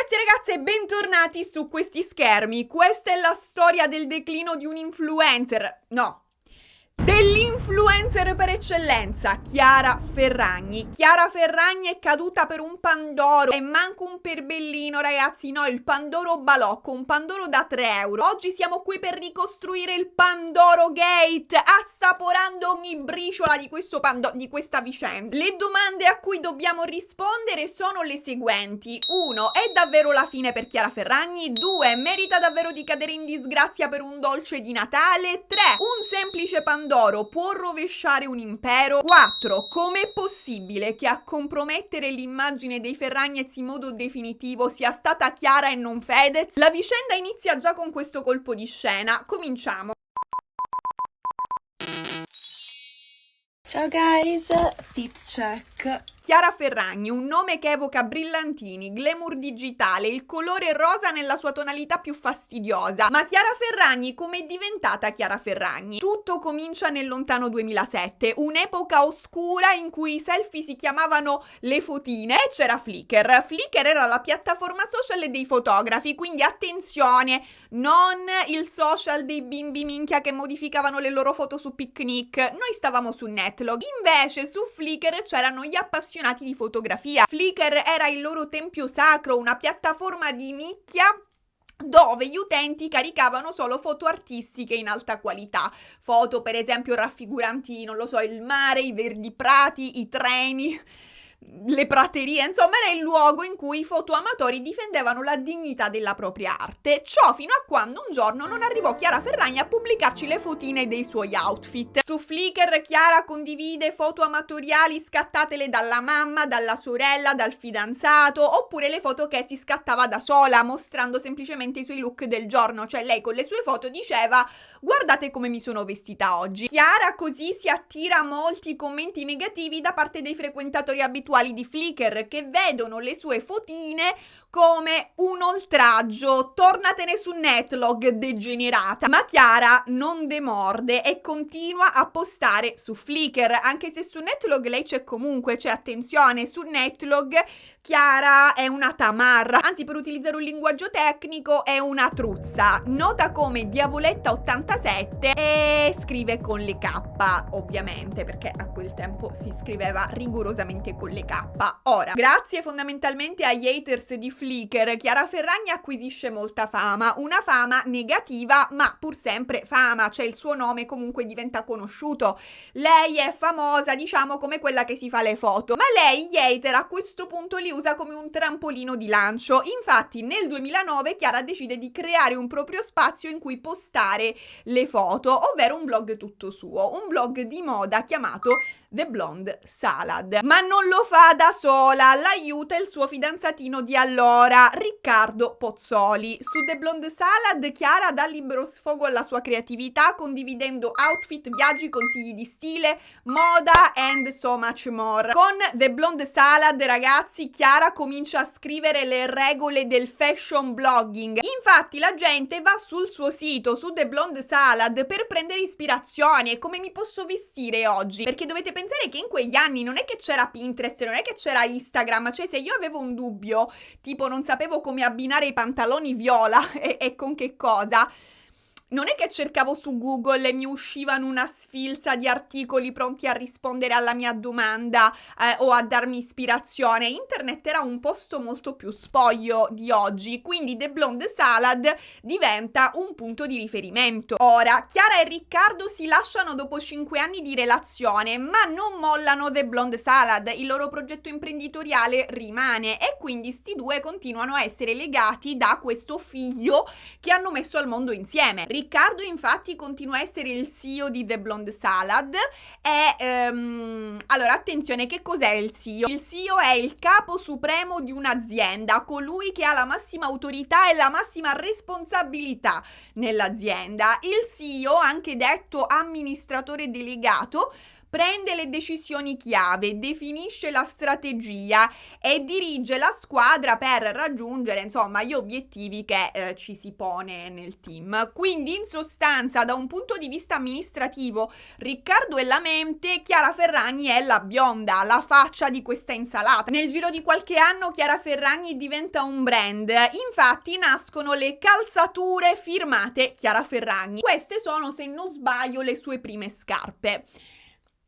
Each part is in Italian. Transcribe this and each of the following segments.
ragazzi e ragazze, bentornati su questi schermi. Questa è la storia del declino di un influencer. No, dell'influencer per eccellenza, Chiara Ferragni. Chiara Ferragni è caduta per un pandoro e manco un perbellino, ragazzi, no, il pandoro balocco, un pandoro da 3 euro. Oggi siamo qui per ricostruire il Pandoro Gate, assaporando ogni briciola di questa vicenda. Le domande a cui dobbiamo rispondere sono le seguenti: 1. È davvero la fine per Chiara Ferragni? 2. Merita davvero di cadere in disgrazia per un dolce di Natale? 3. Un semplice pandoro può rovesciare un impero? 4. Com'è possibile che a compromettere l'immagine dei Ferragnez in modo definitivo sia stata Chiara e non Fedez? La vicenda inizia già con questo colpo di scena. Cominciamo. Ciao guys, fit check. Chiara Ferragni, un nome che evoca brillantini, glamour digitale, il colore rosa nella sua tonalità più fastidiosa. Ma Chiara Ferragni, come è diventata Chiara Ferragni? Tutto comincia nel lontano 2007, un'epoca oscura in cui i selfie si chiamavano le fotine e c'era Flickr. Flickr era la piattaforma social dei fotografi, quindi attenzione, non il social dei bimbi minchia che modificavano le loro foto su Picnic. Noi stavamo su Netlog, invece su Flickr c'erano gli appassionati di fotografia. Flickr era il loro tempio sacro, una piattaforma di nicchia dove gli utenti caricavano solo foto artistiche in alta qualità, foto per esempio raffiguranti, non lo so, il mare, i verdi prati, i treni, le praterie, insomma era il luogo in cui i fotoamatori difendevano la dignità della propria arte. Ciò fino a quando un giorno non arrivò Chiara Ferragni a pubblicarci le fotine dei suoi outfit. Su Flickr Chiara condivide foto amatoriali scattatele dalla mamma, dalla sorella, dal fidanzato, oppure le foto che si scattava da sola, mostrando semplicemente i suoi look del giorno, cioè lei con le sue foto diceva: guardate come mi sono vestita oggi. Chiara così si attira molti commenti negativi da parte dei frequentatori abituali di Flickr, che vedono le sue fotine come un oltraggio. Tornatene su Netlog, degenerata. Ma Chiara non demorde e continua a postare su Flickr, anche se su Netlog lei c'è comunque, c'è, attenzione, su Netlog Chiara è una tamarra, anzi, per utilizzare un linguaggio tecnico, è una truzza, nota come Diavoletta87 e scrive con le K, ovviamente, perché a quel tempo si scriveva rigorosamente con le K. Ora, grazie fondamentalmente agli haters di Flickr, Chiara Ferragni acquisisce molta fama, una fama negativa, ma pur sempre fama, cioè il suo nome comunque diventa conosciuto. Lei è famosa, diciamo, come quella che si fa le foto, ma lei gli hater a questo punto li usa come un trampolino di lancio. Infatti nel 2009 Chiara decide di creare un proprio spazio in cui postare le foto, ovvero un blog tutto suo, un blog di moda chiamato The Blonde Salad. Ma non lo fa da sola, l'aiuta il suo fidanzatino di allora, Riccardo Pozzoli. Su The Blonde Salad Chiara dà libero sfogo alla sua creatività, condividendo outfit, viaggi, consigli di stile, moda and so much more. Con The Blonde Salad, ragazzi, Chiara comincia a scrivere le regole del fashion blogging. Infatti la gente va sul suo sito, su The Blonde Salad, per prendere ispirazioni e come mi posso vestire oggi, perché dovete pensare che in quegli anni non è che c'era Pinterest, non è che c'era Instagram, cioè se io avevo un dubbio, tipo non sapevo come abbinare i pantaloni viola e con che cosa, non è che cercavo su Google e mi uscivano una sfilza di articoli pronti a rispondere alla mia domanda o a darmi ispirazione. Internet era un posto molto più spoglio di oggi, quindi The Blonde Salad diventa un punto di riferimento. Ora, Chiara e Riccardo si lasciano dopo 5 anni di relazione, ma non mollano The Blonde Salad, il loro progetto imprenditoriale rimane e quindi sti due continuano a essere legati da questo figlio che hanno messo al mondo insieme. Riccardo infatti continua a essere il CEO di The Blonde Salad e allora attenzione, che cos'è il CEO? Il CEO è il capo supremo di un'azienda, colui che ha la massima autorità e la massima responsabilità nell'azienda. Il CEO, anche detto amministratore delegato, prende le decisioni chiave, definisce la strategia e dirige la squadra per raggiungere, insomma, gli obiettivi che ci si pone nel team. Quindi, in sostanza, da un punto di vista amministrativo, Riccardo è la mente, Chiara Ferragni è la bionda, la faccia di questa insalata. Nel giro di qualche anno Chiara Ferragni diventa un brand, infatti nascono le calzature firmate Chiara Ferragni. Queste sono, se non sbaglio, le sue prime scarpe.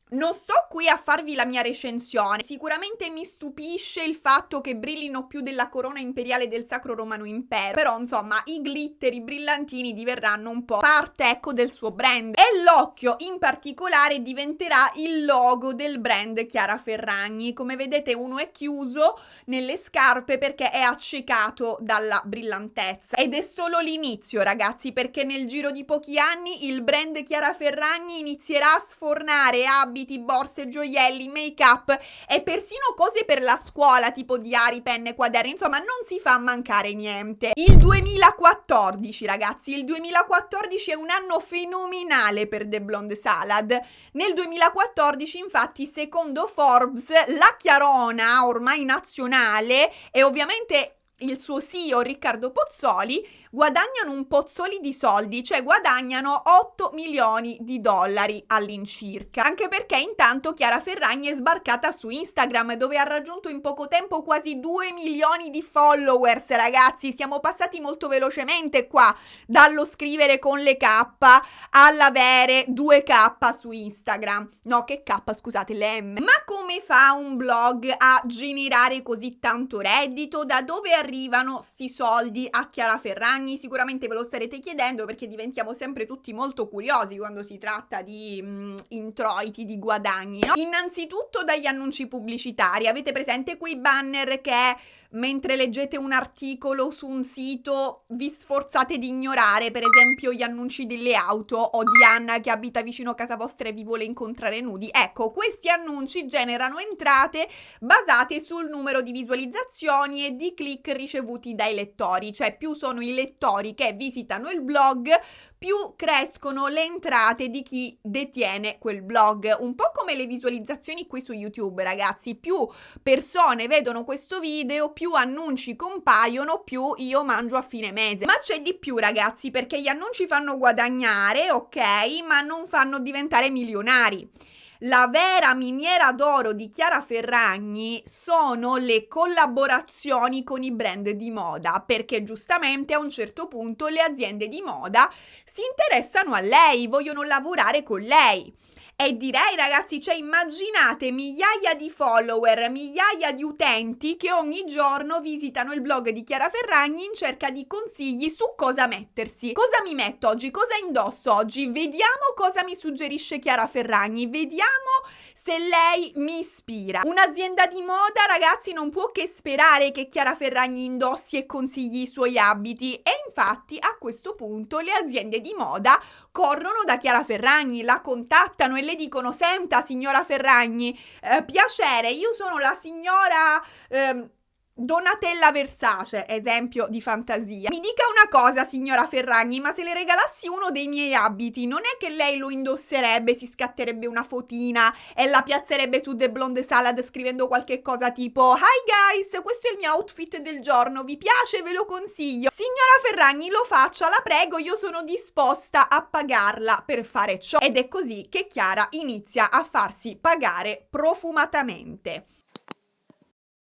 Non sto qui a farvi la mia recensione, sicuramente mi stupisce il fatto che brillino più della corona imperiale del Sacro Romano Impero, però insomma i glitter, i brillantini diverranno un po' parte, ecco, del suo brand, e l'occhio in particolare diventerà il logo del brand Chiara Ferragni. Come vedete, uno è chiuso nelle scarpe perché è accecato dalla brillantezza, ed è solo l'inizio, ragazzi, perché nel giro di pochi anni il brand Chiara Ferragni inizierà a sfornare abiti, borse, gioielli, make up e persino cose per la scuola, tipo diari, penne, quaderni, insomma non si fa mancare niente. Il 2014, ragazzi, il 2014 è un anno fenomenale per The Blonde Salad. Nel 2014, infatti, secondo Forbes, la Chiarona, ormai nazionale, e ovviamente il suo CEO Riccardo Pozzoli, guadagnano un pozzoli di soldi, cioè guadagnano 8 milioni di dollari all'incirca. Anche perché intanto Chiara Ferragni è sbarcata su Instagram, dove ha raggiunto in poco tempo quasi 2 milioni di followers, ragazzi. Siamo passati molto velocemente qua, dallo scrivere con le K all'avere 2K su Instagram. No, che K, scusate, le M. Ma come fa un blog a generare così tanto reddito? Da dove arrivano sti soldi a Chiara Ferragni? Sicuramente ve lo starete chiedendo, perché diventiamo sempre tutti molto curiosi quando si tratta di introiti, di guadagni, no? Innanzitutto dagli annunci pubblicitari. Avete presente quei banner che mentre leggete un articolo su un sito vi sforzate di ignorare? Per esempio gli annunci delle auto o di Anna che abita vicino a casa vostra e vi vuole incontrare nudi. Ecco, questi annunci generano entrate basate sul numero di visualizzazioni e di click ricevuti dai lettori, cioè più sono i lettori che visitano il blog, più crescono le entrate di chi detiene quel blog. Un po' come le visualizzazioni qui su YouTube, ragazzi, più persone vedono questo video, più annunci compaiono, più io mangio a fine mese. Ma c'è di più, ragazzi, perché gli annunci fanno guadagnare, ok, ma non fanno diventare milionari. La vera miniera d'oro di Chiara Ferragni sono le collaborazioni con i brand di moda, perché giustamente a un certo punto le aziende di moda si interessano a lei, vogliono lavorare con lei. E direi, ragazzi, cioè immaginate migliaia di follower, migliaia di utenti che ogni giorno visitano il blog di Chiara Ferragni in cerca di consigli su cosa mettersi. Cosa mi metto oggi? Cosa indosso oggi? Vediamo cosa mi suggerisce Chiara Ferragni, vediamo se lei mi ispira. Un'azienda di moda, ragazzi, non può che sperare che Chiara Ferragni indossi e consigli i suoi abiti, e infatti a questo punto le aziende di moda corrono da Chiara Ferragni, la contattano e le dicono: senta signora Ferragni, piacere, io sono la signora Donatella Versace, esempio di fantasia. Mi dica una cosa, signora Ferragni, ma se le regalassi uno dei miei abiti, non è che lei lo indosserebbe, si scatterebbe una fotina e la piazzerebbe su The Blonde Salad scrivendo qualche cosa tipo: hi guys, questo è il mio outfit del giorno, vi piace? Ve lo consiglio. Signora Ferragni, lo faccia, la prego, io sono disposta a pagarla per fare ciò. Ed è così che Chiara inizia a farsi pagare profumatamente.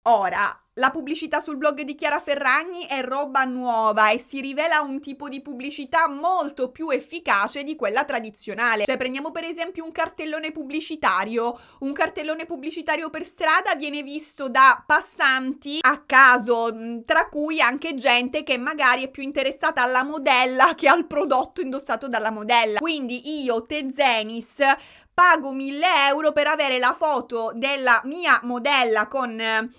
Ora, la pubblicità sul blog di Chiara Ferragni è roba nuova e si rivela un tipo di pubblicità molto più efficace di quella tradizionale. Cioè, prendiamo per esempio un cartellone pubblicitario. Un cartellone pubblicitario per strada viene visto da passanti a caso, tra cui anche gente che magari è più interessata alla modella che al prodotto indossato dalla modella. Quindi io, Tezenis, pago 1.000 euro per avere la foto della mia modella con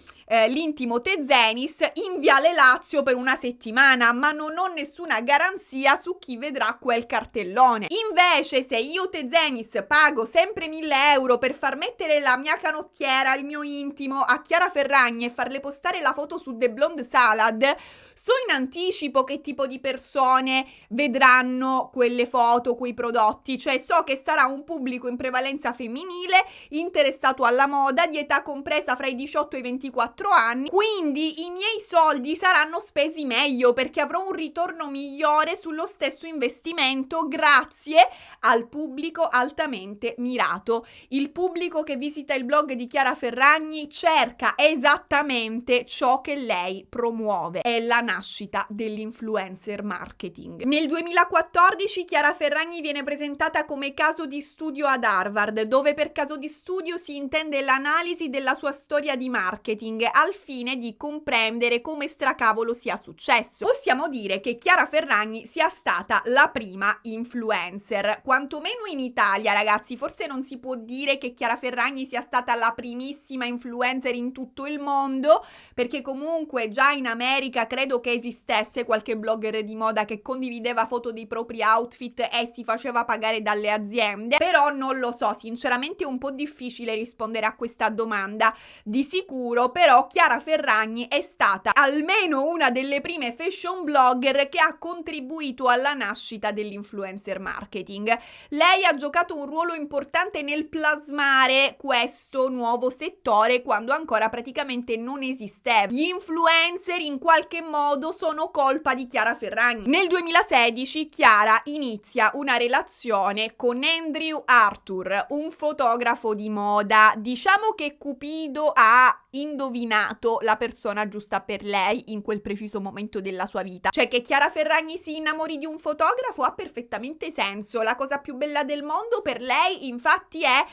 l'intimo Tezenis in Viale Lazio per una settimana, ma non ho nessuna garanzia su chi vedrà quel cartellone. Invece se io Tezenis pago sempre 1.000 euro per far mettere la mia canottiera, il mio intimo a Chiara Ferragni e farle postare la foto su The Blonde Salad, so in anticipo che tipo di persone vedranno quelle foto, quei prodotti, cioè so che sarà un pubblico in prevalenza femminile, interessato alla moda, di età compresa fra i 18 e i 24 anni, quindi i miei soldi saranno spesi meglio perché avrò un ritorno migliore sullo stesso investimento grazie al pubblico altamente mirato. Il pubblico che visita il blog di Chiara Ferragni cerca esattamente ciò che lei promuove, è la nascita dell'influencer marketing. Nel 2014 Chiara Ferragni viene presentata come caso di studio ad Harvard, dove per caso di studio si intende l'analisi della sua storia di marketing al fine di comprendere come stracavolo sia successo. Possiamo dire che Chiara Ferragni sia stata la prima influencer, quantomeno in Italia, ragazzi. Forse non si può dire che Chiara Ferragni sia stata la primissima influencer in tutto il mondo, perché comunque già in America credo che esistesse qualche blogger di moda che condivideva foto dei propri outfit e si faceva pagare dalle aziende, però non lo so, sinceramente è un po' difficile rispondere a questa domanda. Di sicuro però Chiara Ferragni è stata almeno una delle prime fashion blogger che ha contribuito alla nascita dell'influencer marketing. Lei ha giocato un ruolo importante nel plasmare questo nuovo settore quando ancora praticamente non esisteva. Gli influencer in qualche modo sono colpa di Chiara Ferragni. Nel 2016 Chiara inizia una relazione con Andrew Arthur, un fotografo di moda. Diciamo che Cupido ha indovinato la persona giusta per lei in quel preciso momento della sua vita. Cioè, che Chiara Ferragni si innamori di un fotografo ha perfettamente senso. La cosa più bella del mondo per lei infatti è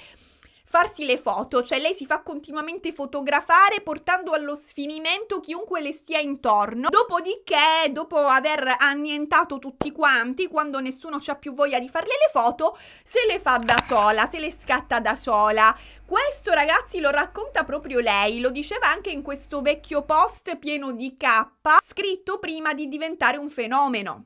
farsi le foto, cioè lei si fa continuamente fotografare portando allo sfinimento chiunque le stia intorno. Dopodiché, dopo aver annientato tutti quanti, quando nessuno c'ha più voglia di farle le foto, se le fa da sola, se le scatta da sola. Questo, ragazzi, lo racconta proprio lei, lo diceva anche in questo vecchio post pieno di K, scritto prima di diventare un fenomeno.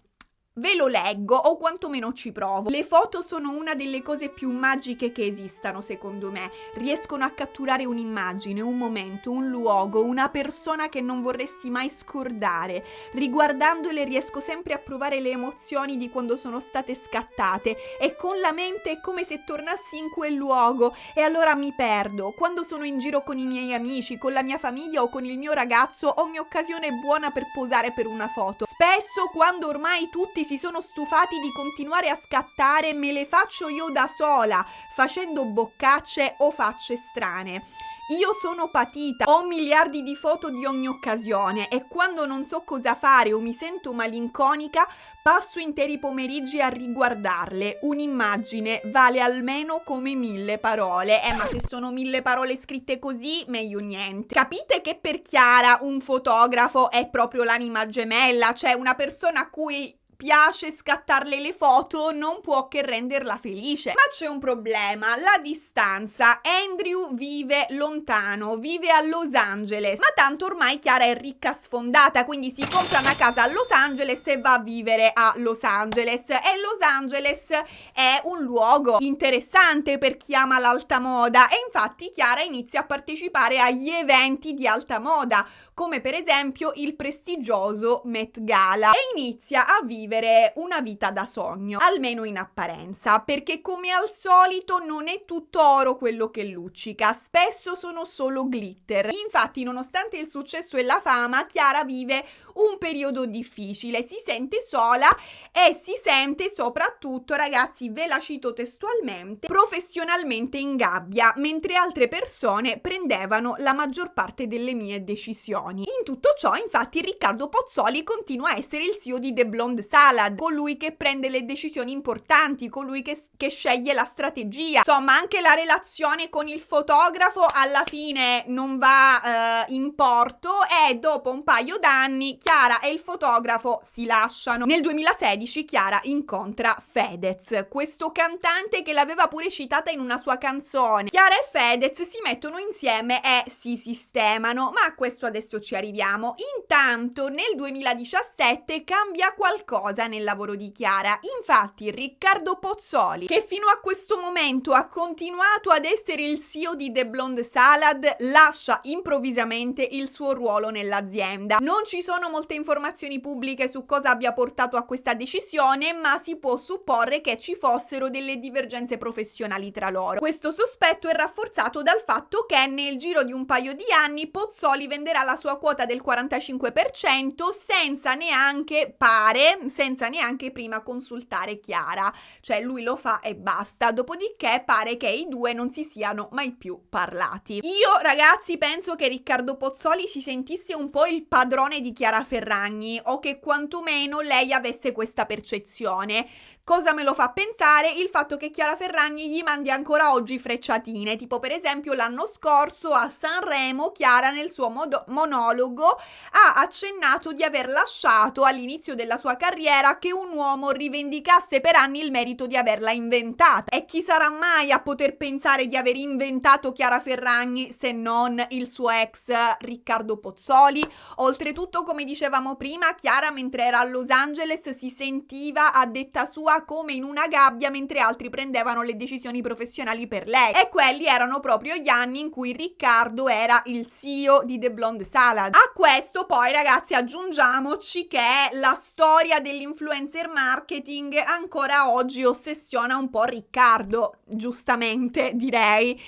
Ve lo leggo o quantomeno ci provo. Le foto sono una delle cose più magiche che esistano, secondo me. Riescono a catturare un'immagine, un momento, un luogo, una persona che non vorresti mai scordare. Riguardandole riesco sempre a provare le emozioni di quando sono state scattate e con la mente è come se tornassi in quel luogo e allora mi perdo. Quando sono in giro con i miei amici, con la mia famiglia o con il mio ragazzo, ogni occasione è buona per posare per una foto. Spesso, quando ormai tutti si sono stufati di continuare a scattare, me le faccio io da sola, facendo boccacce o facce strane. Io sono patita, ho miliardi di foto di ogni occasione e quando non so cosa fare o mi sento malinconica, passo interi pomeriggi a riguardarle. Un'immagine vale almeno come 1000 parole. Ma se sono 1000 parole scritte così, meglio niente. Capite che per Chiara un fotografo è proprio l'anima gemella, cioè una persona a cui piace scattarle le foto non può che renderla felice. Ma c'è un problema, la distanza. Andrew vive lontano, vive a Los Angeles, ma tanto ormai Chiara è ricca sfondata, quindi si compra una casa a Los Angeles e va a vivere a Los Angeles. E Los Angeles è un luogo interessante per chi ama l'alta moda e infatti Chiara inizia a partecipare agli eventi di alta moda, come per esempio il prestigioso Met Gala, e inizia a vivere una vita da sogno, almeno in apparenza, perché come al solito non è tutto oro quello che luccica, spesso sono solo glitter. Infatti, nonostante il successo e la fama, Chiara vive un periodo difficile, si sente sola e si sente soprattutto, ragazzi, ve la cito testualmente, professionalmente in gabbia, mentre altre persone prendevano la maggior parte delle mie decisioni. In tutto ciò, infatti, Riccardo Pozzoli continua a essere il CEO di The Blonde Salad, Salad, colui che prende le decisioni importanti, colui che sceglie la strategia. Insomma, anche la relazione con il fotografo alla fine non va in porto e dopo un paio d'anni Chiara e il fotografo si lasciano. Nel 2016 Chiara incontra Fedez, questo cantante che l'aveva pure citata in una sua canzone. Chiara e Fedez si mettono insieme e si sistemano, ma a questo adesso ci arriviamo. Intanto nel 2017 cambia qualcosa nel lavoro di Chiara. Infatti Riccardo Pozzoli, che fino a questo momento ha continuato ad essere il CEO di The Blonde Salad, lascia improvvisamente il suo ruolo nell'azienda. Non ci sono molte informazioni pubbliche su cosa abbia portato a questa decisione, ma si può supporre che ci fossero delle divergenze professionali tra loro. Questo sospetto è rafforzato dal fatto che nel giro di un paio di anni Pozzoli venderà la sua quota del 45% senza neanche prima consultare Chiara, cioè lui lo fa e basta. Dopodiché pare che i due non si siano mai più parlati. Io ragazzi penso che Riccardo Pozzoli si sentisse un po' il padrone di Chiara Ferragni, o che quantomeno lei avesse questa percezione. Cosa me lo fa pensare? Il fatto che Chiara Ferragni gli mandi ancora oggi frecciatine, tipo per esempio l'anno scorso a Sanremo Chiara nel suo monologo ha accennato di aver lasciato all'inizio della sua carriera che un uomo rivendicasse per anni il merito di averla inventata. E chi sarà mai a poter pensare di aver inventato Chiara Ferragni se non il suo ex Riccardo Pozzoli? Oltretutto, come dicevamo prima, Chiara mentre era a Los Angeles si sentiva, a detta sua, come in una gabbia mentre altri prendevano le decisioni professionali per lei, e quelli erano proprio gli anni in cui Riccardo era il CEO di The Blonde Salad. A questo poi ragazzi aggiungiamoci che la storia dell'influencer marketing ancora oggi ossessiona un po' Riccardo, giustamente direi.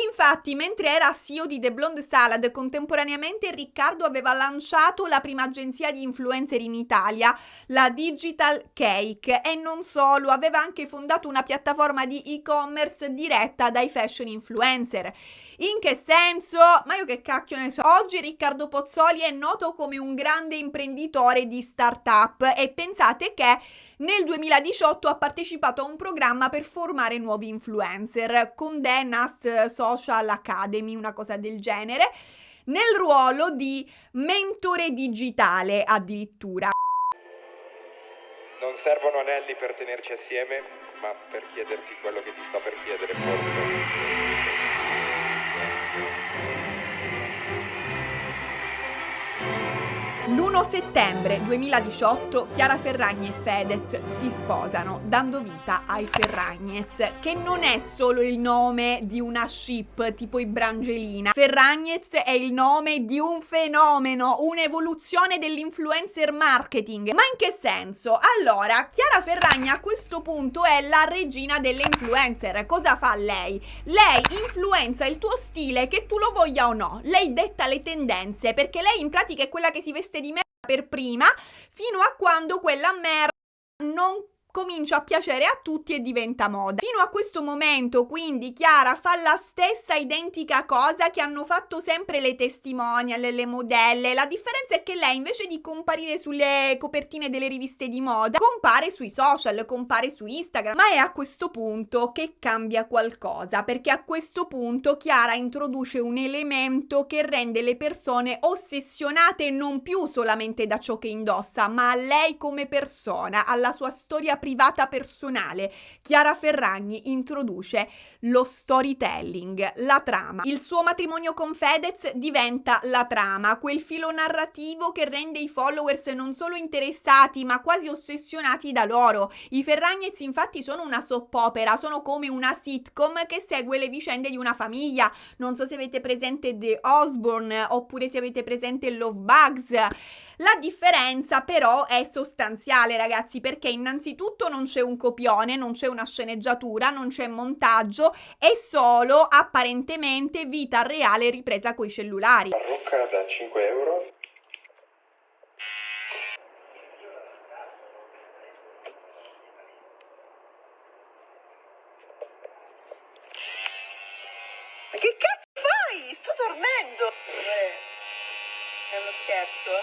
Infatti mentre era CEO di The Blonde Salad, contemporaneamente Riccardo aveva lanciato la prima agenzia di influencer in Italia, la Digital Cake, e non solo, aveva anche fondato una piattaforma di e-commerce diretta dai fashion influencer. In che senso? Ma io che cacchio ne so. Oggi Riccardo Pozzoli è noto come un grande imprenditore di startup e pensate che nel 2018 ha partecipato a un programma per formare nuovi influencer con The NAS Social Academy, una cosa del genere, nel ruolo di mentore digitale addirittura. Non servono anelli per tenerci assieme, ma per chiederti quello che ti sto per chiedere, forse. L'1 settembre 2018 Chiara Ferragni e Fedez si sposano, dando vita ai Ferragnez, che non è solo il nome di una ship tipo i Brangelina. Ferragnez è il nome di un fenomeno, un'evoluzione dell'influencer marketing. Ma in che senso? Allora, Chiara Ferragni a questo punto è la regina delle influencer. Cosa fa lei? Lei influenza il tuo stile, che tu lo voglia o no. Lei detta le tendenze, perché lei in pratica è quella che si veste di merda per prima, fino a quando quella merda non comincia a piacere a tutti e diventa moda. Fino a questo momento, quindi, Chiara fa la stessa identica cosa che hanno fatto sempre le testimonial, le modelle. La differenza è che lei, invece di comparire sulle copertine delle riviste di moda, compare sui social, compare su Instagram. Ma è a questo punto che cambia qualcosa, perché a questo punto Chiara introduce un elemento che rende le persone ossessionate non più solamente da ciò che indossa, ma a lei come persona, alla sua storia privata personale. Chiara Ferragni introduce lo storytelling, la trama. Il suo matrimonio con Fedez diventa la trama, quel filo narrativo che rende i followers non solo interessati ma quasi ossessionati da loro. I Ferragnez infatti sono una soap opera, sono come una sitcom che segue le vicende di una famiglia. Non so se avete presente The Osbourne oppure se avete presente Love Bugs. La differenza però è sostanziale ragazzi, perché innanzitutto non c'è un copione, non c'è una sceneggiatura, non c'è montaggio, è solo apparentemente vita reale ripresa coi cellulari. Parrucca da 5 euro. Ma che cazzo fai? Sto dormendo! Amore, è uno scherzo?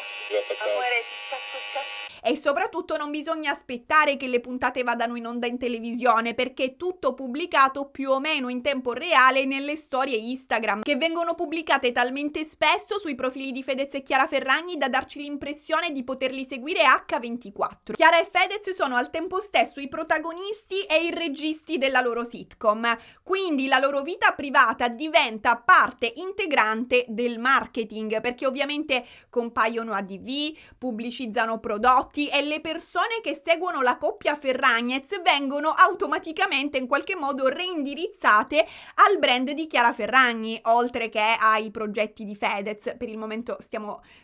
Amore, ti spacco il cazzo. E soprattutto non bisogna aspettare che le puntate vadano in onda in televisione, perché è tutto pubblicato più o meno in tempo reale nelle storie Instagram, che vengono pubblicate talmente spesso sui profili di Fedez e Chiara Ferragni da darci l'impressione di poterli seguire H24. Chiara e Fedez sono al tempo stesso i protagonisti e i registi della loro sitcom, quindi la loro vita privata diventa parte integrante del marketing, perché ovviamente compaiono a TV, pubblicizzano prodotti e le persone che seguono la coppia Ferragnez vengono automaticamente in qualche modo reindirizzate al brand di Chiara Ferragni, oltre che ai progetti di Fedez. Per il momento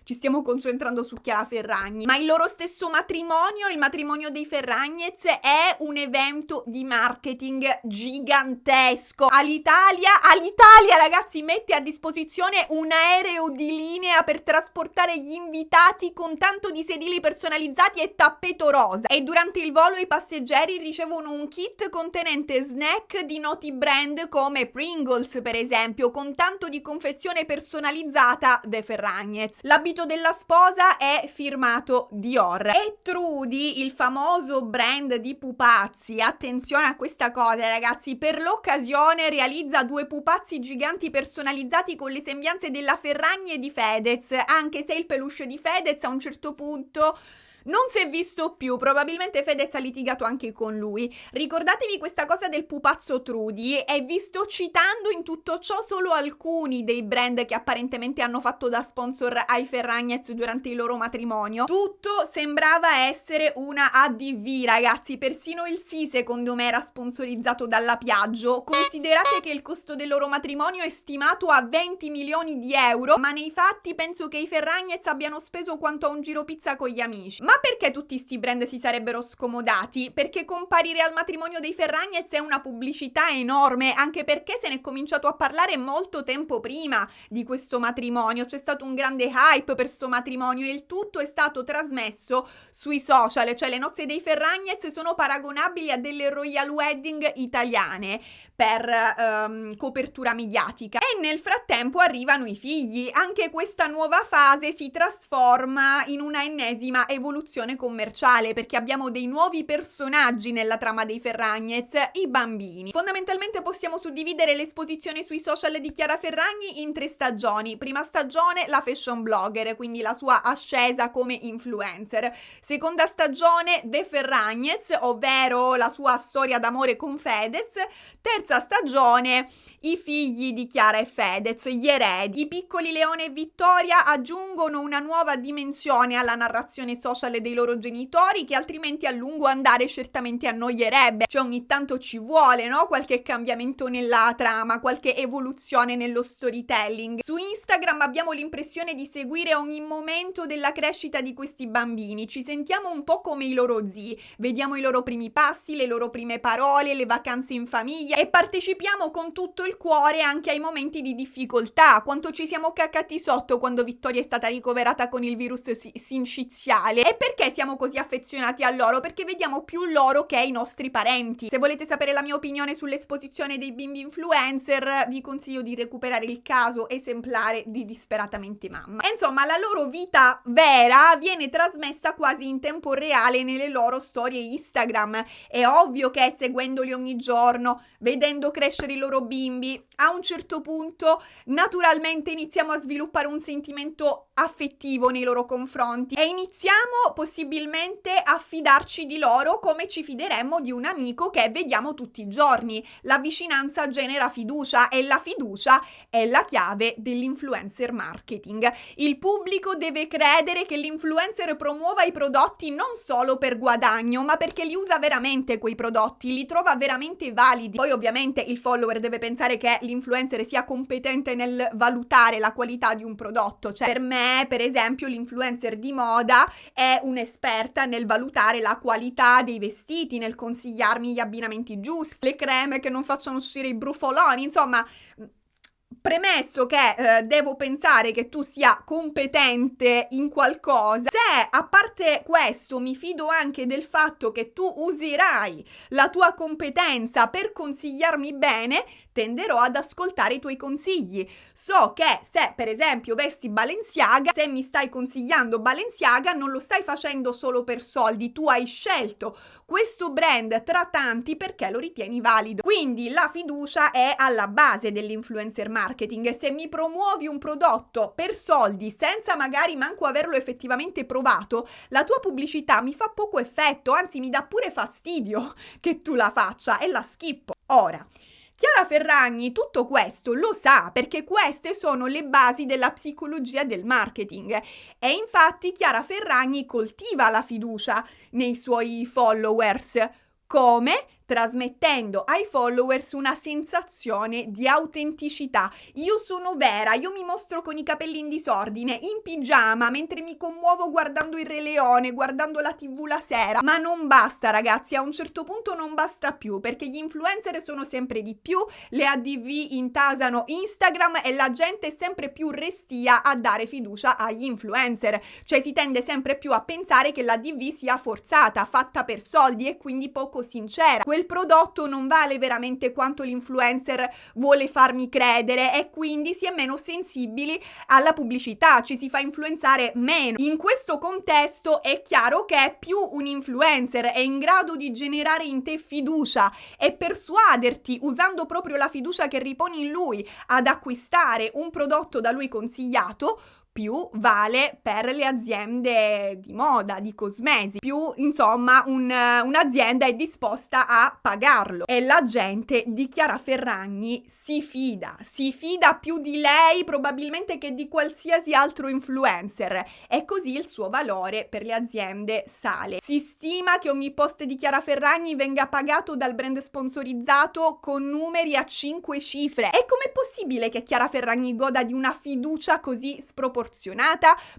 ci stiamo concentrando su Chiara Ferragni, ma il loro stesso matrimonio, il matrimonio dei Ferragnez, è un evento di marketing gigantesco. All'Italia ragazzi mette a disposizione un aereo di linea per trasportare gli invitati con tanto di sedili personalizzati e tappeto rosa, e durante il volo i passeggeri ricevono un kit contenente snack di noti brand come Pringles, per esempio, con tanto di confezione personalizzata de Ferragnez. L'abito della sposa è firmato Dior. E Trudy, il famoso brand di pupazzi, attenzione a questa cosa ragazzi, per l'occasione realizza 2 pupazzi giganti personalizzati con le sembianze della Ferragni e di Fedez, anche se il peluche di Fedez a un certo punto non si è visto più, probabilmente Fedez ha litigato anche con lui. Ricordatevi questa cosa del pupazzo Trudy, e vi sto citando in tutto ciò solo alcuni dei brand che apparentemente hanno fatto da sponsor ai Ferragnez durante il loro matrimonio. Tutto sembrava essere una ADV ragazzi, persino il sì secondo me era sponsorizzato dalla Piaggio. Considerate che il costo del loro matrimonio è stimato a 20 milioni di euro, ma nei fatti penso che i Ferragnez abbiano speso quanto a un giro pizza con gli amici. Ma perché tutti sti brand si sarebbero scomodati? Perché comparire al matrimonio dei Ferragnez è una pubblicità enorme, anche perché se ne è cominciato a parlare molto tempo prima di questo matrimonio. C'è stato un grande hype per sto matrimonio e il tutto è stato trasmesso sui social, cioè le nozze dei Ferragnez sono paragonabili a delle royal wedding italiane per copertura mediatica. E nel frattempo arrivano i figli. Anche questa nuova fase si trasforma in una ennesima evoluzione commerciale, perché abbiamo dei nuovi personaggi nella trama dei Ferragnez, i bambini. Fondamentalmente possiamo suddividere l'esposizione sui social di Chiara Ferragni in 3 stagioni. Prima stagione la fashion blogger, quindi la sua ascesa come influencer. Seconda stagione The Ferragnez, ovvero la sua storia d'amore con Fedez. Terza stagione i figli di Chiara e Fedez, gli eredi. I piccoli Leone e Vittoria aggiungono una nuova dimensione alla narrazione social dei loro genitori, che altrimenti a lungo andare certamente annoierebbe. Cioè ogni tanto ci vuole, no? Qualche cambiamento nella trama, qualche evoluzione nello storytelling. Su Instagram abbiamo l'impressione di seguire ogni momento della crescita di questi bambini. Ci sentiamo un po' come i loro zii, vediamo i loro primi passi, le loro prime parole, le vacanze in famiglia, e partecipiamo con tutto il cuore anche ai momenti di difficoltà. Quanto ci siamo cacati sotto quando Vittoria è stata ricoverata con il virus sinciziale. E perché siamo così affezionati a loro? Perché vediamo più loro che i nostri parenti. Se volete sapere la mia opinione sull'esposizione dei bimbi influencer, vi consiglio di recuperare il caso esemplare di Disperatamente Mamma. E insomma, la loro vita vera viene trasmessa quasi in tempo reale nelle loro storie Instagram. È ovvio che seguendoli ogni giorno, vedendo crescere i loro bimbi, a un certo punto naturalmente iniziamo a sviluppare un sentimento affettivo nei loro confronti e iniziamo possibilmente a fidarci di loro come ci fideremmo di un amico che vediamo tutti i giorni. La vicinanza genera fiducia e la fiducia è la chiave dell'influencer marketing. Il pubblico deve credere che l'influencer promuova i prodotti non solo per guadagno, ma perché li usa veramente quei prodotti, li trova veramente validi. Poi ovviamente il follower deve pensare che l'influencer sia competente nel valutare la qualità di un prodotto. Cioè per me, per esempio, l'influencer di moda è un'esperta nel valutare la qualità dei vestiti, nel consigliarmi gli abbinamenti giusti, le creme che non facciano uscire i brufoloni, insomma. premesso che devo pensare che tu sia competente in qualcosa, se a parte questo mi fido anche del fatto che tu userai la tua competenza per consigliarmi bene, tenderò ad ascoltare i tuoi consigli. So che se per esempio vesti Balenciaga, se mi stai consigliando Balenciaga non lo stai facendo solo per soldi, tu hai scelto questo brand tra tanti perché lo ritieni valido. Quindi la fiducia è alla base dell'influencer marketing. Se mi promuovi un prodotto per soldi senza magari manco averlo effettivamente provato, la tua pubblicità mi fa poco effetto, anzi mi dà pure fastidio che tu la faccia e la schippo. Ora, Chiara Ferragni tutto questo lo sa perché queste sono le basi della psicologia del marketing e infatti Chiara Ferragni coltiva la fiducia nei suoi followers. Come? Trasmettendo ai followers una sensazione di autenticità. Io sono vera, io mi mostro con i capelli in disordine, in pigiama, mentre mi commuovo guardando il Re Leone, guardando la TV la sera. Ma non basta, ragazzi, a un certo punto non basta più, perché gli influencer sono sempre di più, le ADV intasano Instagram e la gente è sempre più restia a dare fiducia agli influencer. Cioè si tende sempre più a pensare che la DV sia forzata, fatta per soldi e quindi poco sincera. Quel prodotto non vale veramente quanto l'influencer vuole farmi credere e quindi si è meno sensibili alla pubblicità, ci si fa influenzare meno. In questo contesto è chiaro che più un influencer è in grado di generare in te fiducia e persuaderti usando proprio la fiducia che riponi in lui ad acquistare un prodotto da lui consigliato, più vale per le aziende di moda, di cosmesi, più insomma un'azienda è disposta a pagarlo e la gente di Chiara Ferragni si fida più di lei probabilmente che di qualsiasi altro influencer e così il suo valore per le aziende sale. Si stima che ogni post di Chiara Ferragni venga pagato dal brand sponsorizzato con numeri a 5 cifre. E com'è possibile che Chiara Ferragni goda di una fiducia così sproporzionata?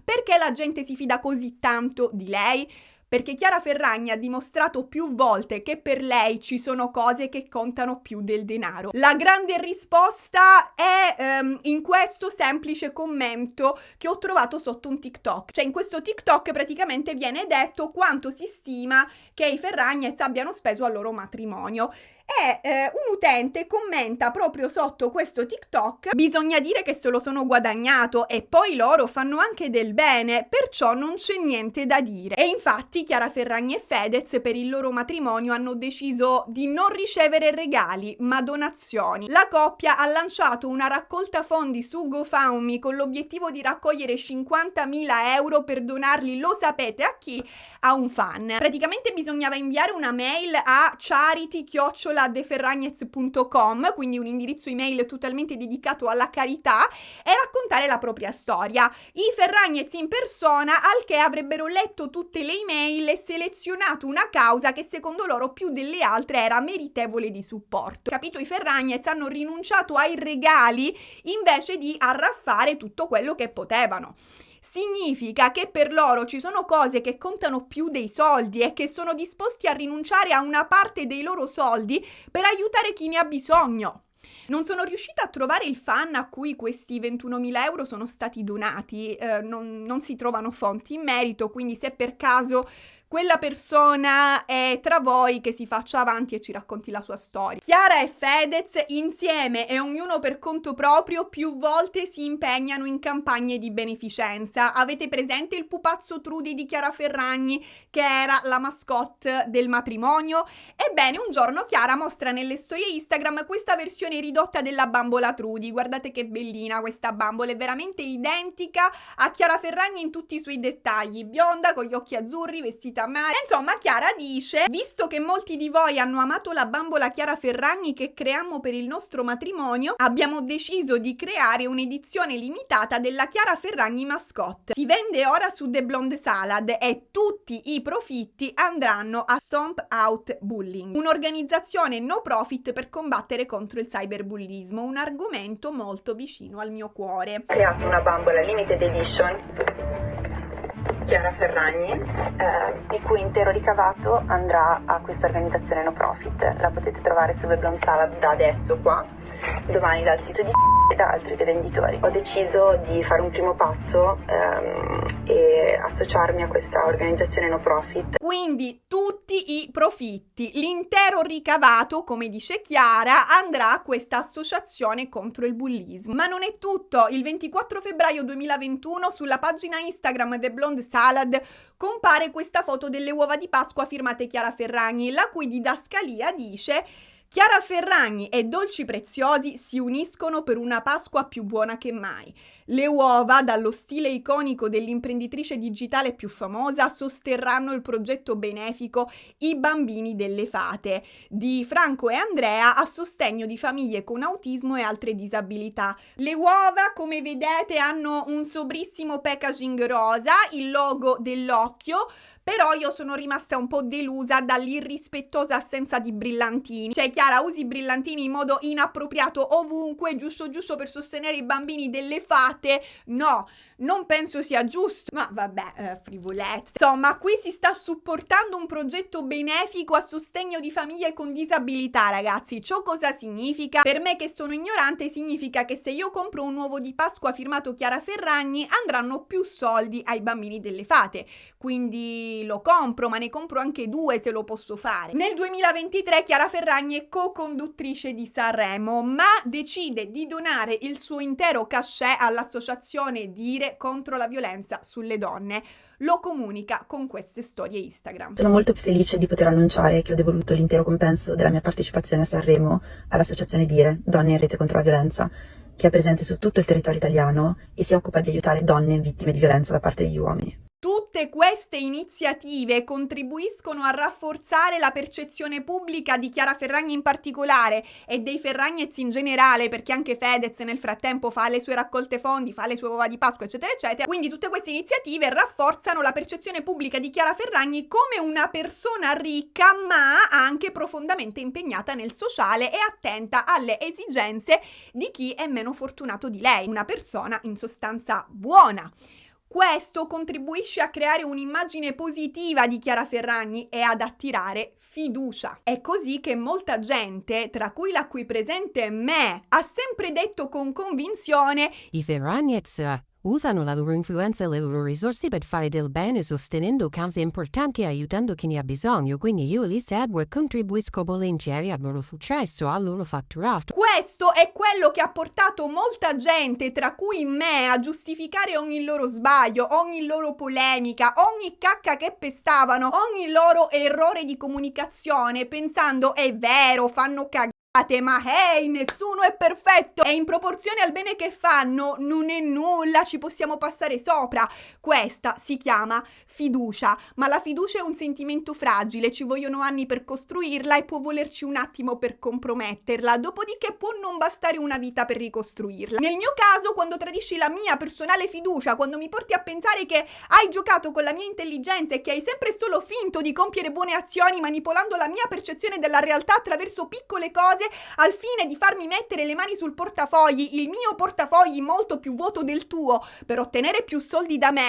Perché la gente si fida così tanto di lei? Perché Chiara Ferragni ha dimostrato più volte che per lei ci sono cose che contano più del denaro. La grande risposta è in questo semplice commento che ho trovato sotto un TikTok. Cioè in questo TikTok praticamente viene detto quanto si stima che i Ferragnez abbiano speso al loro matrimonio. E un utente commenta proprio sotto questo TikTok: bisogna dire che se lo sono guadagnato e poi loro fanno anche del bene, perciò non c'è niente da dire. E infatti Chiara Ferragni e Fedez per il loro matrimonio hanno deciso di non ricevere regali ma donazioni. La coppia ha lanciato una raccolta fondi su GoFundMe con l'obiettivo di raccogliere 50.000 euro per donarli, lo sapete a chi? A un fan. Praticamente bisognava inviare una mail a charity@deferragnez.com, quindi un indirizzo email totalmente dedicato alla carità, e raccontare la propria storia. I Ferragnez in persona al che avrebbero letto tutte le email e selezionato una causa che secondo loro più delle altre era meritevole di supporto. Capito? I Ferragnez hanno rinunciato ai regali invece di arraffare tutto quello che potevano. Significa che per loro ci sono cose che contano più dei soldi e che sono disposti a rinunciare a una parte dei loro soldi per aiutare chi ne ha bisogno. Non sono riuscita a trovare il fan a cui questi 21.000 euro sono stati donati, non si trovano fonti in merito, quindi se per caso quella persona è tra voi, che si faccia avanti e ci racconti la sua storia. Chiara e Fedez insieme e ognuno per conto proprio più volte si impegnano in campagne di beneficenza. Avete presente il pupazzo Trudy di Chiara Ferragni che era la mascotte del matrimonio? Ebbene, un giorno Chiara mostra nelle storie Instagram questa versione ridotta della bambola Trudy. Guardate che bellina questa bambola, è veramente identica a Chiara Ferragni in tutti i suoi dettagli, bionda con gli occhi azzurri, vestita male. Insomma, Chiara dice: visto che molti di voi hanno amato la bambola Chiara Ferragni che creammo per il nostro matrimonio, abbiamo deciso di creare un'edizione limitata della Chiara Ferragni mascotte. Si vende ora su The Blonde Salad e tutti i profitti andranno a Stomp Out Bullying, un'organizzazione no profit per combattere contro il cyberbullismo, un argomento molto vicino al mio cuore. Ho creato una bambola limited edition Chiara Ferragni, il cui intero ricavato andrà a questa organizzazione no profit. La potete trovare su The Blonde Salad da adesso qua. domani dal sito di e da altri venditori. Ho deciso di fare un primo passo e associarmi a questa organizzazione no profit. Quindi tutti i profitti, l'intero ricavato, come dice Chiara, andrà a questa associazione contro il bullismo. Ma non è tutto. Il 24 febbraio 2021 sulla pagina Instagram The Blonde Salad compare questa foto delle uova di Pasqua firmate Chiara Ferragni, la cui didascalia dice: Chiara Ferragni e Dolci Preziosi si uniscono per una Pasqua più buona che mai. Le uova, dallo stile iconico dell'imprenditrice digitale più famosa, sosterranno il progetto benefico I Bambini delle Fate di Franco e Andrea a sostegno di famiglie con autismo e altre disabilità. Le uova, come vedete, hanno un sobrissimo packaging rosa, il logo dell'occhio, però io sono rimasta un po' delusa dall'irrispettosa assenza di brillantini. Cioè, Chiara, usi i brillantini in modo inappropriato ovunque, giusto per sostenere i bambini delle fate. No, non penso sia giusto. Ma vabbè, frivolezze. Insomma, qui si sta supportando un progetto benefico a sostegno di famiglie con disabilità, ragazzi. Ciò cosa significa? Per me che sono ignorante, significa che se io compro un uovo di Pasqua firmato Chiara Ferragni, andranno più soldi ai bambini delle fate. Quindi lo compro, ma ne compro anche 2 se lo posso fare. Nel 2023 Chiara Ferragni è co-conduttrice di Sanremo, ma decide di donare il suo intero cachet all'associazione Dire contro la violenza sulle donne. Lo comunica con queste storie Instagram. Sono molto felice di poter annunciare che ho devoluto l'intero compenso della mia partecipazione a Sanremo all'associazione Dire, Donne in Rete contro la Violenza, che è presente su tutto il territorio italiano e si occupa di aiutare donne vittime di violenza da parte degli uomini. Tutte queste iniziative contribuiscono a rafforzare la percezione pubblica di Chiara Ferragni in particolare e dei Ferragnez in generale, perché anche Fedez nel frattempo fa le sue raccolte fondi, fa le sue uova di Pasqua, eccetera, eccetera. Quindi tutte queste iniziative rafforzano la percezione pubblica di Chiara Ferragni come una persona ricca, ma anche profondamente impegnata nel sociale e attenta alle esigenze di chi è meno fortunato di lei. Una persona in sostanza buona. Questo contribuisce a creare un'immagine positiva di Chiara Ferragni e ad attirare fiducia. È così che molta gente, tra cui la qui presente me, ha sempre detto con convinzione: I Ferragnez usano la loro influenza e le loro risorse per fare del bene sostenendo cause importanti e aiutando chi ne ha bisogno, quindi io e Lisa Edward contribuisco volentieri al loro successo, al loro fatturato. Questo è quello che ha portato molta gente, tra cui me, a giustificare ogni loro sbaglio, ogni loro polemica, ogni cacca che pestavano, ogni loro errore di comunicazione, pensando: è vero, fanno cagare, ma hey, nessuno è perfetto e in proporzione al bene che fanno non è nulla, ci possiamo passare sopra. Questa si chiama fiducia, ma la fiducia è un sentimento fragile, ci vogliono anni per costruirla e può volerci un attimo per comprometterla, dopodiché può non bastare una vita per ricostruirla. Nel mio caso, quando tradisci la mia personale fiducia, quando mi porti a pensare che hai giocato con la mia intelligenza e che hai sempre solo finto di compiere buone azioni manipolando la mia percezione della realtà attraverso piccole cose al fine di farmi mettere le mani sul portafogli, il mio portafogli molto più vuoto del tuo, per ottenere più soldi da me.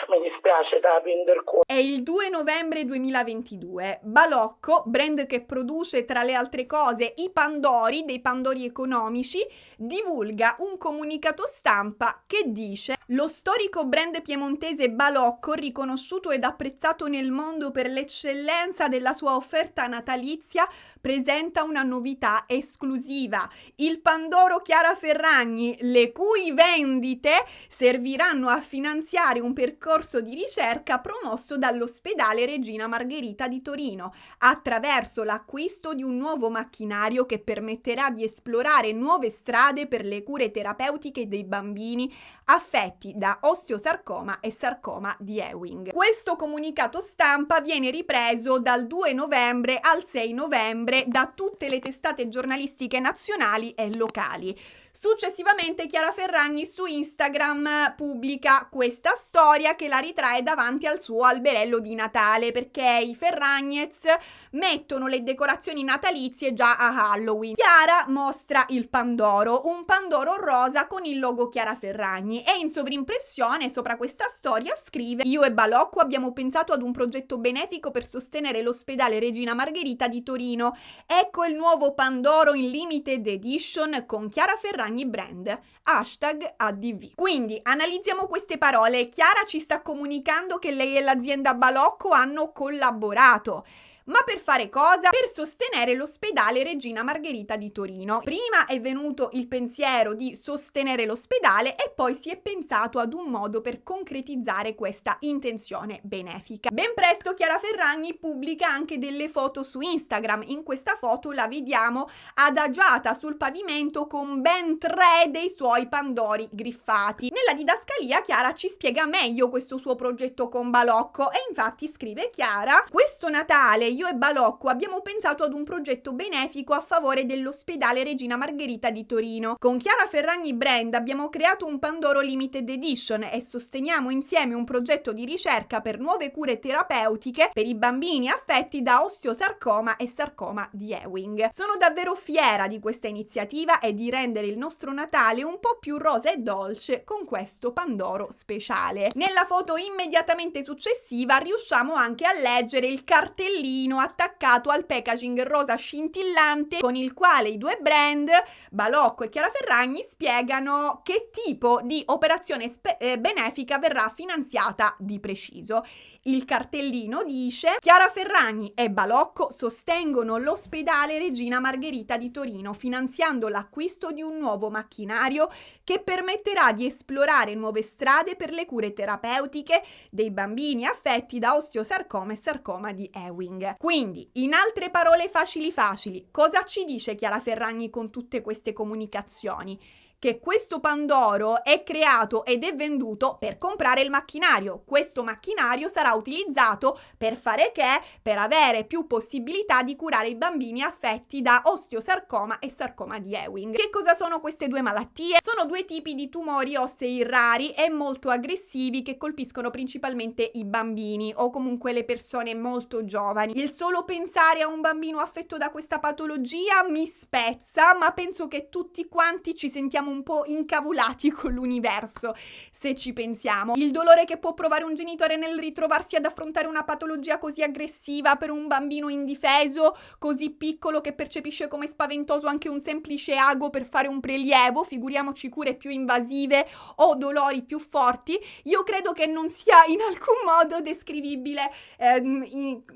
Mi dispiace da prendere cuore. È il 2 novembre 2022. Balocco, brand che produce tra le altre cose i pandori, dei pandori economici, divulga un comunicato stampa che dice: lo storico brand piemontese Balocco, riconosciuto ed apprezzato nel mondo per l'eccellenza della sua offerta natalizia, presenta una novità esclusiva, il Pandoro Chiara Ferragni, le cui vendite serviranno a finanziare un percorso di ricerca promosso dall'ospedale Regina Margherita di Torino, attraverso l'acquisto di un nuovo macchinario che permetterà di esplorare nuove strade per le cure terapeutiche dei bambini affetti da osteosarcoma e sarcoma di Ewing. Questo comunicato stampa viene ripreso dal 2 novembre al 6 novembre da tutte le testate giornalistiche nazionali e locali. Successivamente Chiara Ferragni su Instagram pubblica questa storia storia che la ritrae davanti al suo alberello di Natale, perché i Ferragnez mettono le decorazioni natalizie già a Halloween. Chiara mostra il Pandoro, un Pandoro rosa con il logo Chiara Ferragni, e in sovrimpressione sopra questa storia scrive: io e Balocco abbiamo pensato ad un progetto benefico per sostenere l'ospedale Regina Margherita di Torino. Ecco il nuovo Pandoro in limited edition con Chiara Ferragni brand, #ADV. Quindi analizziamo queste parole. Chiara ci sta comunicando che lei e l'azienda Balocco hanno collaborato. Ma per fare cosa? Per sostenere l'ospedale Regina Margherita di Torino. Prima è venuto il pensiero di sostenere l'ospedale e poi si è pensato ad un modo per concretizzare questa intenzione benefica. Ben presto Chiara Ferragni pubblica anche delle foto su Instagram. In questa foto la vediamo adagiata sul pavimento con ben 3 dei suoi pandori griffati. Nella didascalia Chiara ci spiega meglio questo suo progetto con Balocco, e infatti scrive Chiara: questo Natale io e Balocco abbiamo pensato ad un progetto benefico a favore dell'ospedale Regina Margherita di Torino. Con Chiara Ferragni brand abbiamo creato un Pandoro limited edition e sosteniamo insieme un progetto di ricerca per nuove cure terapeutiche per i bambini affetti da osteosarcoma e sarcoma di Ewing. Sono davvero fiera di questa iniziativa e di rendere il nostro Natale un po' più rosa e dolce con questo Pandoro speciale. Nella foto immediatamente successiva riusciamo anche a leggere il cartellino attaccato al packaging rosa scintillante con il quale i due brand, Balocco e Chiara Ferragni, spiegano che tipo di operazione benefica verrà finanziata di preciso. Il cartellino dice: Chiara Ferragni e Balocco sostengono l'ospedale Regina Margherita di Torino finanziando l'acquisto di un nuovo macchinario che permetterà di esplorare nuove strade per le cure terapeutiche dei bambini affetti da osteosarcoma e sarcoma di Ewing. Quindi, in altre parole facili, cosa ci dice Chiara Ferragni con tutte queste comunicazioni? Che questo Pandoro è creato ed è venduto per comprare il macchinario. Questo macchinario sarà utilizzato per fare che? Per avere più possibilità di curare i bambini affetti da osteosarcoma e sarcoma di Ewing. Che cosa sono queste due malattie? Sono due tipi di tumori ossei rari e molto aggressivi che colpiscono principalmente i bambini o comunque le persone molto giovani. Il solo pensare a un bambino affetto da questa patologia mi spezza, ma penso che tutti quanti ci sentiamo un po' incavulati con l'universo se ci pensiamo. Il dolore che può provare un genitore nel ritrovarsi ad affrontare una patologia così aggressiva per un bambino indifeso, così piccolo che percepisce come spaventoso anche un semplice ago per fare un prelievo, figuriamoci cure più invasive o dolori più forti. Io credo che non sia in alcun modo descrivibile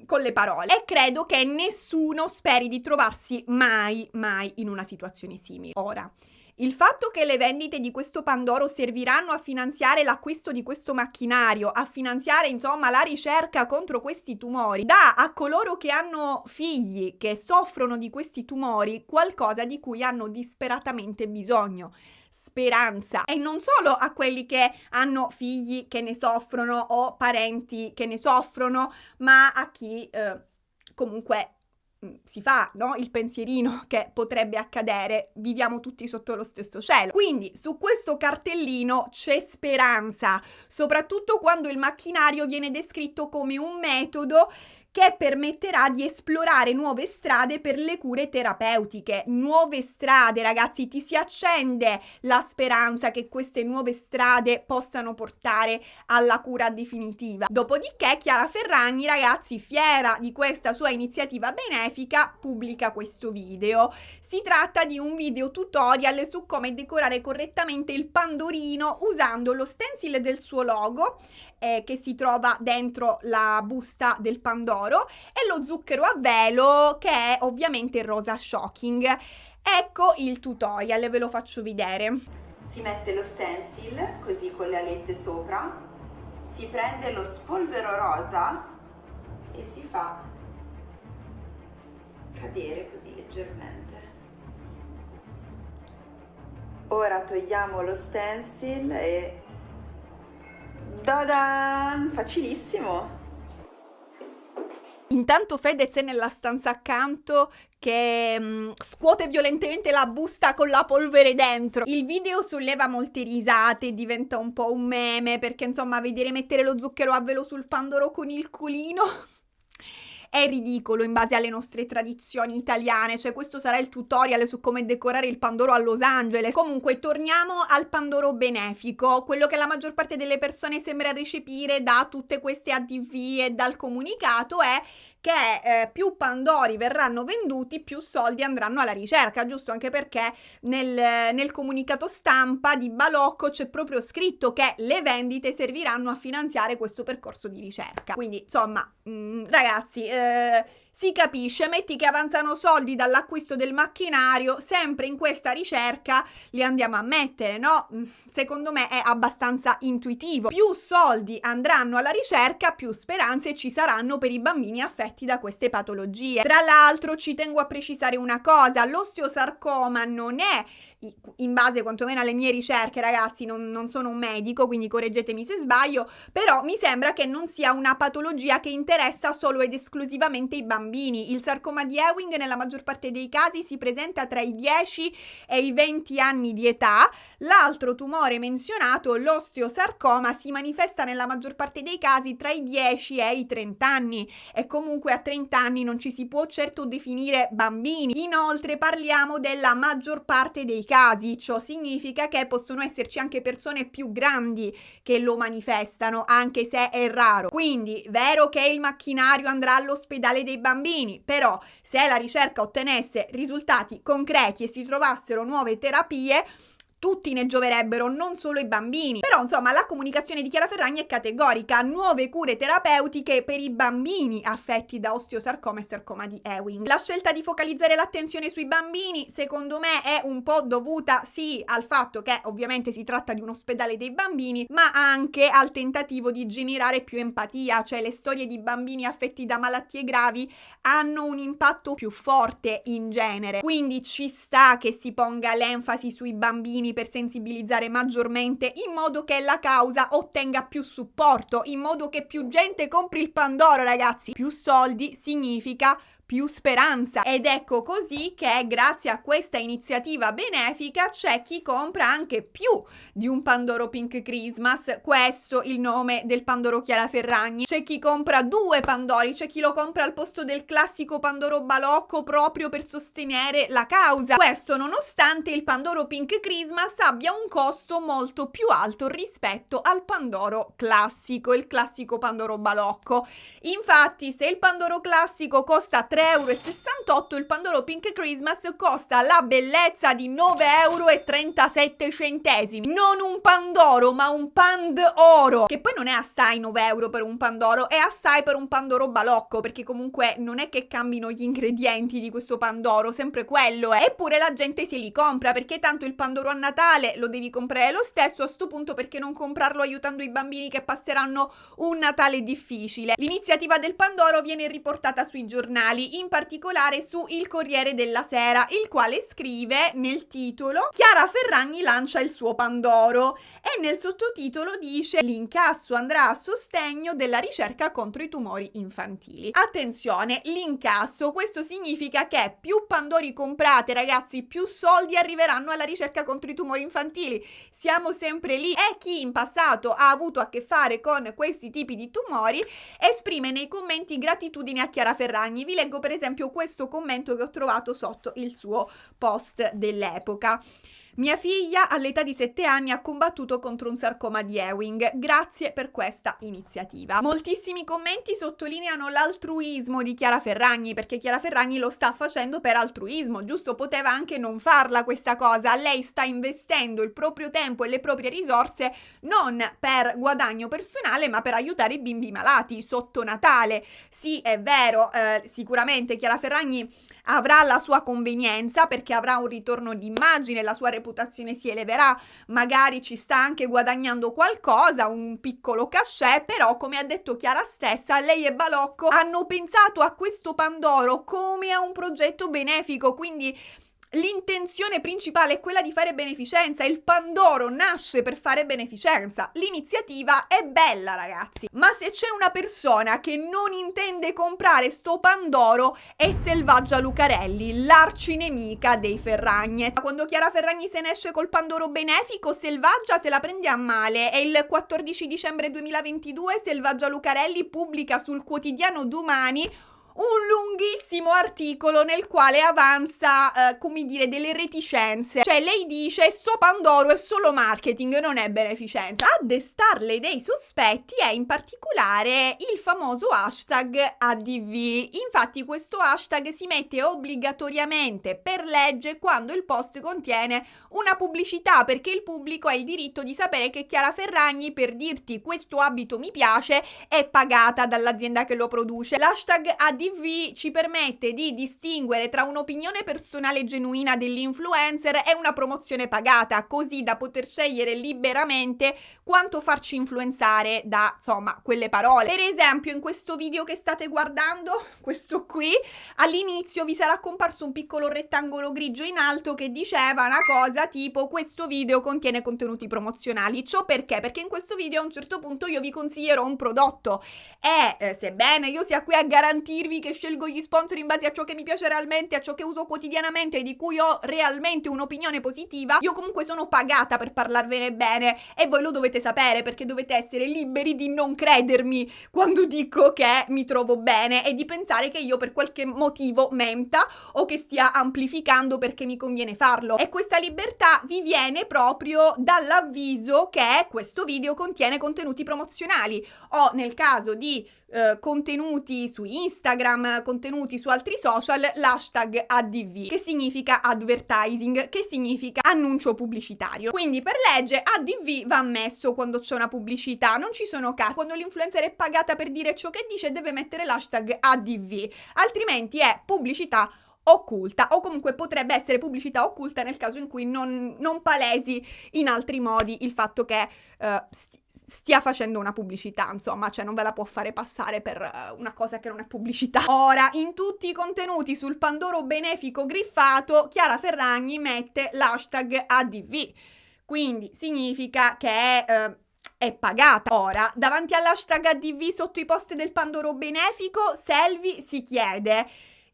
con le parole, e credo che nessuno speri di trovarsi mai in una situazione simile. Ora, il fatto che le vendite di questo Pandoro serviranno a finanziare l'acquisto di questo macchinario, a finanziare insomma la ricerca contro questi tumori, dà a coloro che hanno figli che soffrono di questi tumori qualcosa di cui hanno disperatamente bisogno: speranza. E non solo a quelli che hanno figli che ne soffrono o parenti che ne soffrono, ma a chi comunque si fa, no? Il pensierino che potrebbe accadere, viviamo tutti sotto lo stesso cielo. Quindi su questo cartellino c'è speranza, soprattutto quando il macchinario viene descritto come un metodo che permetterà di esplorare nuove strade per le cure terapeutiche. Nuove strade, ragazzi, ti si accende la speranza che queste nuove strade possano portare alla cura definitiva. Dopodiché Chiara Ferragni, ragazzi, fiera di questa sua iniziativa benefica, pubblica questo video. Si tratta di un video tutorial su come decorare correttamente il pandorino usando lo stencil del suo logo che si trova dentro la busta del Pandoro e lo zucchero a velo che è ovviamente rosa shocking. Ecco il tutorial, ve lo faccio vedere. Si mette lo stencil così con le alette sopra, si prende lo spolvero rosa e si fa cadere così leggermente. Ora togliamo lo stencil e Dadan! Facilissimo! Intanto Fedez è nella stanza accanto che scuote violentemente la busta con la polvere dentro. Il video solleva molte risate, diventa un po' un meme, perché insomma vedere mettere lo zucchero a velo sul pandoro con il culino è ridicolo in base alle nostre tradizioni italiane, cioè questo sarà il tutorial su come decorare il pandoro a Los Angeles. Comunque torniamo al pandoro benefico, quello che la maggior parte delle persone sembra recepire da tutte queste ATV e dal comunicato è che più pandori verranno venduti, più soldi andranno alla ricerca, giusto? Anche perché nel comunicato stampa di Balocco c'è proprio scritto che le vendite serviranno a finanziare questo percorso di ricerca. Quindi, insomma, ragazzi, si capisce, metti che avanzano soldi dall'acquisto del macchinario, sempre in questa ricerca li andiamo a mettere, no? Secondo me è abbastanza intuitivo. Più soldi andranno alla ricerca, più speranze ci saranno per i bambini affetti da queste patologie. Tra l'altro ci tengo a precisare una cosa, l'osteosarcoma non è, in base quantomeno alle mie ricerche, ragazzi, non sono un medico, quindi correggetemi se sbaglio, però mi sembra che non sia una patologia che interessa solo ed esclusivamente i bambini. Il sarcoma di Ewing nella maggior parte dei casi si presenta tra i 10 e i 20 anni di età. L'altro tumore menzionato, l'osteosarcoma, si manifesta nella maggior parte dei casi tra i 10 e i 30 anni e comunque a 30 anni non ci si può certo definire bambini. Inoltre parliamo della maggior parte dei casi, ciò significa che possono esserci anche persone più grandi che lo manifestano, anche se è raro. Quindi, vero che il macchinario andrà all'ospedale dei bambini, però se la ricerca ottenesse risultati concreti e si trovassero nuove terapie, tutti ne gioverebbero, non solo i bambini. Però insomma la comunicazione di Chiara Ferragni è categorica: nuove cure terapeutiche per i bambini affetti da osteosarcoma e sarcoma di Ewing. La scelta di focalizzare l'attenzione sui bambini secondo me è un po' dovuta sì al fatto che ovviamente si tratta di un ospedale dei bambini, ma anche al tentativo di generare più empatia, cioè le storie di bambini affetti da malattie gravi hanno un impatto più forte in genere, quindi ci sta che si ponga l'enfasi sui bambini per sensibilizzare maggiormente, in modo che la causa ottenga più supporto, in modo che più gente compri il pandoro, ragazzi. Più soldi significa più speranza, ed ecco così che grazie a questa iniziativa benefica c'è chi compra anche più di un pandoro Pink Christmas, questo il nome del pandoro Chiara Ferragni. C'è chi compra 2 pandori, c'è chi lo compra al posto del classico pandoro balocco proprio per sostenere la causa. Questo nonostante il pandoro Pink Christmas abbia un costo molto più alto rispetto al pandoro classico, il classico pandoro balocco. Infatti se il pandoro classico costa 3,68 €, il pandoro Pink Christmas costa la bellezza di 9,37 €. Non un pandoro, ma un pandoro, che poi non è assai 9 euro per un pandoro, è assai per un pandoro balocco, perché comunque non è che cambino gli ingredienti di questo pandoro, sempre quello è. Eppure la gente se li compra, perché tanto il pandoro a Natale lo devi comprare lo stesso, a sto punto perché non comprarlo aiutando i bambini che passeranno un Natale difficile. L'iniziativa del pandoro viene riportata sui giornali, in particolare su Il Corriere della Sera, il quale scrive nel titolo: Chiara Ferragni lancia il suo pandoro, e nel sottotitolo dice: l'incasso andrà a sostegno della ricerca contro i tumori infantili. Attenzione, l'incasso, questo significa che più pandori comprate, ragazzi, più soldi arriveranno alla ricerca contro i tumori infantili. Siamo sempre lì, e chi in passato ha avuto a che fare con questi tipi di tumori esprime nei commenti gratitudine a Chiara Ferragni. Vi leggo per esempio questo commento che ho trovato sotto il suo post dell'epoca. Mia figlia all'età di 7 anni ha combattuto contro un sarcoma di Ewing. Grazie per questa iniziativa. Moltissimi commenti sottolineano l'altruismo di Chiara Ferragni, perché Chiara Ferragni lo sta facendo per altruismo, giusto? Poteva anche non farla questa cosa. Lei sta investendo il proprio tempo e le proprie risorse non per guadagno personale, ma per aiutare i bimbi malati sotto Natale. Sì, è vero, sicuramente Chiara Ferragni avrà la sua convenienza, perché avrà un ritorno d'immagine, la sua reputazione si eleverà, magari ci sta anche guadagnando qualcosa, un piccolo cachet, però come ha detto Chiara stessa, lei e Balocco hanno pensato a questo pandoro come a un progetto benefico, quindi l'intenzione principale è quella di fare beneficenza, il Pandoro nasce per fare beneficenza, l'iniziativa è bella ragazzi, ma se c'è una persona che non intende comprare sto Pandoro è Selvaggia Lucarelli, l'arcinemica dei Ferragni. Quando Chiara Ferragni se ne esce col Pandoro benefico, Selvaggia se la prende a male e il 14 dicembre 2022 Selvaggia Lucarelli pubblica sul quotidiano Domani un lunghissimo articolo nel quale avanza, come dire, delle reticenze. Cioè lei dice sto Pandoro è solo marketing, non è beneficenza. A destarle dei sospetti è in particolare il famoso hashtag ADV. Infatti questo hashtag si mette obbligatoriamente per legge quando il post contiene una pubblicità, perché il pubblico ha il diritto di sapere che Chiara Ferragni, per dirti questo abito mi piace, è pagata dall'azienda che lo produce. L'hashtag ADV ci permette di distinguere tra un'opinione personale genuina dell'influencer e una promozione pagata, così da poter scegliere liberamente quanto farci influenzare da, insomma, quelle parole. Per esempio, in questo video che state guardando, questo qui, all'inizio vi sarà comparso un piccolo rettangolo grigio in alto che diceva una cosa tipo questo video contiene contenuti promozionali. Ciò perché? Perché in questo video a un certo punto io vi consiglierò un prodotto e sebbene io sia qui a garantirvi che scelgo gli sponsor in base a ciò che mi piace realmente, a ciò che uso quotidianamente e di cui ho realmente un'opinione positiva, io comunque sono pagata per parlarvene bene e voi lo dovete sapere, perché dovete essere liberi di non credermi quando dico che mi trovo bene e di pensare che io per qualche motivo menta o che stia amplificando perché mi conviene farlo. E questa libertà vi viene proprio dall'avviso che questo video contiene contenuti promozionali o, nel caso di contenuti su Instagram, contenuti su altri social, l'hashtag ADV, che significa advertising, che significa annuncio pubblicitario. Quindi per legge ADV va messo quando c'è una pubblicità, non ci sono casi. Quando l'influencer è pagata per dire ciò che dice deve mettere l'hashtag ADV, altrimenti è pubblicità occulta, o comunque potrebbe essere pubblicità occulta nel caso in cui non palesi in altri modi il fatto che stia facendo una pubblicità, insomma, cioè non ve la può fare passare per una cosa che non è pubblicità. Ora, in tutti i contenuti sul Pandoro benefico griffato, Chiara Ferragni mette l'hashtag ADV, quindi significa che è pagata. Ora, davanti all'hashtag ADV sotto i post del Pandoro benefico, Selvi si chiede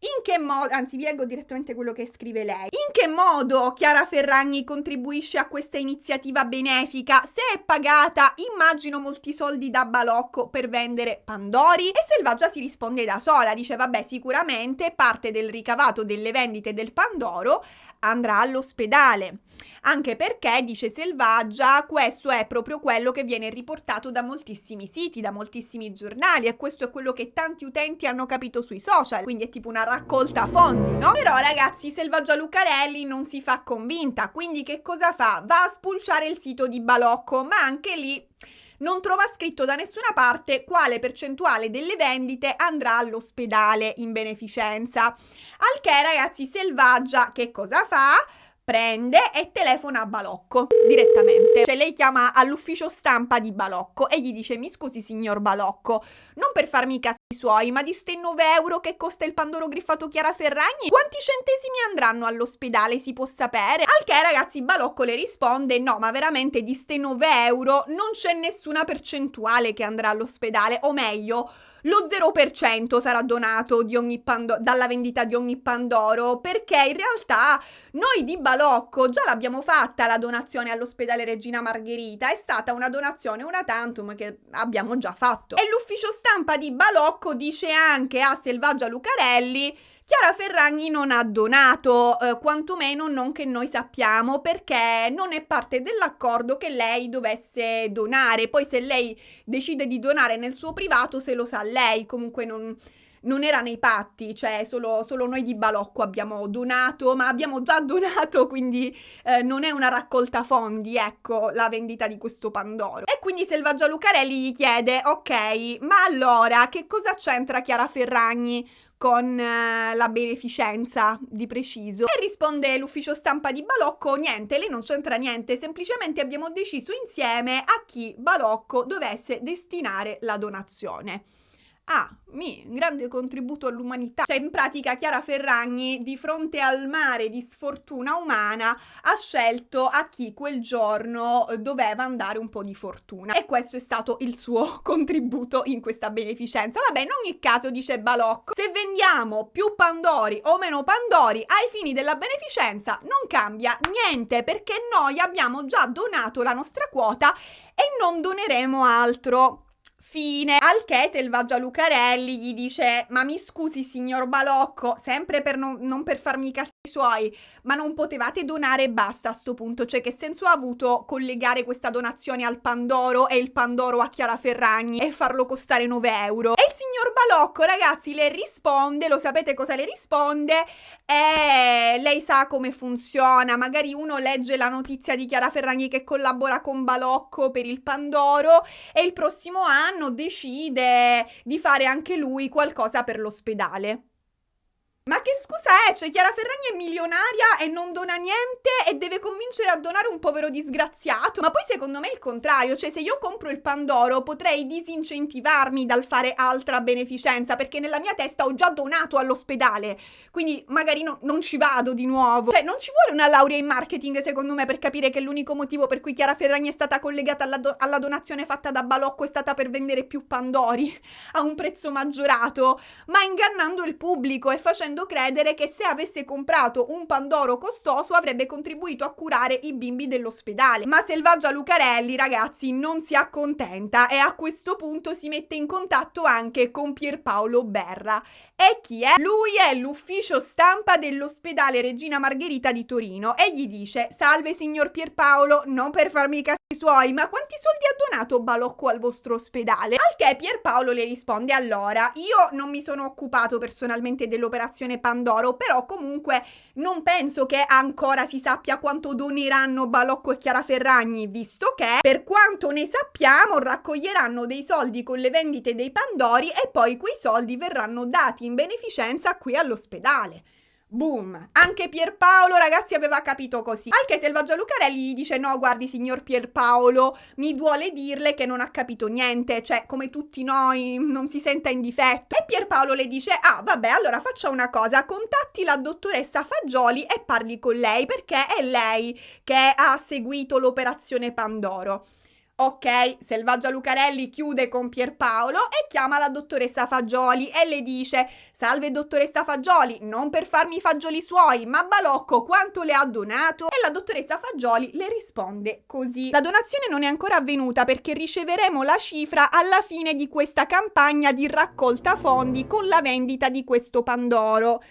in che modo, anzi vi leggo direttamente quello che scrive lei, in che modo Chiara Ferragni contribuisce a questa iniziativa benefica? Se è pagata, immagino molti soldi da balocco per vendere Pandori. E Selvaggia si risponde da sola, dice vabbè, sicuramente parte del ricavato delle vendite del Pandoro andrà all'ospedale, anche perché, dice Selvaggia, questo è proprio quello che viene riportato da moltissimi siti, da moltissimi giornali, e questo è quello che tanti utenti hanno capito sui social, quindi è tipo una raccolta fondi, no? Però ragazzi, Selvaggia Lucarelli non si fa convinta, quindi che cosa fa? Va a spulciare il sito di Balocco, ma anche lì non trova scritto da nessuna parte quale percentuale delle vendite andrà all'ospedale in beneficenza. Al che ragazzi, Selvaggia che cosa fa? Prende e telefona a Balocco direttamente, cioè lei chiama all'ufficio stampa di Balocco e gli dice mi scusi signor Balocco, non per farmi i cazzi suoi, ma di ste 9 euro che costa il Pandoro griffato Chiara Ferragni, quanti centesimi andranno all'ospedale, si può sapere? Al che ragazzi Balocco le risponde no, ma veramente di ste 9 euro non c'è nessuna percentuale che andrà all'ospedale, o meglio lo 0% sarà donato di ogni dalla vendita di ogni Pandoro, perché in realtà noi di Balocco già l'abbiamo fatta la donazione all'ospedale Regina Margherita, è stata una donazione una tantum che abbiamo già fatto. E l'ufficio stampa di Balocco dice anche a Selvaggia Lucarelli Chiara Ferragni non ha donato, quantomeno non che noi sappiamo, perché non è parte dell'accordo che lei dovesse donare. Poi se lei decide di donare nel suo privato se lo sa lei, comunque non era nei patti, cioè solo noi di Balocco abbiamo donato, ma abbiamo già donato, quindi non è una raccolta fondi, ecco, la vendita di questo Pandoro. E quindi Selvaggia Lucarelli gli chiede, ok, ma allora che cosa c'entra Chiara Ferragni con la beneficenza di preciso? E risponde l'ufficio stampa di Balocco, niente, lei non c'entra niente, semplicemente abbiamo deciso insieme a chi Balocco dovesse destinare la donazione. grande contributo all'umanità. Cioè, in pratica Chiara Ferragni, di fronte al mare di sfortuna umana, ha scelto a chi quel giorno doveva andare un po' di fortuna. E questo è stato il suo contributo in questa beneficenza. Vabbè, in ogni caso, dice Balocco, se vendiamo più Pandori o meno Pandori ai fini della beneficenza non cambia niente, perché noi abbiamo già donato la nostra quota e non doneremo altro. Fine. Al che Selvaggia Lucarelli gli dice: ma mi scusi signor Balocco, sempre per non per farmi i cazzi suoi, ma non potevate donare e basta a sto punto? Cioè, che senso ha avuto collegare questa donazione al Pandoro e il Pandoro a Chiara Ferragni e farlo costare 9 euro? E il signor Balocco, ragazzi, le risponde, lo sapete cosa le risponde? Lei sa come funziona, magari uno legge la notizia di Chiara Ferragni che collabora con Balocco per il Pandoro e il prossimo anno decide di fare anche lui qualcosa per l'ospedale. Ma che scusa è? Cioè, Chiara Ferragni è milionaria e non dona niente e deve convincere a donare un povero disgraziato? Ma poi secondo me è il contrario, cioè se io compro il Pandoro potrei disincentivarmi dal fare altra beneficenza, perché nella mia testa ho già donato all'ospedale, quindi magari non ci vado di nuovo. Cioè, non ci vuole una laurea in marketing secondo me per capire che l'unico motivo per cui Chiara Ferragni è stata collegata alla donazione fatta da Balocco è stata per vendere più Pandori a un prezzo maggiorato, ma ingannando il pubblico e facendo credere che se avesse comprato un Pandoro costoso avrebbe contribuito a curare i bimbi dell'ospedale. Ma Selvaggia Lucarelli, ragazzi, non si accontenta e a questo punto si mette in contatto anche con Pierpaolo Berra. E chi è? Lui è l'ufficio stampa dell'ospedale Regina Margherita di Torino e gli dice: salve signor Pierpaolo, non per farmi i cazzi suoi, ma quanti soldi ha donato Balocco al vostro ospedale? Al che Pierpaolo le risponde: allora, io non mi sono occupato personalmente dell'operazione Pandoro, però comunque non penso che ancora si sappia quanto doneranno Balocco e Chiara Ferragni, visto che, per quanto ne sappiamo, raccoglieranno dei soldi con le vendite dei Pandori e poi quei soldi verranno dati in beneficenza qui all'ospedale. Boom! Anche Pierpaolo, ragazzi, aveva capito così. Al che Selvaggia Lucarelli gli dice: no, guardi signor Pierpaolo, mi duole dirle che non ha capito niente, cioè come tutti noi non si senta in difetto. E Pierpaolo le dice: vabbè, allora faccia una cosa, contatti la dottoressa Fagioli e parli con lei, perché è lei che ha seguito l'operazione Pandoro. Ok, Selvaggia Lucarelli chiude con Pierpaolo e chiama la dottoressa Fagioli e le dice: salve dottoressa Fagioli, non per farmi i fagioli suoi, ma Balocco quanto le ha donato? E la dottoressa Fagioli le risponde così: la donazione non è ancora avvenuta perché riceveremo la cifra alla fine di questa campagna di raccolta fondi con la vendita di questo Pandoro.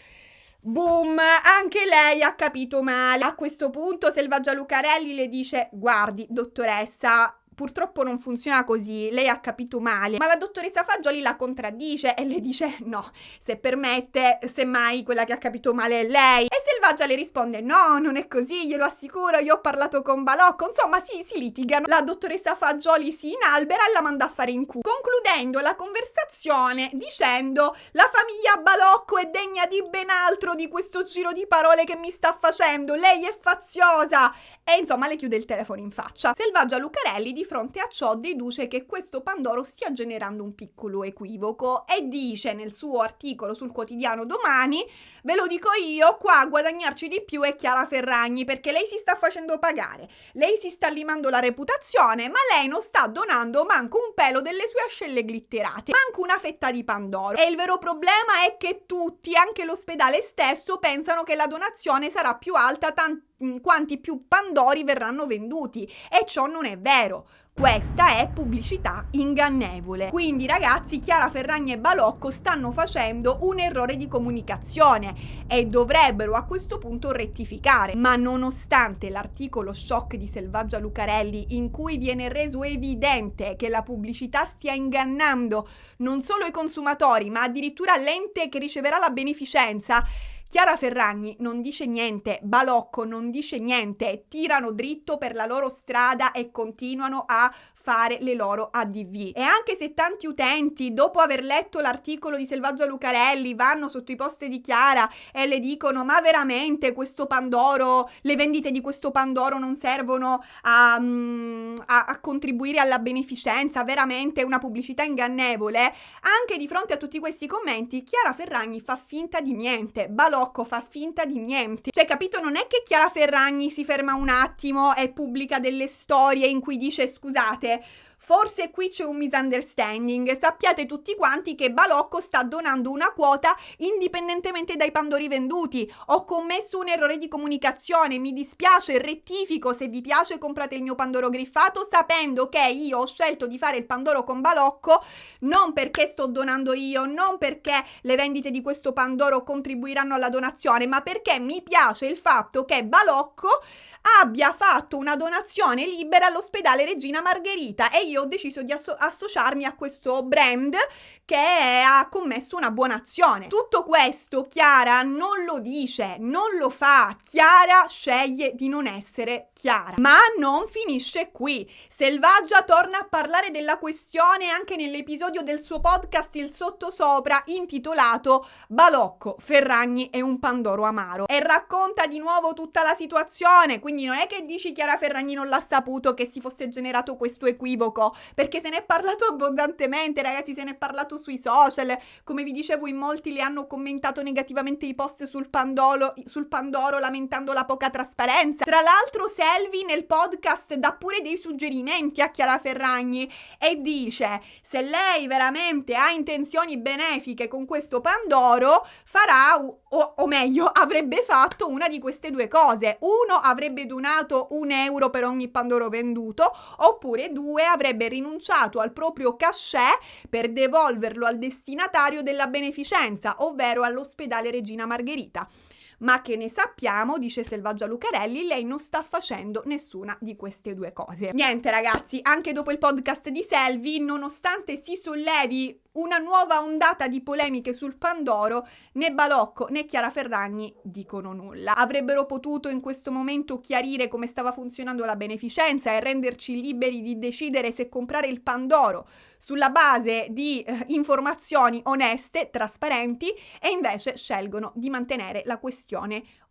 Boom, anche lei ha capito male. A questo punto Selvaggia Lucarelli le dice: guardi dottoressa, purtroppo non funziona così, lei ha capito male. Ma la dottoressa Fagioli la contraddice e le dice: no, se permette, semmai quella che ha capito male è lei. E Selvaggia le risponde: no, non è così, glielo assicuro, io ho parlato con Balocco. Insomma, si litigano. La dottoressa Fagioli si inalbera e la manda a fare in culo, concludendo la conversazione dicendo: la famiglia Balocco è degna di ben altro di questo giro di parole che mi sta facendo, lei è faziosa. E insomma le chiude il telefono in faccia. Selvaggia Lucarelli di fronte a ciò deduce che questo Pandoro stia generando un piccolo equivoco e dice nel suo articolo sul quotidiano Domani: ve lo dico io, qua a guadagnarci di più è Chiara Ferragni, perché lei si sta facendo pagare, lei si sta limando la reputazione, ma lei non sta donando manco un pelo delle sue ascelle glitterate, manco una fetta di Pandoro. E il vero problema è che tutti, anche l'ospedale stesso, pensano che la donazione sarà più alta quanti più Pandori verranno venduti, e ciò non è vero. Questa è pubblicità ingannevole. Quindi ragazzi, Chiara Ferragni e Balocco stanno facendo un errore di comunicazione e dovrebbero a questo punto rettificare. Ma nonostante l'articolo shock di Selvaggia Lucarelli, in cui viene reso evidente che la pubblicità stia ingannando non solo i consumatori ma addirittura l'ente che riceverà la beneficenza, Chiara Ferragni non dice niente, Balocco non dice niente, tirano dritto per la loro strada e continuano a fare le loro ADV. E anche se tanti utenti, dopo aver letto l'articolo di Selvaggia Lucarelli, vanno sotto i post di Chiara e le dicono: ma veramente questo Pandoro, le vendite di questo Pandoro non servono a contribuire alla beneficenza, veramente è una pubblicità ingannevole, anche di fronte a tutti questi commenti Chiara Ferragni fa finta di niente, Balocco fa finta di niente. Cioè, capito? Non è che Chiara Ferragni si ferma un attimo e pubblica delle storie in cui dice: scusate, forse qui c'è un misunderstanding, sappiate tutti quanti che Balocco sta donando una quota indipendentemente dai Pandori venduti, ho commesso un errore di comunicazione, mi dispiace, rettifico, se vi piace comprate il mio Pandoro griffato, sapendo che io ho scelto di fare il Pandoro con Balocco non perché sto donando io, non perché le vendite di questo Pandoro contribuiranno alla donazione, ma perché mi piace il fatto che Balocco abbia fatto una donazione libera all'ospedale Regina Margherita e io ho deciso di associarmi a questo brand che ha commesso una buona azione. Tutto questo Chiara non lo dice, non lo fa, Chiara sceglie di non essere Chiara. Ma non finisce qui. Selvaggia torna a parlare della questione anche nell'episodio del suo podcast Il Sottosopra intitolato Balocco, Ferragni e un Pandoro amaro, e racconta di nuovo tutta la situazione. Quindi non è che dici Chiara Ferragni non l'ha saputo che si fosse generato questo equivoco, perché se ne è parlato abbondantemente, ragazzi, se ne è parlato sui social, come vi dicevo in molti le hanno commentato negativamente i post sul Pandoro lamentando la poca trasparenza. Tra l'altro Selvi nel podcast dà pure dei suggerimenti a Chiara Ferragni e dice: se lei veramente ha intenzioni benefiche con questo Pandoro farà o meglio avrebbe fatto una di queste due cose: uno, avrebbe donato €1 per ogni Pandoro venduto, oppure due, avrebbe rinunciato al proprio cachet per devolverlo al destinatario della beneficenza, ovvero all'ospedale Regina Margherita. Ma che ne sappiamo, dice Selvaggia Lucarelli, lei non sta facendo nessuna di queste due cose. Niente ragazzi, anche dopo il podcast di Selvi, nonostante si sollevi una nuova ondata di polemiche sul Pandoro, né Balocco né Chiara Ferragni dicono nulla. Avrebbero potuto in questo momento chiarire come stava funzionando la beneficenza e renderci liberi di decidere se comprare il Pandoro sulla base di informazioni oneste, trasparenti, e invece scelgono di mantenere la questione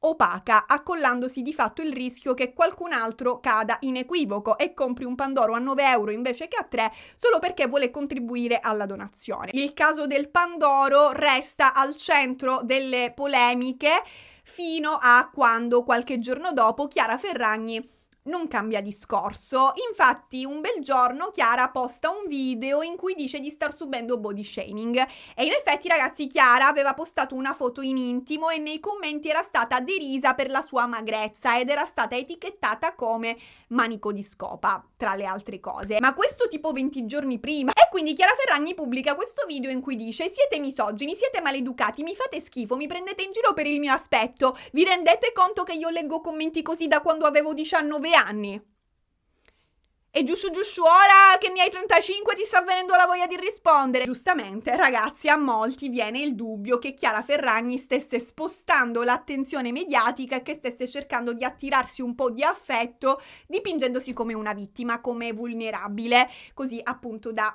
opaca, accollandosi di fatto il rischio che qualcun altro cada in equivoco e compri un Pandoro a €9 invece che a 3 solo perché vuole contribuire alla donazione. Il caso del Pandoro resta al centro delle polemiche fino a quando qualche giorno dopo Chiara Ferragni non cambia discorso. Infatti un bel giorno Chiara posta un video in cui dice di star subendo body shaming e in effetti ragazzi Chiara aveva postato una foto in intimo e nei commenti era stata derisa per la sua magrezza ed era stata etichettata come manico di scopa tra le altre cose, ma questo tipo 20 giorni prima. E quindi Chiara Ferragni pubblica questo video in cui dice: siete misogini, siete maleducati, mi fate schifo, mi prendete in giro per il mio aspetto, vi rendete conto che io leggo commenti così da quando avevo 19 anni? E giusto ora che ne hai 35 ti sta venendo la voglia di rispondere. Giustamente ragazzi, a molti viene il dubbio che Chiara Ferragni stesse spostando l'attenzione mediatica e che stesse cercando di attirarsi un po' di affetto dipingendosi come una vittima, come vulnerabile, così appunto da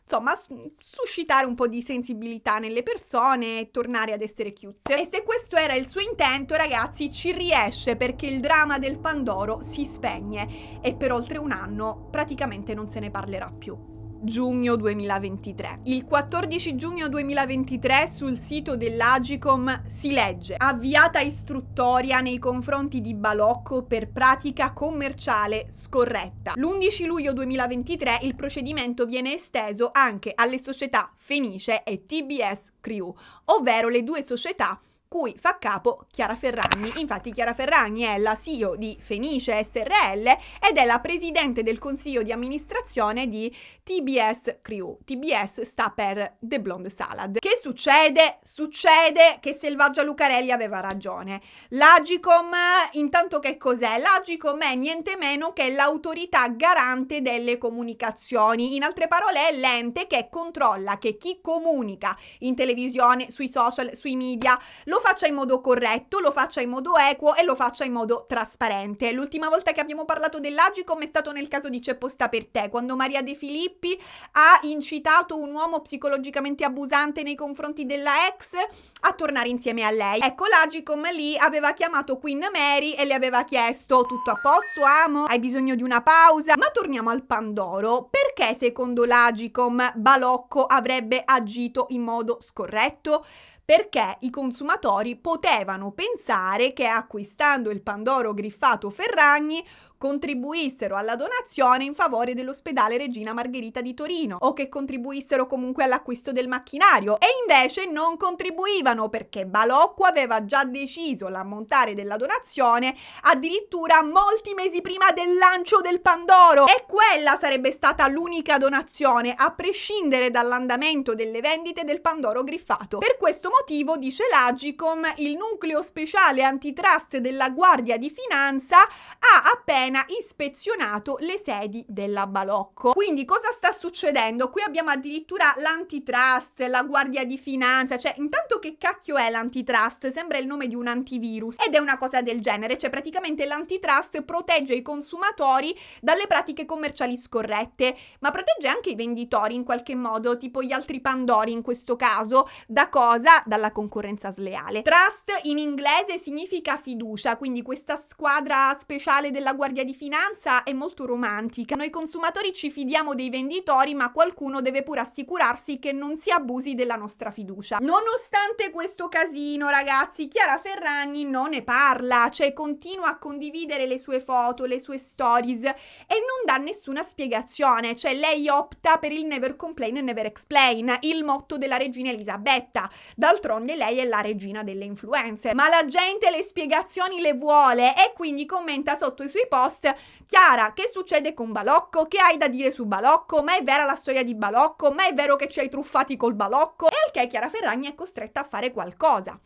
insomma suscitare un po' di sensibilità nelle persone e tornare ad essere cute. E se questo era il suo intento ragazzi ci riesce, perché il dramma del Pandoro si spegne e per oltre un anno praticamente non se ne parlerà più. Giugno 2023. Il 14 giugno 2023 sul sito dell'Agicom si legge: avviata istruttoria nei confronti di Balocco per pratica commerciale scorretta. L'11 luglio 2023 il procedimento viene esteso anche alle società Fenice e TBS Crew, ovvero le due società cui fa capo Chiara Ferragni. Infatti Chiara Ferragni è la CEO di Fenice SRL ed è la presidente del consiglio di amministrazione di TBS Crew. TBS sta per The Blonde Salad. Che succede? Succede che Selvaggia Lucarelli aveva ragione. L'Agicom, intanto che cos'è? L'Agicom è niente meno che l'autorità garante delle comunicazioni. In altre parole è l'ente che controlla che chi comunica in televisione, sui social, sui media, lo lo faccia in modo corretto, lo faccia in modo equo e lo faccia in modo trasparente. L'ultima volta che abbiamo parlato dell'Agicom è stato nel caso di C'è posta per te, quando Maria De Filippi ha incitato un uomo psicologicamente abusante nei confronti della ex a tornare insieme a lei. Ecco, l'Agicom lì aveva chiamato Queen Mary e le aveva chiesto: tutto a posto, amo? Hai bisogno di una pausa? Ma torniamo al Pandoro. Perché secondo l'Agicom Balocco avrebbe agito in modo scorretto? Perché i consumatori potevano pensare che acquistando il Pandoro griffato Ferragni contribuissero alla donazione in favore dell'ospedale Regina Margherita di Torino, o che contribuissero comunque all'acquisto del macchinario, e invece non contribuivano perché Balocco aveva già deciso l'ammontare della donazione addirittura molti mesi prima del lancio del Pandoro, e quella sarebbe stata l'unica donazione a prescindere dall'andamento delle vendite del Pandoro griffato. Per questo motivo, dice l'Agicom, il nucleo speciale antitrust della Guardia di Finanza ha appena ispezionato le sedi della Balocco. Quindi cosa sta succedendo? Qui abbiamo addirittura l'antitrust, la Guardia di Finanza, cioè intanto che cacchio è l'antitrust? Sembra il nome di un antivirus, ed è una cosa del genere, cioè praticamente l'antitrust protegge i consumatori dalle pratiche commerciali scorrette, ma protegge anche i venditori in qualche modo, tipo gli altri Pandori in questo caso, da cosa? Dalla concorrenza sleale. Trust in inglese significa fiducia, quindi questa squadra speciale della Guardia di Finanza è molto romantica. Noi consumatori ci fidiamo dei venditori, ma qualcuno deve pure assicurarsi che non si abusi della nostra fiducia. Nonostante questo casino, ragazzi, Chiara Ferragni non ne parla, cioè continua a condividere le sue foto, le sue stories, e non dà nessuna spiegazione, cioè lei opta per il never complain and never explain, il motto della regina Elisabetta. D'altronde lei è la regina delle influenze, ma la gente le spiegazioni le vuole, e quindi commenta sotto i suoi post: Chiara, che succede con Balocco? Che hai da dire su Balocco? Ma è vera la storia di Balocco? Ma è vero che ci hai truffati col Balocco? E al che Chiara Ferragni è costretta a fare qualcosa.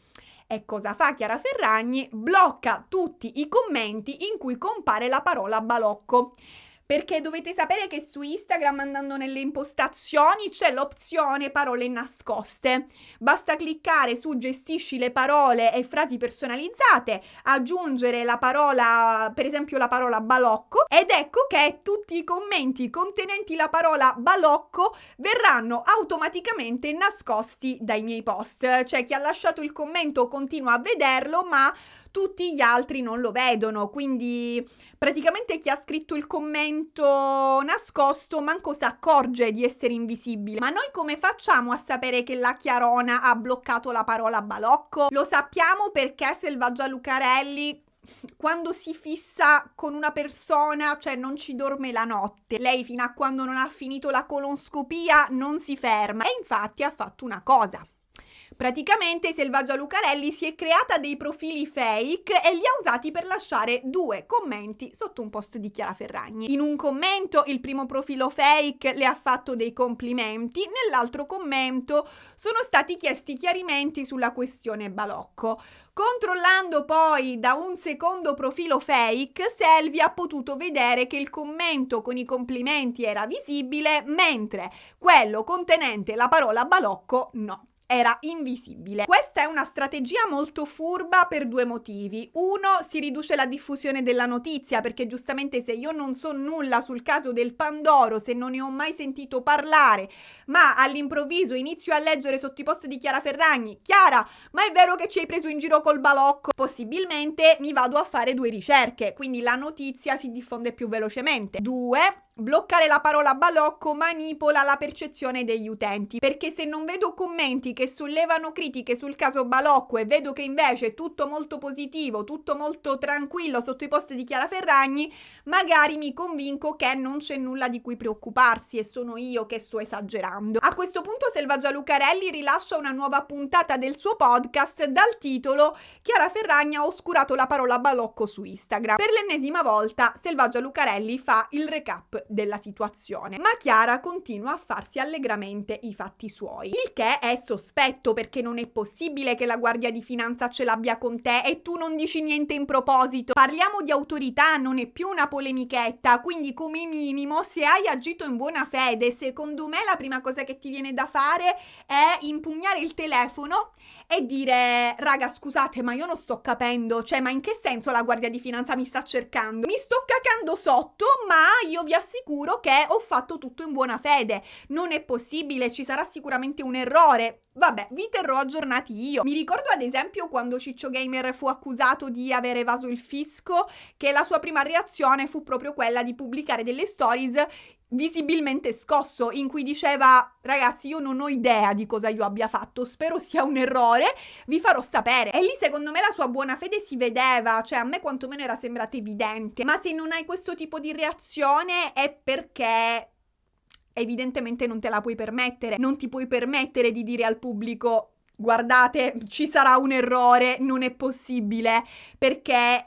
E cosa fa Chiara Ferragni? Blocca tutti i commenti in cui compare la parola Balocco. Perché dovete sapere che su Instagram, andando nelle impostazioni, c'è l'opzione parole nascoste. Basta cliccare su gestisci le parole e frasi personalizzate, aggiungere la parola, per esempio la parola Balocco, ed ecco che tutti i commenti contenenti la parola Balocco verranno automaticamente nascosti dai miei post. Cioè, chi ha lasciato il commento continua a vederlo, ma tutti gli altri non lo vedono, quindi praticamente chi ha scritto il commento nascosto manco si accorge di essere invisibile. Ma noi come facciamo a sapere che la Chiarona ha bloccato la parola Balocco? Lo sappiamo perché Selvaggia Lucarelli, quando si fissa con una persona, cioè non ci dorme la notte. Lei fino a quando non ha finito la colonscopia non si ferma, e infatti ha fatto una cosa. Praticamente Selvaggia Lucarelli si è creata dei profili fake e li ha usati per lasciare 2 commenti sotto un post di Chiara Ferragni. In un commento il primo profilo fake le ha fatto dei complimenti, nell'altro commento sono stati chiesti chiarimenti sulla questione Balocco. Controllando poi da un secondo profilo fake, Selvi ha potuto vedere che il commento con i complimenti era visibile, mentre quello contenente la parola Balocco no, era invisibile. Questa è una strategia molto furba per 2 motivi. Uno, si riduce la diffusione della notizia, perché giustamente se io non so nulla sul caso del Pandoro, se non ne ho mai sentito parlare, ma all'improvviso inizio a leggere sotto i post di Chiara Ferragni: Chiara, ma è vero che ci hai preso in giro col Balocco? Possibilmente mi vado a fare 2 ricerche, quindi la notizia si diffonde più velocemente. 2, bloccare la parola Balocco manipola la percezione degli utenti, perché se non vedo commenti che sollevano critiche sul caso Balocco e vedo che invece è tutto molto positivo, tutto molto tranquillo sotto i post di Chiara Ferragni, magari mi convinco che non c'è nulla di cui preoccuparsi e sono io che sto esagerando. A questo punto Selvaggia Lucarelli rilascia una nuova puntata del suo podcast dal titolo Chiara Ferragni ha oscurato la parola Balocco su Instagram. Per l'ennesima volta Selvaggia Lucarelli fa il recap della situazione. Ma Chiara continua a farsi allegramente i fatti suoi, il che è sospetto, perché non è possibile che la Guardia di Finanza ce l'abbia con te e tu non dici niente in proposito. Parliamo di autorità, non è più una polemichetta, quindi come minimo, se hai agito in buona fede, secondo me la prima cosa che ti viene da fare è impugnare il telefono e dire: raga, scusate, ma io non sto capendo, cioè, ma in che senso la Guardia di Finanza mi sta cercando? Mi sto cacando sotto, ma io vi assicuro che ho fatto tutto in buona fede. Non è possibile, ci sarà sicuramente un errore. Vabbè, vi terrò aggiornati io. Mi ricordo ad esempio quando Ciccio Gamer fu accusato di aver evaso il fisco, che la sua prima reazione fu proprio quella di pubblicare delle stories visibilmente scosso, in cui diceva: ragazzi, io non ho idea di cosa io abbia fatto, spero sia un errore, vi farò sapere. E lì secondo me la sua buona fede si vedeva, cioè a me quantomeno era sembrata evidente. Ma se non hai questo tipo di reazione è perché evidentemente non te la puoi permettere, non ti puoi permettere di dire al pubblico: guardate, ci sarà un errore, non è possibile, perché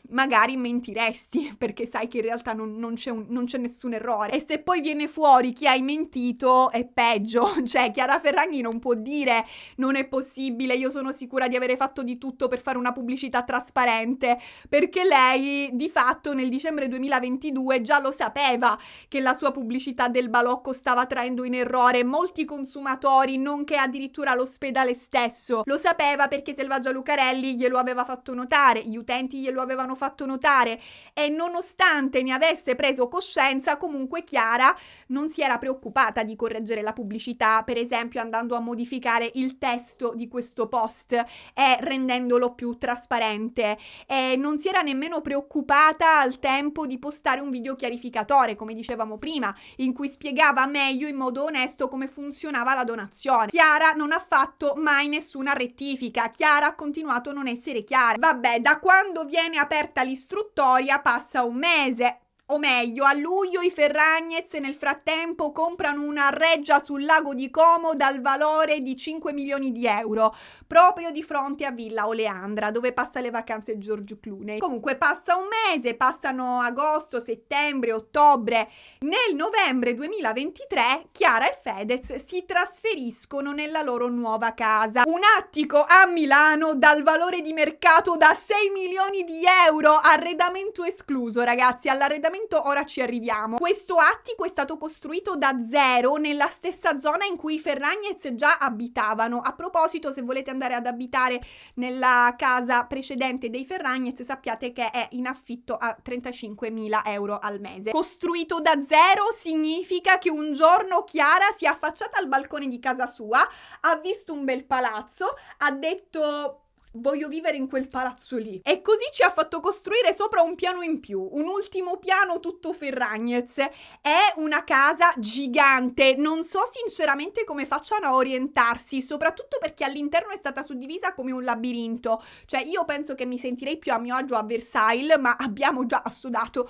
magari mentiresti, perché sai che in realtà non c'è nessun errore. E se poi viene fuori chi hai mentito è peggio. Cioè Chiara Ferragni non può dire: non è possibile, io sono sicura di avere fatto di tutto per fare una pubblicità trasparente, perché lei di fatto nel dicembre 2022 già lo sapeva che la sua pubblicità del balocco stava traendo in errore molti consumatori, nonché addirittura l'ospedale stesso. Lo sapeva perché Selvaggia Lucarelli glielo aveva fatto notare, gli utenti glielo avevano fatto notare, e nonostante ne avesse preso coscienza, comunque Chiara non si era preoccupata di correggere la pubblicità, per esempio andando a modificare il testo di questo post e rendendolo più trasparente, e non si era nemmeno preoccupata al tempo di postare un video chiarificatore, come dicevamo prima, in cui spiegava meglio, in modo onesto, come funzionava la donazione. Chiara non ha fatto mai nessuna rettifica, Chiara ha continuato a non essere chiara. Vabbè, da quando viene aperta l'istruttoria passa un mese. O meglio, a luglio i Ferragnez nel frattempo comprano una reggia sul lago di Como dal valore di 5 milioni di euro, proprio di fronte a Villa Oleandra, dove passa le vacanze George Clooney. Comunque passa un mese, passano agosto, settembre, ottobre. Nel novembre 2023 Chiara e Fedez si trasferiscono nella loro nuova casa, un attico a Milano dal valore di mercato da 6 milioni di euro, arredamento escluso, ragazzi. All'arredamento ora ci arriviamo. Questo attico è stato costruito da zero nella stessa zona in cui i Ferragnez già abitavano. A proposito, se volete andare ad abitare nella casa precedente dei Ferragnez, sappiate che è in affitto a 35.000 euro al mese. Costruito da zero significa che un giorno Chiara si è affacciata al balcone di casa sua, ha visto un bel palazzo, ha detto: voglio vivere in quel palazzo lì. E così ci ha fatto costruire sopra un piano in più, un ultimo piano tutto Ferragnez. È una casa gigante, non so sinceramente come facciano a orientarsi, soprattutto perché all'interno è stata suddivisa come un labirinto. Cioè io penso che mi sentirei più a mio agio a Versailles, ma abbiamo già assodato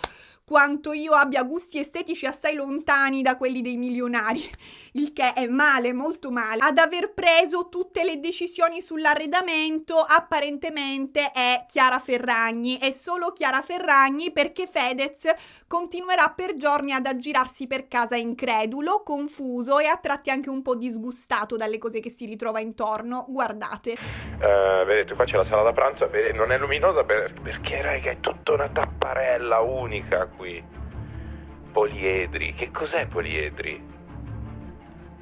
quanto io abbia gusti estetici assai lontani da quelli dei milionari, il che è male, molto male. Ad aver preso tutte le decisioni sull'arredamento apparentemente è Chiara Ferragni, è solo Chiara Ferragni, perché Fedez continuerà per giorni ad aggirarsi per casa incredulo, confuso e a tratti anche un po' disgustato dalle cose che si ritrova intorno. Guardate. Vedete, qua c'è la sala da pranzo, non è luminosa perché raga è tutta una tapparella unica qui. Poliedri, che cos'è poliedri?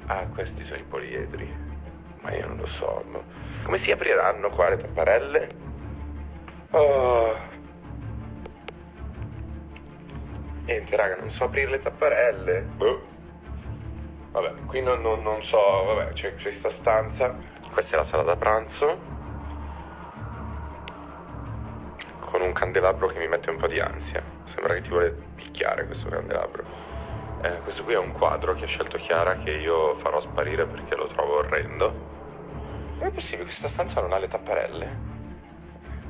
Ah, questi sono i poliedri, ma io non lo so. Come si apriranno qua le tapparelle? Oh. Niente raga, non so aprire le tapparelle. Vabbè, qui non so, vabbè, c'è questa stanza. Questa è la sala da pranzo, con un candelabro che mi mette un po' di ansia. Sembra che ti vuole picchiare questo candelabro. Questo qui è un quadro che ha scelto Chiara, che io farò sparire perché lo trovo orrendo. Non è possibile, questa stanza non ha le tapparelle?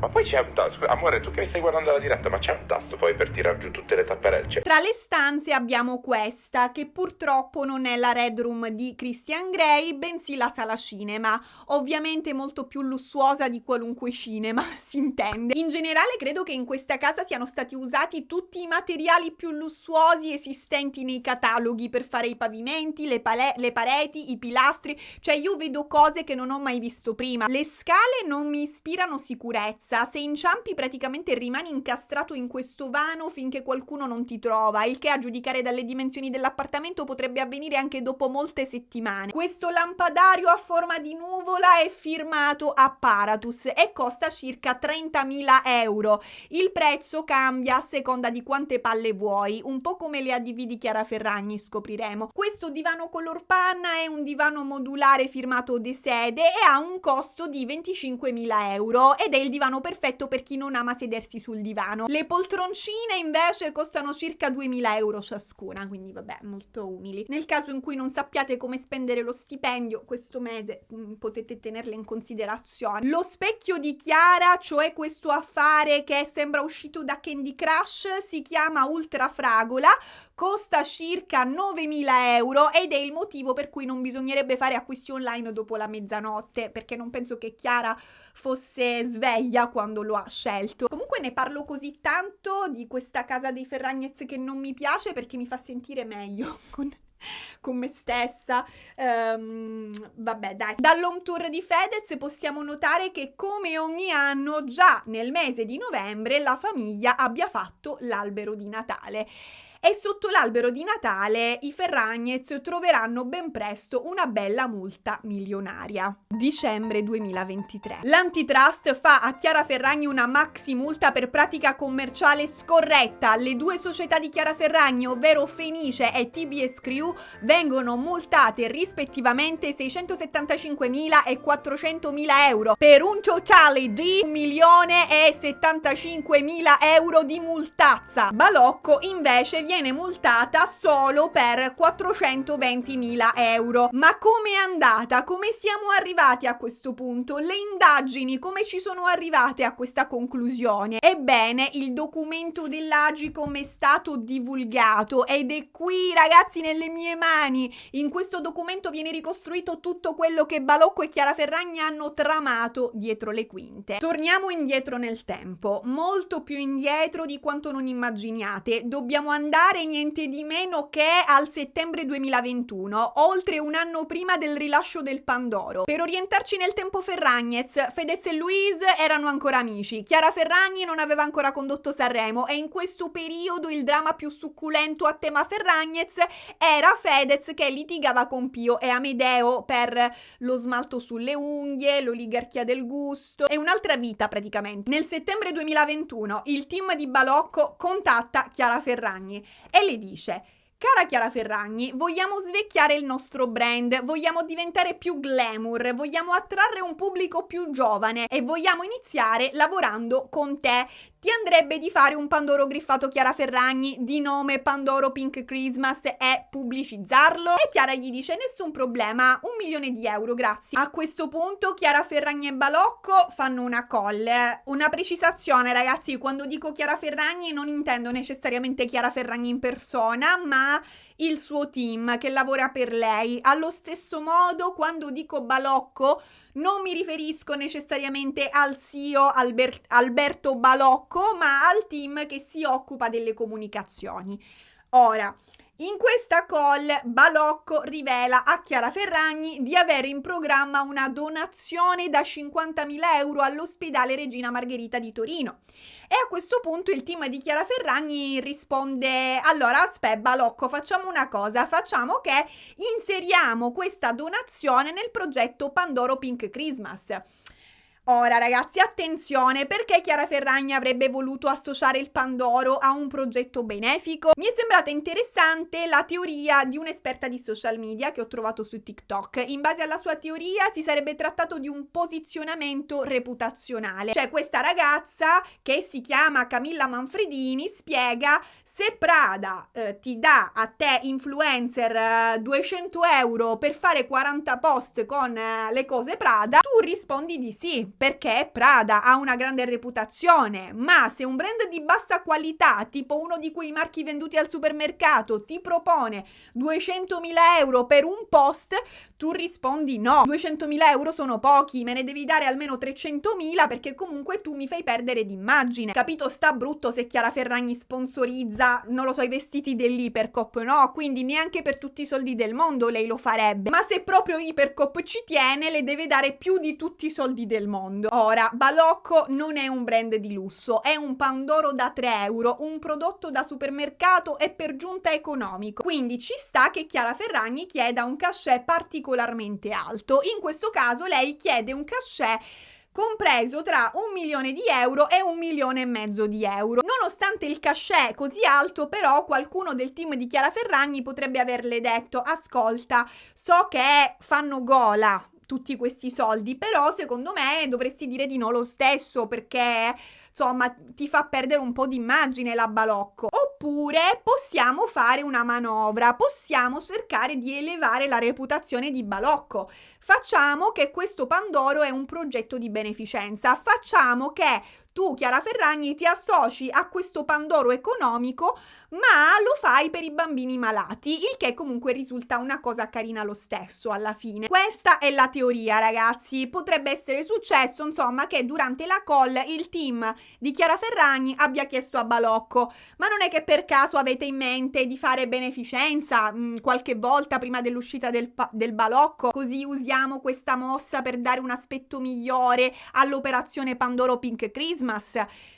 Ma poi c'è un tasto, amore, tu che mi stai guardando la diretta, ma c'è un tasto poi per tirar giù tutte le tapparelle? Tra le stanze abbiamo questa, che purtroppo non è la Red Room di Christian Grey, bensì la sala cinema, ovviamente molto più lussuosa di qualunque cinema, si intende. In generale credo che in questa casa siano stati usati tutti i materiali più lussuosi esistenti nei cataloghi per fare i pavimenti, le pareti, i pilastri, cioè io vedo cose che non ho mai visto prima. Le scale non mi ispirano sicurezza, se inciampi praticamente rimani incastrato in questo vano finché qualcuno non ti trova, il che a giudicare dalle dimensioni dell'appartamento potrebbe avvenire anche dopo molte settimane. Questo lampadario a forma di nuvola è firmato Apparatus e costa circa 30.000 euro. Il prezzo cambia a seconda di quante palle vuoi, un po' come le ADV di Chiara Ferragni, scopriremo. Questo divano color panna è un divano modulare firmato De Sede e ha un costo di 25.000 euro ed è il divano perfetto per chi non ama sedersi sul divano. Le poltroncine invece costano circa 2.000 euro ciascuna, quindi vabbè, molto umili. Nel caso in cui non sappiate come spendere lo stipendio questo mese, potete tenerle in considerazione. Lo specchio di Chiara, cioè questo affare che sembra uscito da Candy Crush, si chiama Ultra Fragola, costa circa 9.000 euro ed è il motivo per cui non bisognerebbe fare acquisti online dopo la mezzanotte, perché non penso che Chiara fosse sveglia quando lo ha scelto. Comunque ne parlo così tanto di questa casa dei Ferragnez che non mi piace perché mi fa sentire meglio con me stessa. Vabbè, dai. Dall'home tour di Fedez possiamo notare che come ogni anno già nel mese di novembre la famiglia abbia fatto l'albero di Natale. E sotto l'albero di Natale i Ferragnez troveranno ben presto una bella multa milionaria. Dicembre 2023. L'Antitrust fa a Chiara Ferragni una maxi multa per pratica commerciale scorretta. Le due società di Chiara Ferragni, ovvero Fenice e TBS Crew, vengono multate rispettivamente 675.000 e 400.000 euro per un totale di 1.075.000 euro di multazza. Balocco invece viene multata solo per 420.000 euro. Ma come è andata? Come siamo arrivati a questo punto? Le indagini come ci sono arrivate a questa conclusione? Ebbene, il documento dell'Agicom è stato divulgato ed è qui, ragazzi, nelle mie mani. In questo documento viene ricostruito tutto quello che Balocco e Chiara Ferragni hanno tramato dietro le quinte. Torniamo indietro nel tempo, molto più indietro di quanto non immaginiate. Dobbiamo andare niente di meno che al settembre 2021, oltre un anno prima del rilascio del Pandoro. Per orientarci nel tempo Ferragnez, Fedez e Louise erano ancora amici, Chiara Ferragni non aveva ancora condotto Sanremo e in questo periodo il dramma più succulento a tema Ferragnez era Fedez che litigava con Pio e Amedeo per lo smalto sulle unghie, l'oligarchia del gusto e un'altra vita praticamente. Nel settembre 2021 il team di Balocco contatta Chiara Ferragni e le dice: cara Chiara Ferragni, vogliamo svecchiare il nostro brand, vogliamo diventare più glamour, vogliamo attrarre un pubblico più giovane e vogliamo iniziare lavorando con te. Ti andrebbe di fare un Pandoro griffato Chiara Ferragni di nome Pandoro Pink Christmas e pubblicizzarlo? E Chiara gli dice: nessun problema, 1 milione di euro, grazie. A questo punto Chiara Ferragni e Balocco fanno una call. Una precisazione, ragazzi, quando dico Chiara Ferragni non intendo necessariamente Chiara Ferragni in persona, ma il suo team che lavora per lei. Allo stesso modo, quando dico Balocco non mi riferisco necessariamente al CEO Alberto Balocco, ma al team che si occupa delle comunicazioni. Ora, in questa call Balocco rivela a Chiara Ferragni di avere in programma una donazione da 50.000 euro all'ospedale Regina Margherita di Torino. E a questo punto il team di Chiara Ferragni risponde: allora aspetta Balocco, facciamo una cosa, facciamo che inseriamo questa donazione nel progetto Pandoro Pink Christmas. Ora ragazzi, attenzione, perché Chiara Ferragni avrebbe voluto associare il Pandoro a un progetto benefico? Mi è sembrata interessante la teoria di un'esperta di social media che ho trovato su TikTok. In base alla sua teoria si sarebbe trattato di un posizionamento reputazionale. Cioè questa ragazza, che si chiama Camilla Manfredini, spiega: se Prada ti dà a te influencer 200 euro per fare 40 post con le cose Prada, tu rispondi di sì. perché è Prada, ha una grande reputazione, ma se un brand di bassa qualità, tipo uno di quei marchi venduti al supermercato, ti propone 200.000 euro per un post, tu rispondi no, 200.000 euro sono pochi, me ne devi dare almeno 300.000 perché comunque tu mi fai perdere d'immagine. Capito? Sta brutto se Chiara Ferragni sponsorizza, non lo so, i vestiti dell'Ipercop, no? Quindi neanche per tutti i soldi del mondo lei lo farebbe. Ma se proprio Ipercop ci tiene, le deve dare più di tutti i soldi del mondo. Ora, Balocco non è un brand di lusso, è un Pandoro da 3 euro, un prodotto da supermercato e per giunta economico. Quindi ci sta che Chiara Ferragni chieda un cachet particolarmente alto. In questo caso lei chiede un cachet compreso tra 1 milione di euro e 1,5 milioni di euro. Nonostante il cachet così alto, però, qualcuno del team di Chiara Ferragni potrebbe averle detto: ascolta, so che fanno gola tutti questi soldi, però secondo me dovresti dire di no lo stesso, perché insomma ti fa perdere un po' di immagine la Balocco. Oppure possiamo fare una manovra, possiamo cercare di elevare la reputazione di Balocco. Facciamo che questo Pandoro è un progetto di beneficenza, facciamo che tu, Chiara Ferragni, ti associ a questo Pandoro economico, ma lo fai per i bambini malati, il che comunque risulta una cosa carina lo stesso alla fine. Questa è la teoria, ragazzi. Potrebbe essere successo, insomma, che durante la call il team di Chiara Ferragni abbia chiesto a Balocco: ma non è che per caso avete in mente di fare beneficenza qualche volta prima dell'uscita del Balocco, così usiamo questa mossa per dare un aspetto migliore all'operazione Pandoro Pink Christmas?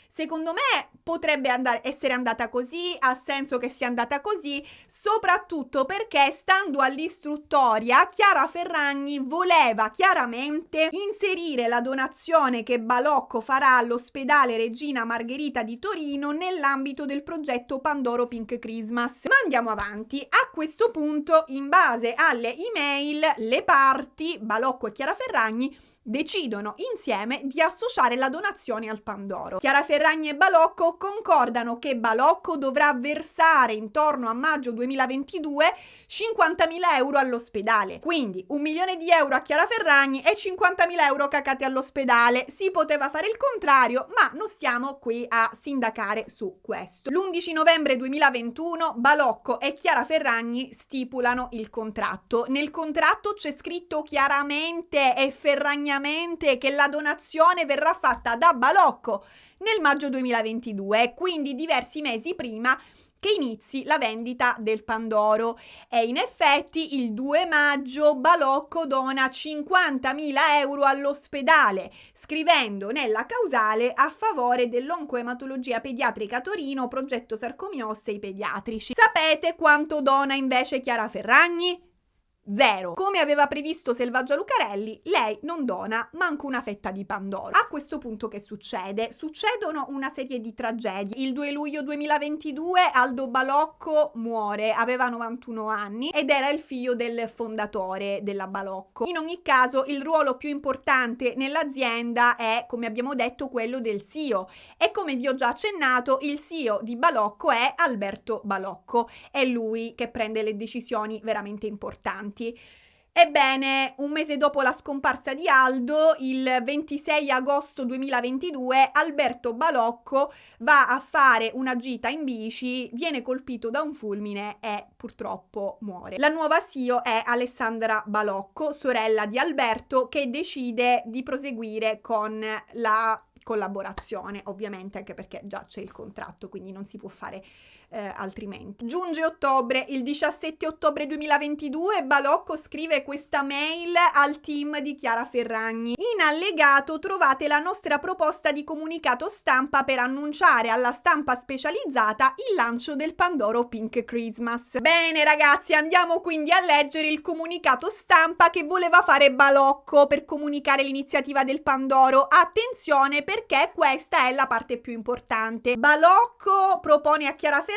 Secondo me potrebbe essere andata così, ha senso che sia andata così, soprattutto perché, stando all'istruttoria, Chiara Ferragni voleva chiaramente inserire la donazione che Balocco farà all'ospedale Regina Margherita di Torino nell'ambito del progetto Pandoro Pink Christmas. Ma andiamo avanti. A questo punto, in base alle email, le parti, Balocco e Chiara Ferragni, decidono insieme di associare la donazione al Pandoro. Chiara Ferragni e Balocco concordano che Balocco dovrà versare intorno a maggio 2022 50.000 euro all'ospedale. Quindi 1 milione di euro a Chiara Ferragni e 50.000 euro cacati all'ospedale. Si poteva fare il contrario, ma non stiamo qui a sindacare su questo. L'11 novembre 2021 Balocco e Chiara Ferragni stipulano il contratto. Nel contratto c'è scritto chiaramente e ferragnamente che la donazione verrà fatta da Balocco nel maggio 2022, quindi diversi mesi prima che inizi la vendita del Pandoro. E in effetti il 2 maggio Balocco dona 50.000 euro all'ospedale, scrivendo nella causale: a favore dell'oncoematologia pediatrica Torino, progetto sarcomiossei pediatrici. Sapete quanto dona invece Chiara Ferragni? 0. Come aveva previsto Selvaggia Lucarelli, lei non dona manco una fetta di Pandoro. A questo punto che succede? Succedono una serie di tragedie. Il 2 luglio 2022 Aldo Balocco muore, aveva 91 anni ed era il figlio del fondatore della Balocco. In ogni caso, il ruolo più importante nell'azienda è, come abbiamo detto, quello del CEO, e come vi ho già accennato, il CEO di Balocco è Alberto Balocco. È lui che prende le decisioni veramente importanti. Ebbene, un mese dopo la scomparsa di Aldo, il 26 agosto 2022, Alberto Balocco va a fare una gita in bici, viene colpito da un fulmine e purtroppo muore. La nuova CEO è Alessandra Balocco, sorella di Alberto, che decide di proseguire con la collaborazione, ovviamente, anche perché già c'è il contratto, quindi non si può fare altrimenti. Giunge ottobre, il 17 ottobre 2022 Balocco scrive questa mail al team di Chiara Ferragni: in allegato trovate la nostra proposta di comunicato stampa per annunciare alla stampa specializzata il lancio del Pandoro Pink Christmas. Bene ragazzi, andiamo quindi a leggere il comunicato stampa che voleva fare Balocco per comunicare l'iniziativa del Pandoro. Attenzione, perché questa è la parte più importante. Balocco propone a Chiara Ferragni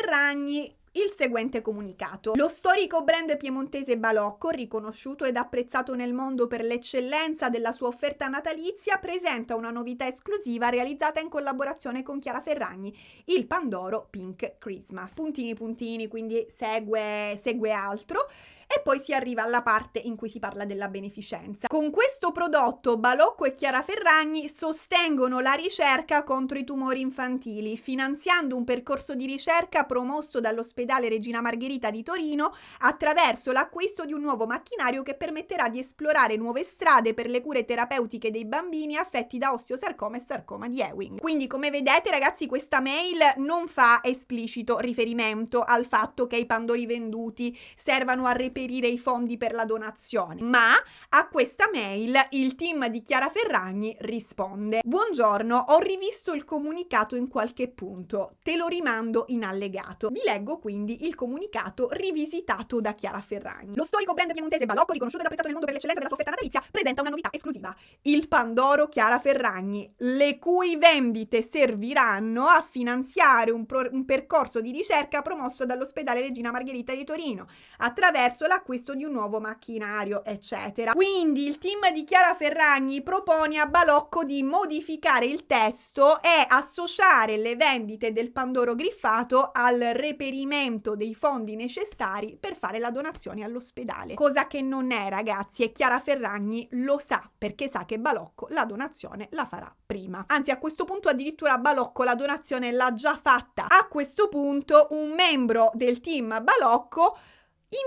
il seguente comunicato: lo storico brand piemontese Balocco, riconosciuto ed apprezzato nel mondo per l'eccellenza della sua offerta natalizia, presenta una novità esclusiva realizzata in collaborazione con Chiara Ferragni, il Pandoro Pink Christmas. Puntini puntini, quindi segue altro. e poi si arriva alla parte in cui si parla della beneficenza. Con questo prodotto Balocco e Chiara Ferragni sostengono la ricerca contro i tumori infantili, finanziando un percorso di ricerca promosso dall'ospedale Regina Margherita di Torino attraverso l'acquisto di un nuovo macchinario che permetterà di esplorare nuove strade per le cure terapeutiche dei bambini affetti da osteosarcoma e sarcoma di Ewing. Quindi, come vedete ragazzi, questa mail non fa esplicito riferimento al fatto che i pandori venduti servano a reperire i fondi per la donazione, ma a questa mail il team di Chiara Ferragni risponde: buongiorno, ho rivisto il comunicato in qualche punto, te lo rimando in allegato. Vi leggo quindi il comunicato rivisitato da Chiara Ferragni. Lo storico brand piemontese Balocco, riconosciuto ed apprezzato nel mondo per l'eccellenza della sua offerta natalizia, presenta una novità esclusiva: il Pandoro Chiara Ferragni, le cui vendite serviranno a finanziare un percorso di ricerca promosso dall'ospedale Regina Margherita di Torino attraverso l'acquisto di un nuovo macchinario, eccetera. Quindi il team di Chiara Ferragni propone a Balocco di modificare il testo e associare le vendite del Pandoro griffato al reperimento dei fondi necessari per fare la donazione all'ospedale, cosa che non è, ragazzi, e Chiara Ferragni lo sa, perché sa che Balocco la donazione la farà prima. Anzi, a questo punto addirittura Balocco la donazione l'ha già fatta. A questo punto un membro del team Balocco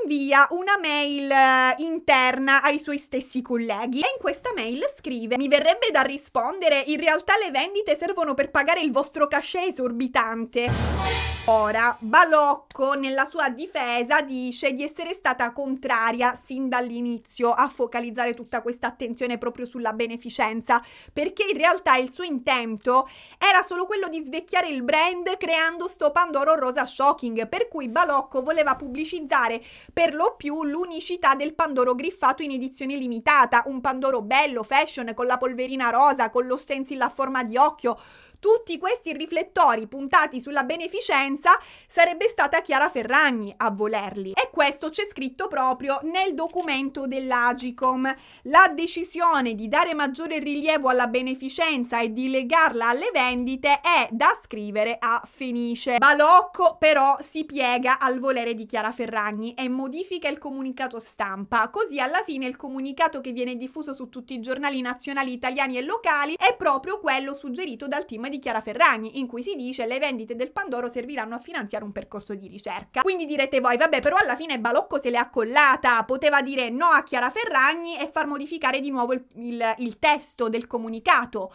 invia una mail interna ai suoi stessi colleghi e in questa mail scrive: mi verrebbe da rispondere, in realtà le vendite servono per pagare il vostro cachet esorbitante. Ora, Balocco nella sua difesa dice di essere stata contraria sin dall'inizio a focalizzare tutta questa attenzione proprio sulla beneficenza, perché in realtà il suo intento era solo quello di svecchiare il brand creando sto Pandoro rosa shocking, per cui Balocco voleva pubblicizzare per lo più l'unicità del Pandoro griffato in edizione limitata, un Pandoro bello, fashion, con la polverina rosa, con lo stencil a forma di occhio. Tutti questi riflettori puntati sulla beneficenza sarebbe stata Chiara Ferragni a volerli, e questo c'è scritto proprio nel documento dell'Agicom. La decisione di dare maggiore rilievo alla beneficenza e di legarla alle vendite è da scrivere a Fenice. Balocco però si piega al volere di Chiara Ferragni e modifica il comunicato stampa, così alla fine il comunicato che viene diffuso su tutti i giornali nazionali, italiani e locali è proprio quello suggerito dal team di Chiara Ferragni, in cui si dice: le vendite del Pandoro serviranno a finanziare un percorso di ricerca. Quindi direte voi: vabbè, però alla fine Balocco se l'è accollata, poteva dire no a Chiara Ferragni e far modificare di nuovo il testo del comunicato.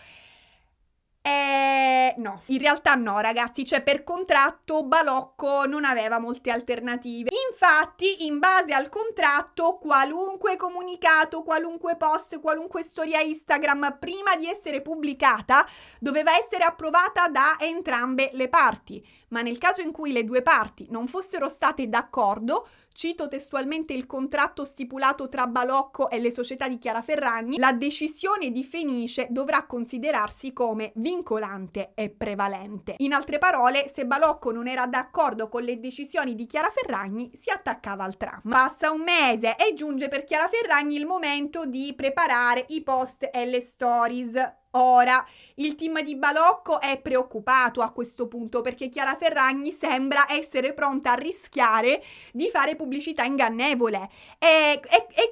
No, in realtà no, ragazzi, cioè per contratto Balocco non aveva molte alternative. Infatti, in base al contratto, qualunque comunicato, qualunque post, qualunque storia Instagram, prima di essere pubblicata, doveva essere approvata da entrambe le parti. Ma nel caso in cui le due parti non fossero state d'accordo, cito testualmente il contratto stipulato tra Balocco e le società di Chiara Ferragni, la decisione di Fenice dovrà considerarsi come vincolante e prevalente. In altre parole, se Balocco non era d'accordo con le decisioni di Chiara Ferragni, si attaccava al tram. Passa un mese e giunge per Chiara Ferragni il momento di preparare i post e le stories. Ora, il team di Balocco è preoccupato a questo punto, perché Chiara Ferragni sembra essere pronta a rischiare di fare pubblicità ingannevole e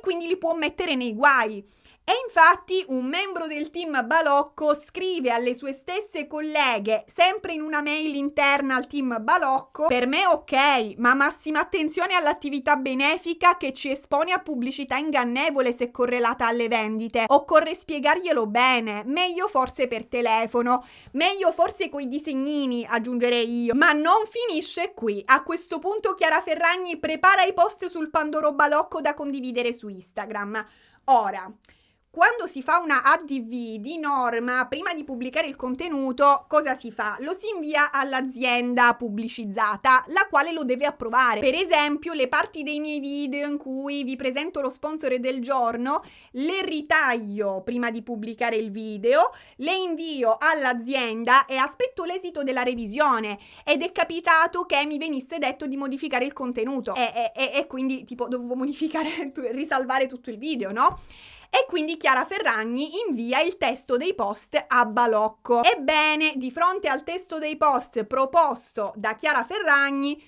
quindi li può mettere nei guai. E infatti un membro del team Balocco scrive alle sue stesse colleghe, sempre in una mail interna al team Balocco: per me ok, ma massima attenzione all'attività benefica che ci espone a pubblicità ingannevole se correlata alle vendite. Occorre spiegarglielo bene, meglio forse per telefono, meglio forse coi disegnini, aggiungerei io. Ma non finisce qui. A questo punto Chiara Ferragni prepara i post sul Pandoro Balocco da condividere su Instagram. Ora, quando si fa una ADV di norma, prima di pubblicare il contenuto, cosa si fa? Lo si invia all'azienda pubblicizzata, la quale lo deve approvare. Per esempio, le parti dei miei video in cui vi presento lo sponsor del giorno, le ritaglio prima di pubblicare il video, le invio all'azienda e aspetto l'esito della revisione. Ed è capitato che mi venisse detto di modificare il contenuto e quindi tipo dovevo modificare, risalvare tutto il video, no? E quindi Chiara Ferragni invia il testo dei post a Balocco. Ebbene, di fronte al testo dei post proposto da Chiara Ferragni,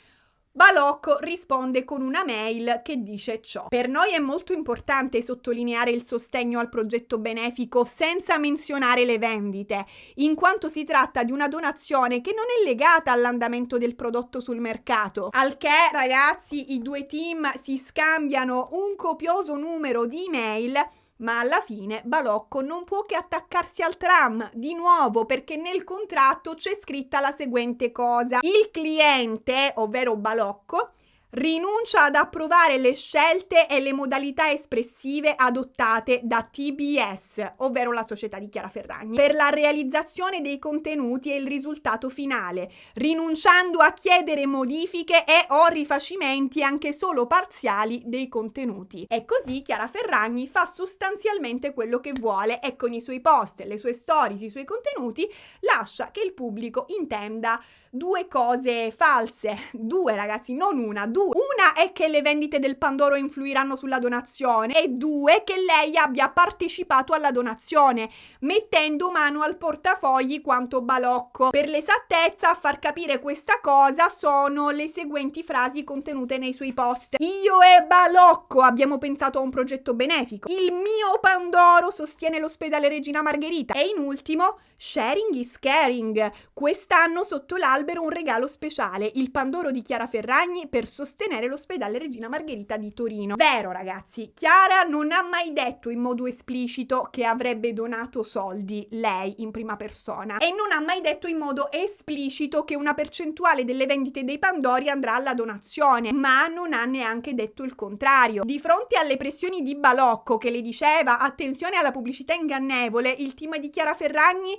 Balocco risponde con una mail che dice ciò: per noi è molto importante sottolineare il sostegno al progetto benefico senza menzionare le vendite, in quanto si tratta di una donazione che non è legata all'andamento del prodotto sul mercato. Al che, ragazzi, i due team si scambiano un copioso numero di email, ma alla fine Balocco non può che attaccarsi al tram, di nuovo, perché nel contratto c'è scritta la seguente cosa: il cliente, ovvero Balocco, rinuncia ad approvare le scelte e le modalità espressive adottate da TBS, ovvero la società di Chiara Ferragni, per la realizzazione dei contenuti e il risultato finale, rinunciando a chiedere modifiche e o rifacimenti anche solo parziali dei contenuti. E così Chiara Ferragni fa sostanzialmente quello che vuole e con i suoi post, le sue stories, i suoi contenuti lascia che il pubblico intenda due cose false. Due, ragazzi, non una, due. Una è che le vendite del Pandoro influiranno sulla donazione, e due, che lei abbia partecipato alla donazione, mettendo mano al portafogli quanto Balocco. Per l'esattezza, a far capire questa cosa sono le seguenti frasi contenute nei suoi post: io e Balocco abbiamo pensato a un progetto benefico, il mio Pandoro sostiene l'ospedale Regina Margherita, e in ultimo, sharing is caring, quest'anno sotto l'albero un regalo speciale, il Pandoro di Chiara Ferragni per sostenere l'ospedale Regina Margherita di Torino. Vero, ragazzi, Chiara non ha mai detto in modo esplicito che avrebbe donato soldi, lei in prima persona, e non ha mai detto in modo esplicito che una percentuale delle vendite dei Pandori andrà alla donazione, ma non ha neanche detto il contrario. Di fronte alle pressioni di Balocco, che le diceva attenzione alla pubblicità ingannevole, il team di Chiara Ferragni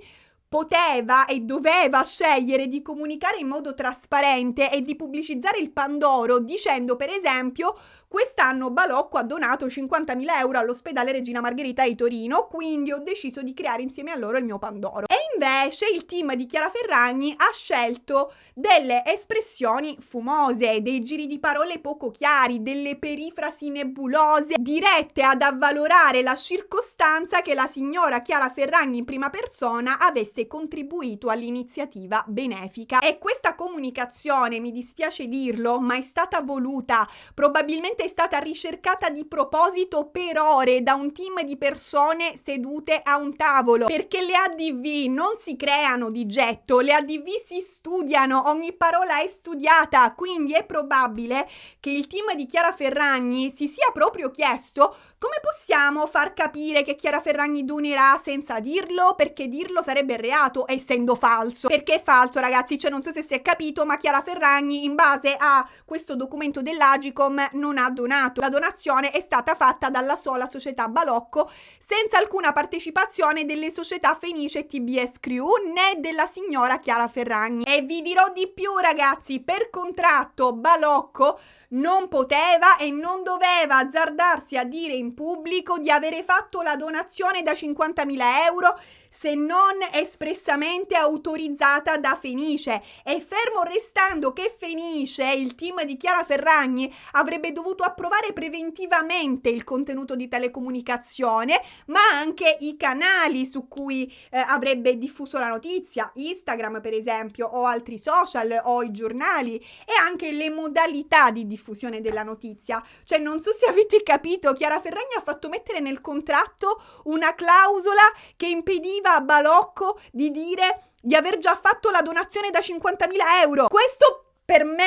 poteva e doveva scegliere di comunicare in modo trasparente e di pubblicizzare il Pandoro dicendo, per esempio, quest'anno Balocco ha donato 50.000 euro all'ospedale Regina Margherita di Torino, quindi ho deciso di creare insieme a loro il mio Pandoro. E invece il team di Chiara Ferragni ha scelto delle espressioni fumose, dei giri di parole poco chiari, delle perifrasi nebulose dirette ad avvalorare la circostanza che la signora Chiara Ferragni in prima persona avesse contribuito all'iniziativa benefica. E questa comunicazione, mi dispiace dirlo, ma è stata voluta, probabilmente è stata ricercata di proposito per ore da un team di persone sedute a un tavolo, perché le ADV non si creano di getto, le ADV si studiano, ogni parola è studiata, quindi è probabile che il team di Chiara Ferragni si sia proprio chiesto come possiamo far capire che Chiara Ferragni donerà senza dirlo, perché dirlo sarebbe reato essendo falso. Perché è falso, ragazzi, cioè non so se si è capito, ma Chiara Ferragni in base a questo documento dell'Agicom non ha donato. La donazione è stata fatta dalla sola società Balocco senza alcuna partecipazione delle società Fenice e TBS Crew né della signora Chiara Ferragni. E vi dirò di più, ragazzi, per contratto Balocco non poteva e non doveva azzardarsi a dire in pubblico di avere fatto la donazione da 50.000 euro se non espressamente autorizzata da Fenice, e fermo restando che Fenice, il team di Chiara Ferragni, avrebbe dovuto approvare preventivamente il contenuto di telecomunicazione, ma anche i canali su cui avrebbe diffuso la notizia, Instagram per esempio, o altri social, o i giornali, e anche le modalità di diffusione della notizia. Cioè non so se avete capito, Chiara Ferragni ha fatto mettere nel contratto una clausola che impediva a Balocco di dire di aver già fatto la donazione da 50.000 euro. Questo per me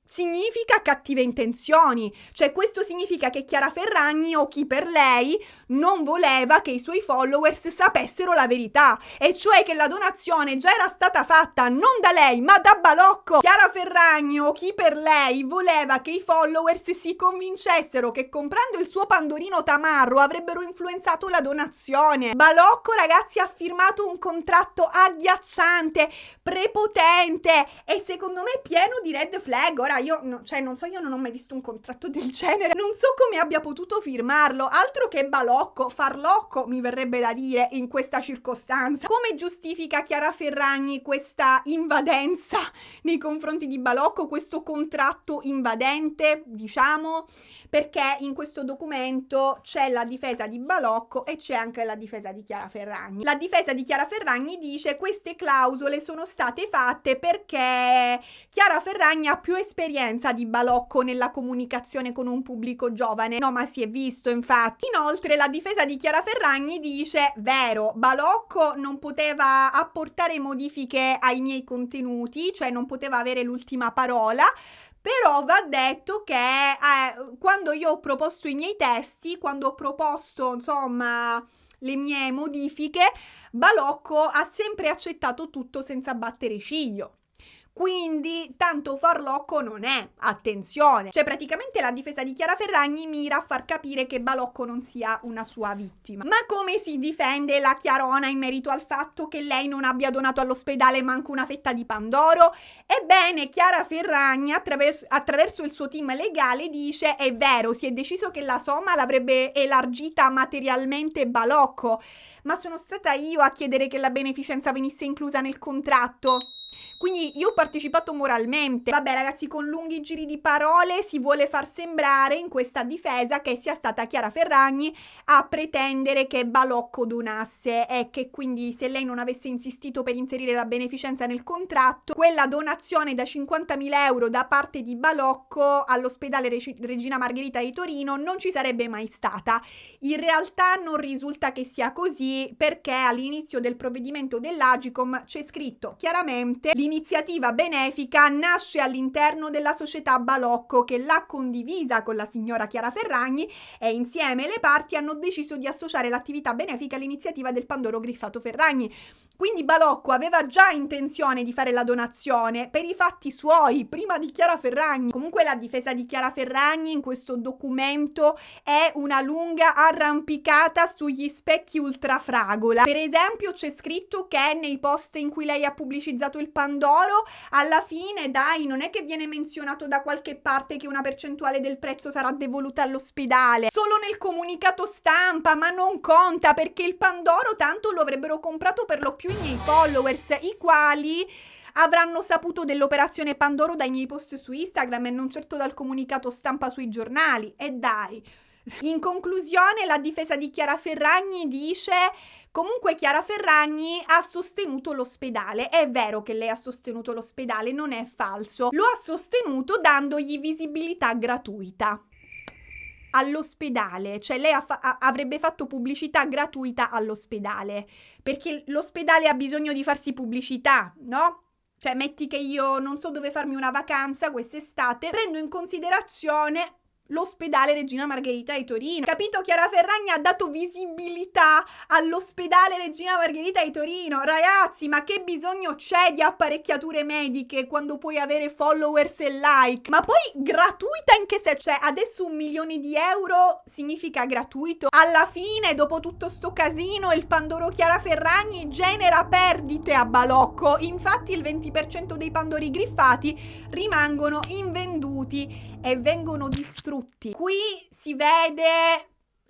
significa cattive intenzioni, cioè questo significa che Chiara Ferragni o chi per lei non voleva che i suoi followers sapessero la verità, e cioè che la donazione già era stata fatta non da lei ma da Balocco. Chiara Ferragni o chi per lei voleva che i followers si convincessero che comprando il suo Pandorino tamarro avrebbero influenzato la donazione. Balocco, ragazzi, ha firmato un contratto agghiacciante, prepotente e secondo me pieno di red flag. Ora io non ho mai visto un contratto del genere, non so come abbia potuto firmarlo, altro che Balocco, farlocco mi verrebbe da dire in questa circostanza. Come giustifica Chiara Ferragni questa invadenza nei confronti di Balocco, questo contratto invadente, diciamo? Perché in questo documento c'è la difesa di Balocco e c'è anche la difesa di Chiara Ferragni. La difesa di Chiara Ferragni dice: queste clausole sono state fatte perché Chiara Ferragni ha più esperienza esperienza di Balocco nella comunicazione con un pubblico giovane. No, ma si è visto, infatti. Inoltre la difesa di Chiara Ferragni dice: vero, Balocco non poteva apportare modifiche ai miei contenuti, cioè non poteva avere l'ultima parola, però va detto che quando io ho proposto i miei testi, quando ho proposto, insomma, le mie modifiche, Balocco ha sempre accettato tutto senza battere ciglio. Quindi tanto farlocco non è, attenzione. Cioè praticamente la difesa di Chiara Ferragni mira a far capire che Balocco non sia una sua vittima. Ma come si difende la Chiarona in merito al fatto che lei non abbia donato all'ospedale manco una fetta di pandoro? Ebbene, Chiara Ferragni attraverso il suo team legale dice: è vero, si è deciso che la somma l'avrebbe elargita materialmente Balocco, ma sono stata io a chiedere che la beneficenza venisse inclusa nel contratto. Quindi io ho partecipato moralmente. Vabbè ragazzi, con lunghi giri di parole si vuole far sembrare in questa difesa che sia stata Chiara Ferragni a pretendere che Balocco donasse e che quindi se lei non avesse insistito per inserire la beneficenza nel contratto, quella donazione da 50.000 euro da parte di Balocco all'ospedale Regina Margherita di Torino non ci sarebbe mai stata. In realtà non risulta che sia così, perché all'inizio del provvedimento dell'Agcom c'è scritto chiaramente: l'iniziativa benefica nasce all'interno della società Balocco, che l'ha condivisa con la signora Chiara Ferragni, e insieme le parti hanno deciso di associare l'attività benefica all'iniziativa del Pandoro griffato Ferragni. Quindi Balocco aveva già intenzione di fare la donazione per i fatti suoi, prima di Chiara Ferragni. Comunque la difesa di Chiara Ferragni in questo documento è una lunga arrampicata sugli specchi ultrafragola. Per esempio c'è scritto che nei post in cui lei ha pubblicizzato il Pandoro, alla fine dai, non è che viene menzionato da qualche parte che una percentuale del prezzo sarà devoluta all'ospedale. Solo nel comunicato stampa, ma non conta, perché il Pandoro tanto lo avrebbero comprato per lo più i miei followers, i quali avranno saputo dell'operazione Pandoro dai miei post su Instagram e non certo dal comunicato stampa sui giornali. E dai. In conclusione, la difesa di Chiara Ferragni dice: comunque Chiara Ferragni ha sostenuto l'ospedale. È vero che lei ha sostenuto l'ospedale, non è falso. Lo ha sostenuto dandogli visibilità gratuita all'ospedale, cioè lei avrebbe fatto pubblicità gratuita all'ospedale, perché l'ospedale ha bisogno di farsi pubblicità, no? Cioè metti che io non so dove farmi una vacanza quest'estate, prendo in considerazione l'ospedale Regina Margherita di Torino. Capito? Chiara Ferragni ha dato visibilità all'ospedale Regina Margherita di Torino. Ragazzi, ma che bisogno c'è di apparecchiature mediche quando puoi avere followers e like? Ma poi gratuita in che senso? Cioè adesso 1 milione di euro significa gratuito? Alla fine, dopo tutto sto casino, il Pandoro Chiara Ferragni genera perdite a Balocco. Infatti il 20% dei Pandori griffati rimangono invenduti e vengono distrutti. Qui si vede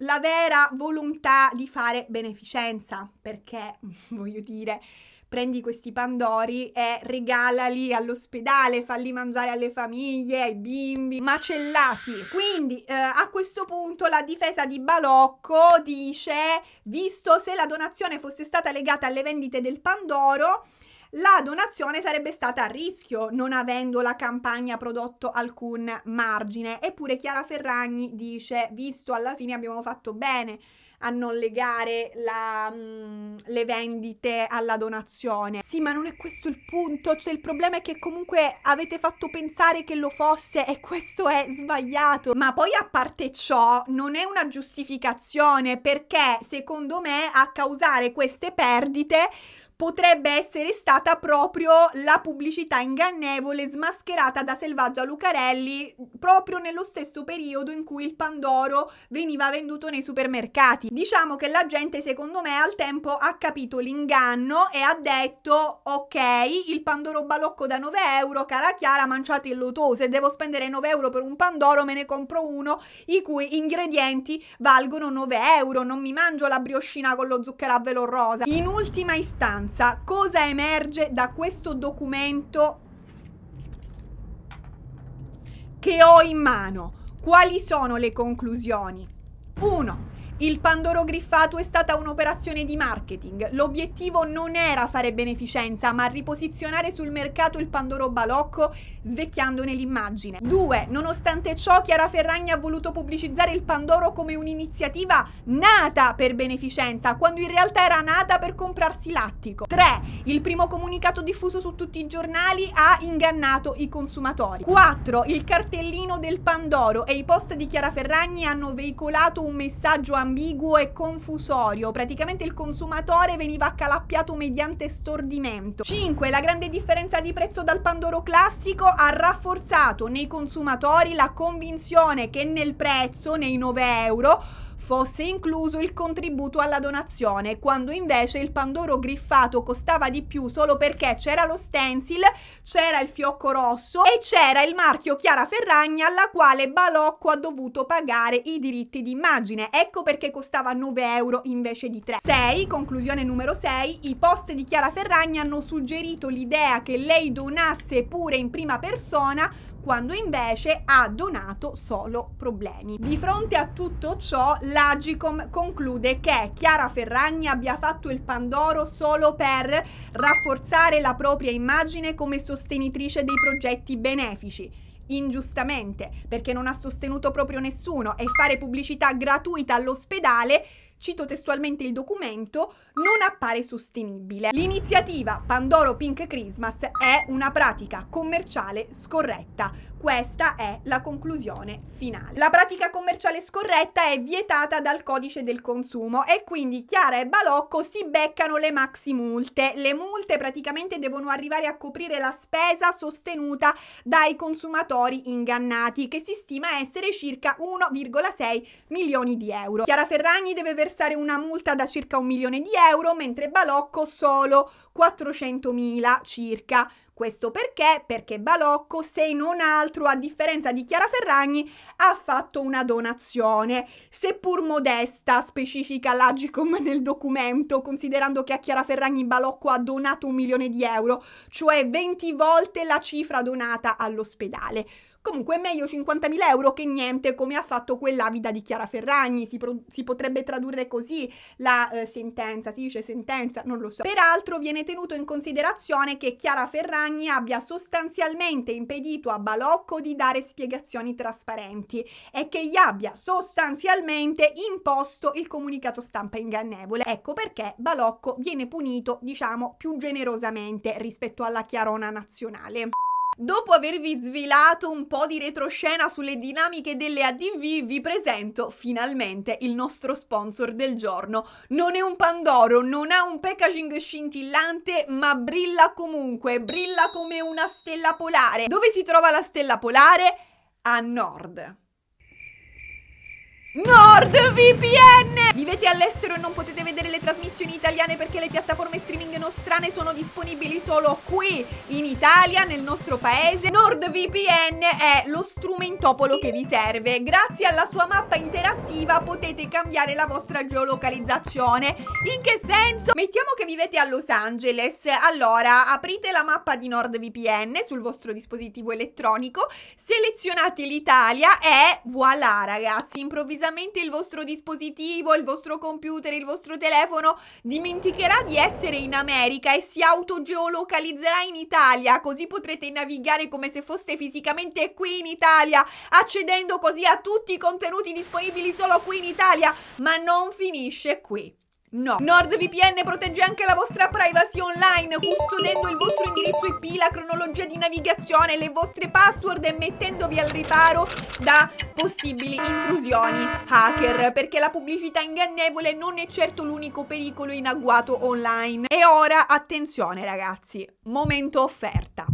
la vera volontà di fare beneficenza, perché, voglio dire, prendi questi pandori e regalali all'ospedale, falli mangiare alle famiglie, ai bimbi, macellati. Quindi a questo punto la difesa di Balocco dice: visto se la donazione fosse stata legata alle vendite del Pandoro, la donazione sarebbe stata a rischio, non avendo la campagna prodotto alcun margine. Eppure Chiara Ferragni dice: visto alla fine abbiamo fatto bene a non legare le vendite alla donazione. Sì, ma non è questo il punto, cioè il problema è che comunque avete fatto pensare che lo fosse e questo è sbagliato. Ma poi a parte ciò non è una giustificazione, perché secondo me a causare queste perdite potrebbe essere stata proprio la pubblicità ingannevole smascherata da Selvaggia Lucarelli proprio nello stesso periodo in cui il Pandoro veniva venduto nei supermercati. Diciamo che la gente, secondo me, al tempo ha capito l'inganno e ha detto: ok, il Pandoro Balocco da 9 euro, cara Chiara, manciatello tu. Se devo spendere 9 euro per un Pandoro, me ne compro uno i cui ingredienti valgono 9 euro. Non mi mangio la brioscina con lo zucchero a velo rosa. In ultima istanza, cosa emerge da questo documento che ho in mano? Quali sono le conclusioni? 1. Il Pandoro griffato è stata un'operazione di marketing. L'obiettivo non era fare beneficenza, ma riposizionare sul mercato il Pandoro balocco, svecchiandone l'immagine. 2. Nonostante ciò, Chiara Ferragni ha voluto pubblicizzare il Pandoro come un'iniziativa nata per beneficenza, quando in realtà era nata per comprarsi lattico. 3. Il primo comunicato diffuso su tutti i giornali ha ingannato i consumatori. 4. Il cartellino del Pandoro e i post di Chiara Ferragni hanno veicolato un messaggio ambiguo e confusorio. Praticamente il consumatore veniva accalappiato mediante stordimento. 5. La grande differenza di prezzo dal Pandoro classico ha rafforzato nei consumatori la convinzione che nel prezzo, nei 9 euro, fosse incluso il contributo alla donazione, quando invece il Pandoro griffato costava di più solo perché c'era lo stencil, c'era il fiocco rosso e c'era il marchio Chiara Ferragni, alla quale Balocco ha dovuto pagare i diritti d'immagine. Ecco perché costava 9 euro invece di 3. 6. Conclusione numero 6. I post di Chiara Ferragni hanno suggerito l'idea che lei donasse pure in prima persona, quando invece ha donato solo problemi. Di fronte a tutto ciò, l'Agicom conclude che Chiara Ferragni abbia fatto il Pandoro solo per rafforzare la propria immagine come sostenitrice dei progetti benefici. Ingiustamente, perché non ha sostenuto proprio nessuno, e fare pubblicità gratuita all'ospedale, cito testualmente il documento, non appare sostenibile. L'iniziativa Pandoro Pink Christmas è una pratica commerciale scorretta. Questa è la conclusione finale. La pratica commerciale scorretta è vietata dal codice del consumo e quindi Chiara e Balocco si beccano le maxi multe. Le multe praticamente devono arrivare a coprire la spesa sostenuta dai consumatori ingannati, che si stima essere circa 1,6 milioni di euro. Chiara Ferragni deve versare una multa da circa 1 milione di euro, mentre Balocco solo 400.000 circa. Questo perché? Perché Balocco, se non altro, a differenza di Chiara Ferragni, ha fatto una donazione, seppur modesta, specifica l'Agicom nel documento, considerando che a Chiara Ferragni Balocco ha donato 1 milione di euro, cioè 20 volte la cifra donata all'ospedale. Comunque è meglio 50.000 euro che niente, come ha fatto quell'avida di Chiara Ferragni. Si potrebbe tradurre così la sentenza, si dice sentenza, non lo so. Peraltro viene tenuto in considerazione che Chiara Ferragni abbia sostanzialmente impedito a Balocco di dare spiegazioni trasparenti e che gli abbia sostanzialmente imposto il comunicato stampa ingannevole. Ecco perché Balocco viene punito, diciamo, più generosamente rispetto alla Chiarona nazionale. Dopo avervi svelato un po' di retroscena sulle dinamiche delle ADV, vi presento finalmente il nostro sponsor del giorno. Non è un Pandoro, non ha un packaging scintillante, ma brilla comunque, brilla come una stella polare. Dove si trova la stella polare? A nord. NordVPN! Vivete all'estero e non potete vedere le trasmissioni italiane perché le piattaforme streaming nostrane sono disponibili solo qui in Italia, nel nostro paese. NordVPN è lo strumentopolo che vi serve. Grazie alla sua mappa interattiva potete cambiare la vostra geolocalizzazione. In che senso? Mettiamo che vivete a Los Angeles. Allora, aprite la mappa di NordVPN sul vostro dispositivo elettronico, selezionate l'Italia e voilà ragazzi, improvvisamente il vostro dispositivo, il vostro computer, il vostro telefono dimenticherà di essere in America e si autogeolocalizzerà in Italia, così potrete navigare come se foste fisicamente qui in Italia, accedendo così a tutti i contenuti disponibili solo qui in Italia. Ma non finisce qui. No, NordVPN protegge anche la vostra privacy online, custodendo il vostro indirizzo IP, la cronologia di navigazione, le vostre password e mettendovi al riparo da possibili intrusioni hacker, perché la pubblicità ingannevole non è certo l'unico pericolo in agguato online. E ora, attenzione ragazzi, momento offerta.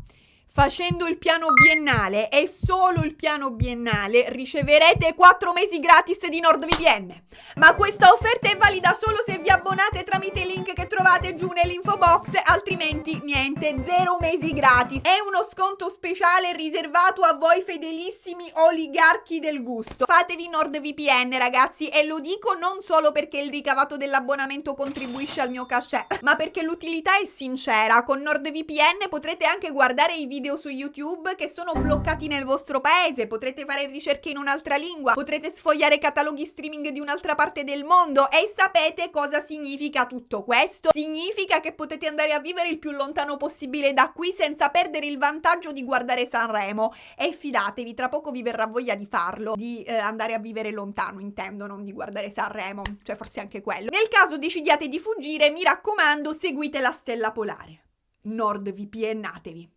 Facendo il piano biennale e solo il piano biennale riceverete 4 mesi gratis di NordVPN. Ma questa offerta è valida solo se vi abbonate tramite i link che trovate trovate giù nell'info box, altrimenti niente, 0 mesi gratis. È uno sconto speciale riservato a voi fedelissimi oligarchi del gusto. Fatevi NordVPN, ragazzi, e lo dico non solo perché il ricavato dell'abbonamento contribuisce al mio cachet, ma perché l'utilità è sincera. Con NordVPN potrete anche guardare i video su YouTube che sono bloccati nel vostro paese, potrete fare ricerche in un'altra lingua, potrete sfogliare cataloghi streaming di un'altra parte del mondo. E sapete cosa significa tutto questo? Significa che potete andare a vivere il più lontano possibile da qui senza perdere il vantaggio di guardare Sanremo. E fidatevi, tra poco vi verrà voglia di farlo, di andare a vivere lontano, intendo, non di guardare Sanremo, cioè forse anche quello. Nel caso decidiate di fuggire, mi raccomando, seguite la stella polare. NordVPNatevi.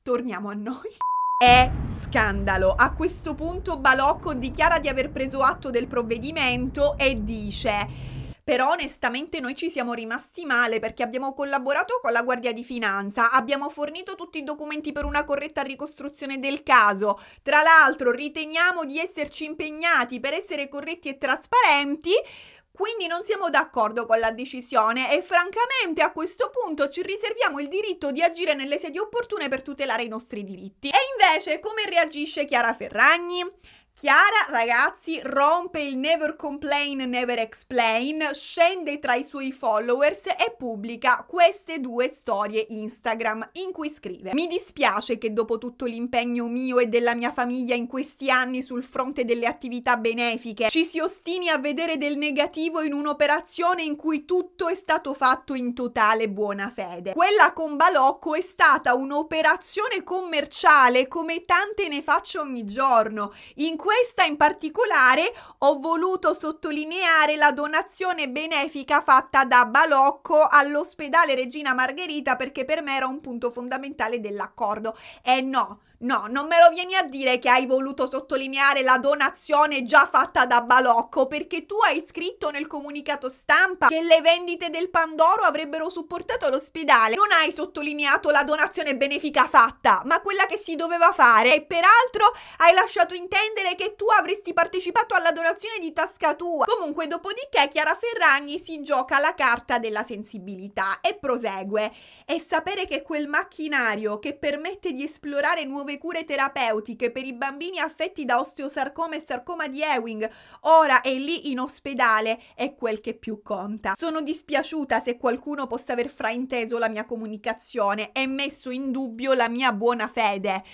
Torniamo a noi. È scandalo. A questo punto Balocco dichiara di aver preso atto del provvedimento e dice: però onestamente noi ci siamo rimasti male perché abbiamo collaborato con la Guardia di Finanza, abbiamo fornito tutti i documenti per una corretta ricostruzione del caso. Tra l'altro riteniamo di esserci impegnati per essere corretti e trasparenti, quindi non siamo d'accordo con la decisione e francamente a questo punto ci riserviamo il diritto di agire nelle sedi opportune per tutelare i nostri diritti. E invece come reagisce Chiara Ferragni? Chiara, ragazzi, rompe il never complain, never explain, scende tra i suoi followers e pubblica queste 2 storie Instagram in cui scrive: mi dispiace che dopo tutto l'impegno mio e della mia famiglia in questi anni sul fronte delle attività benefiche ci si ostini a vedere del negativo in un'operazione in cui tutto è stato fatto in totale buona fede. Quella con Balocco è stata un'operazione commerciale come tante ne faccio ogni giorno. In questa in particolare ho voluto sottolineare la donazione benefica fatta da Balocco all'ospedale Regina Margherita perché per me era un punto fondamentale dell'accordo. E no, non me lo vieni a dire che hai voluto sottolineare la donazione già fatta da Balocco, perché tu hai scritto nel comunicato stampa che le vendite del Pandoro avrebbero supportato l'ospedale. Non hai sottolineato la donazione benefica fatta, ma quella che si doveva fare. E peraltro hai lasciato intendere che tu avresti partecipato alla donazione di tasca tua. Comunque, dopodiché Chiara Ferragni si gioca la carta della sensibilità e prosegue. E sapere che quel macchinario che permette di esplorare nuove cure terapeutiche per i bambini affetti da osteosarcoma e sarcoma di Ewing ora è lì in ospedale è quel che più conta. Sono dispiaciuta se qualcuno possa aver frainteso la mia comunicazione e messo in dubbio la mia buona fede.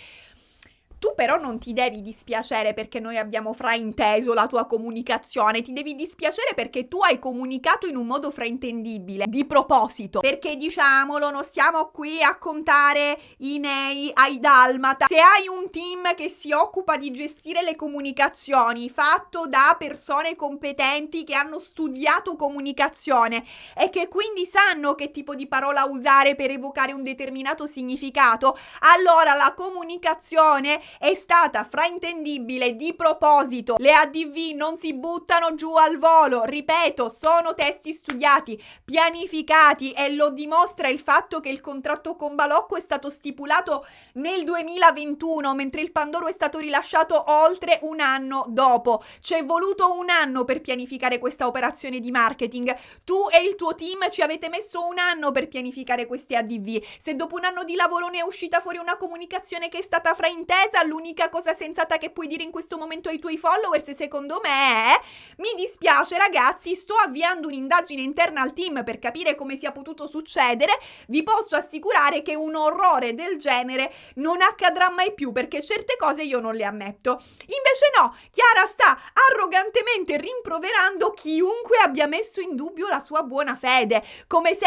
Tu però non ti devi dispiacere perché noi abbiamo frainteso la tua comunicazione, ti devi dispiacere perché tu hai comunicato in un modo fraintendibile, di proposito, perché diciamolo, non stiamo qui a contare i nei ai dalmata. Se hai un team che si occupa di gestire le comunicazioni, fatto da persone competenti che hanno studiato comunicazione e che quindi sanno che tipo di parola usare per evocare un determinato significato, allora la comunicazione è stata fraintendibile di proposito. Le ADV non si buttano giù al volo, ripeto, sono testi studiati, pianificati e lo dimostra il fatto che il contratto con Balocco è stato stipulato nel 2021 mentre il Pandoro è stato rilasciato oltre un anno dopo. C'è voluto un anno per pianificare questa operazione di marketing. Tu e il tuo team ci avete messo un anno per pianificare queste ADV. Se dopo un anno di lavoro ne è uscita fuori una comunicazione che è stata fraintesa, l'unica cosa sensata che puoi dire in questo momento ai tuoi followers, secondo me, è: mi dispiace ragazzi, sto avviando un'indagine interna al team per capire come sia potuto succedere. Vi posso assicurare che un orrore del genere non accadrà mai più perché certe cose io non le ammetto. Invece no, Chiara sta arrogantemente rimproverando chiunque abbia messo in dubbio la sua buona fede, come se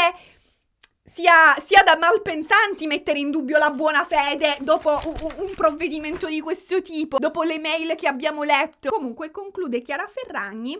sia da malpensanti mettere in dubbio la buona fede dopo un provvedimento di questo tipo, dopo le mail che abbiamo letto. Comunque conclude Chiara Ferragni: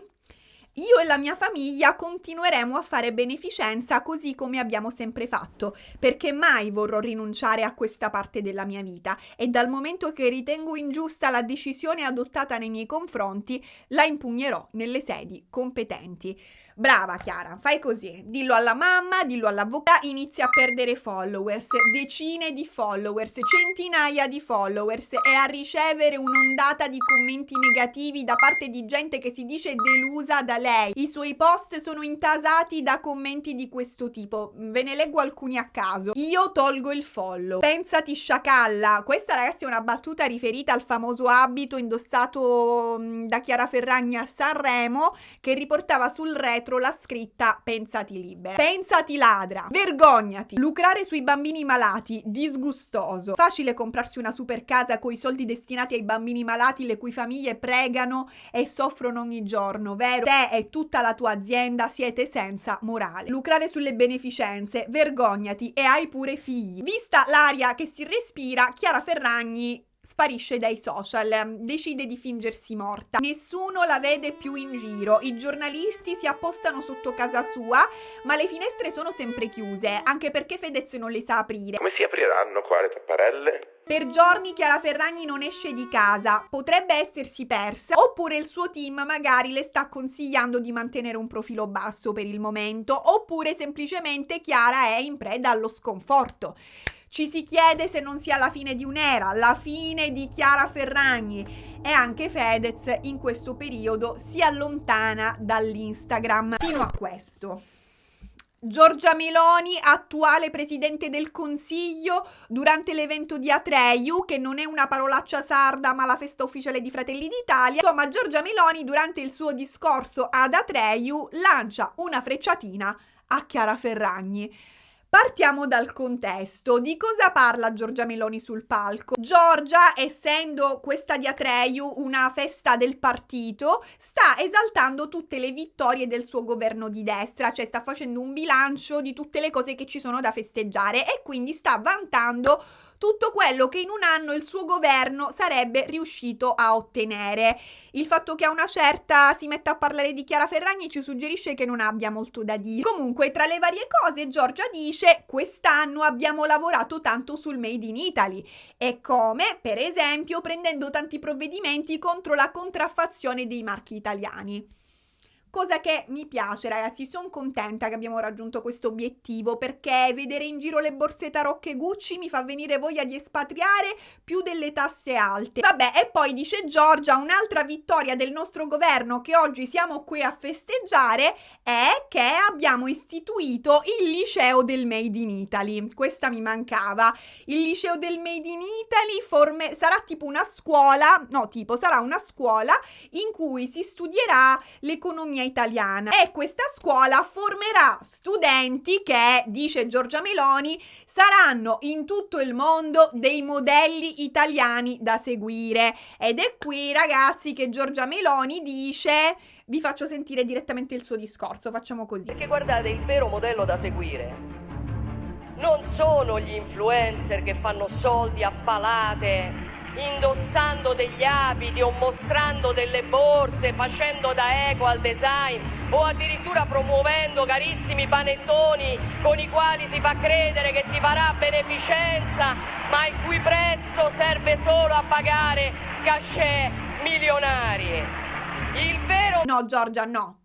io e la mia famiglia continueremo a fare beneficenza così come abbiamo sempre fatto, perché mai vorrò rinunciare a questa parte della mia vita e dal momento che ritengo ingiusta la decisione adottata nei miei confronti, la impugnerò nelle sedi competenti. Brava Chiara, fai così, dillo alla mamma, dillo all'avvocato, inizia a perdere followers, decine di followers, centinaia di followers e a ricevere un'ondata di commenti negativi da parte di gente che si dice delusa dalle lei. I suoi post sono intasati da commenti di questo tipo, ve ne leggo alcuni a caso. Io tolgo il follow. Pensati sciacalla. Questa, ragazzi, è una battuta riferita al famoso abito indossato da Chiara Ferragni a Sanremo, che riportava sul retro la scritta pensati libera. Pensati ladra. Vergognati. Lucrare sui bambini malati. Disgustoso. Facile comprarsi una super casa coi soldi destinati ai bambini malati le cui famiglie pregano e soffrono ogni giorno, vero? Te e tutta la tua azienda siete senza morale. Lucrare sulle beneficenze. Vergognati. E hai pure figli. Vista l'aria che si respira, Chiara Ferragni sparisce dai social, decide di fingersi morta. Nessuno la vede più in giro, i giornalisti si appostano sotto casa sua, ma le finestre sono sempre chiuse, anche perché Fedez non le sa aprire. Come si apriranno qua le tapparelle? Per giorni Chiara Ferragni non esce di casa, potrebbe essersi persa, oppure il suo team magari le sta consigliando di mantenere un profilo basso per il momento, oppure semplicemente Chiara è in preda allo sconforto. Ci si chiede se non sia la fine di un'era, la fine di Chiara Ferragni, e anche Fedez in questo periodo si allontana dall'Instagram. Fino a questo. Giorgia Meloni, attuale presidente del Consiglio, durante l'evento di Atreju, che non è una parolaccia sarda ma la festa ufficiale di Fratelli d'Italia, insomma Giorgia Meloni durante il suo discorso ad Atreju lancia una frecciatina a Chiara Ferragni. Partiamo dal contesto. Di cosa parla Giorgia Meloni sul palco? Giorgia, essendo questa di Atreju una festa del partito, sta esaltando tutte le vittorie del suo governo di destra, cioè sta facendo un bilancio di tutte le cose che ci sono da festeggiare e quindi sta vantando tutto quello che in un anno il suo governo sarebbe riuscito a ottenere. Il fatto che a una certa si metta a parlare di Chiara Ferragni ci suggerisce che non abbia molto da dire. Comunque, tra le varie cose, Giorgia dice: quest'anno abbiamo lavorato tanto sul Made in Italy, e come, per esempio, prendendo tanti provvedimenti contro la contraffazione dei marchi italiani. Cosa che mi piace, ragazzi, sono contenta che abbiamo raggiunto questo obiettivo, perché vedere in giro le borse Tarocco e Gucci mi fa venire voglia di espatriare più delle tasse alte. Vabbè, e poi dice Giorgia, un'altra vittoria del nostro governo che oggi siamo qui a festeggiare è che abbiamo istituito il liceo del Made in Italy. Questa mi mancava. Il liceo del Made in Italy sarà tipo una scuola, sarà una scuola in cui si studierà l'economia italiana, e questa scuola formerà studenti che, dice Giorgia Meloni, saranno in tutto il mondo dei modelli italiani da seguire. Ed è qui, ragazzi, che Giorgia Meloni dice, vi faccio sentire direttamente il suo discorso, facciamo così. Perché guardate, il vero modello da seguire non sono gli influencer che fanno soldi a palate indossando degli abiti o mostrando delle borse, facendo da eco al design o addirittura promuovendo carissimi panettoni con i quali si fa credere che si farà beneficenza, ma il cui prezzo serve solo a pagare cachet milionari. Il vero... No, Giorgia, no.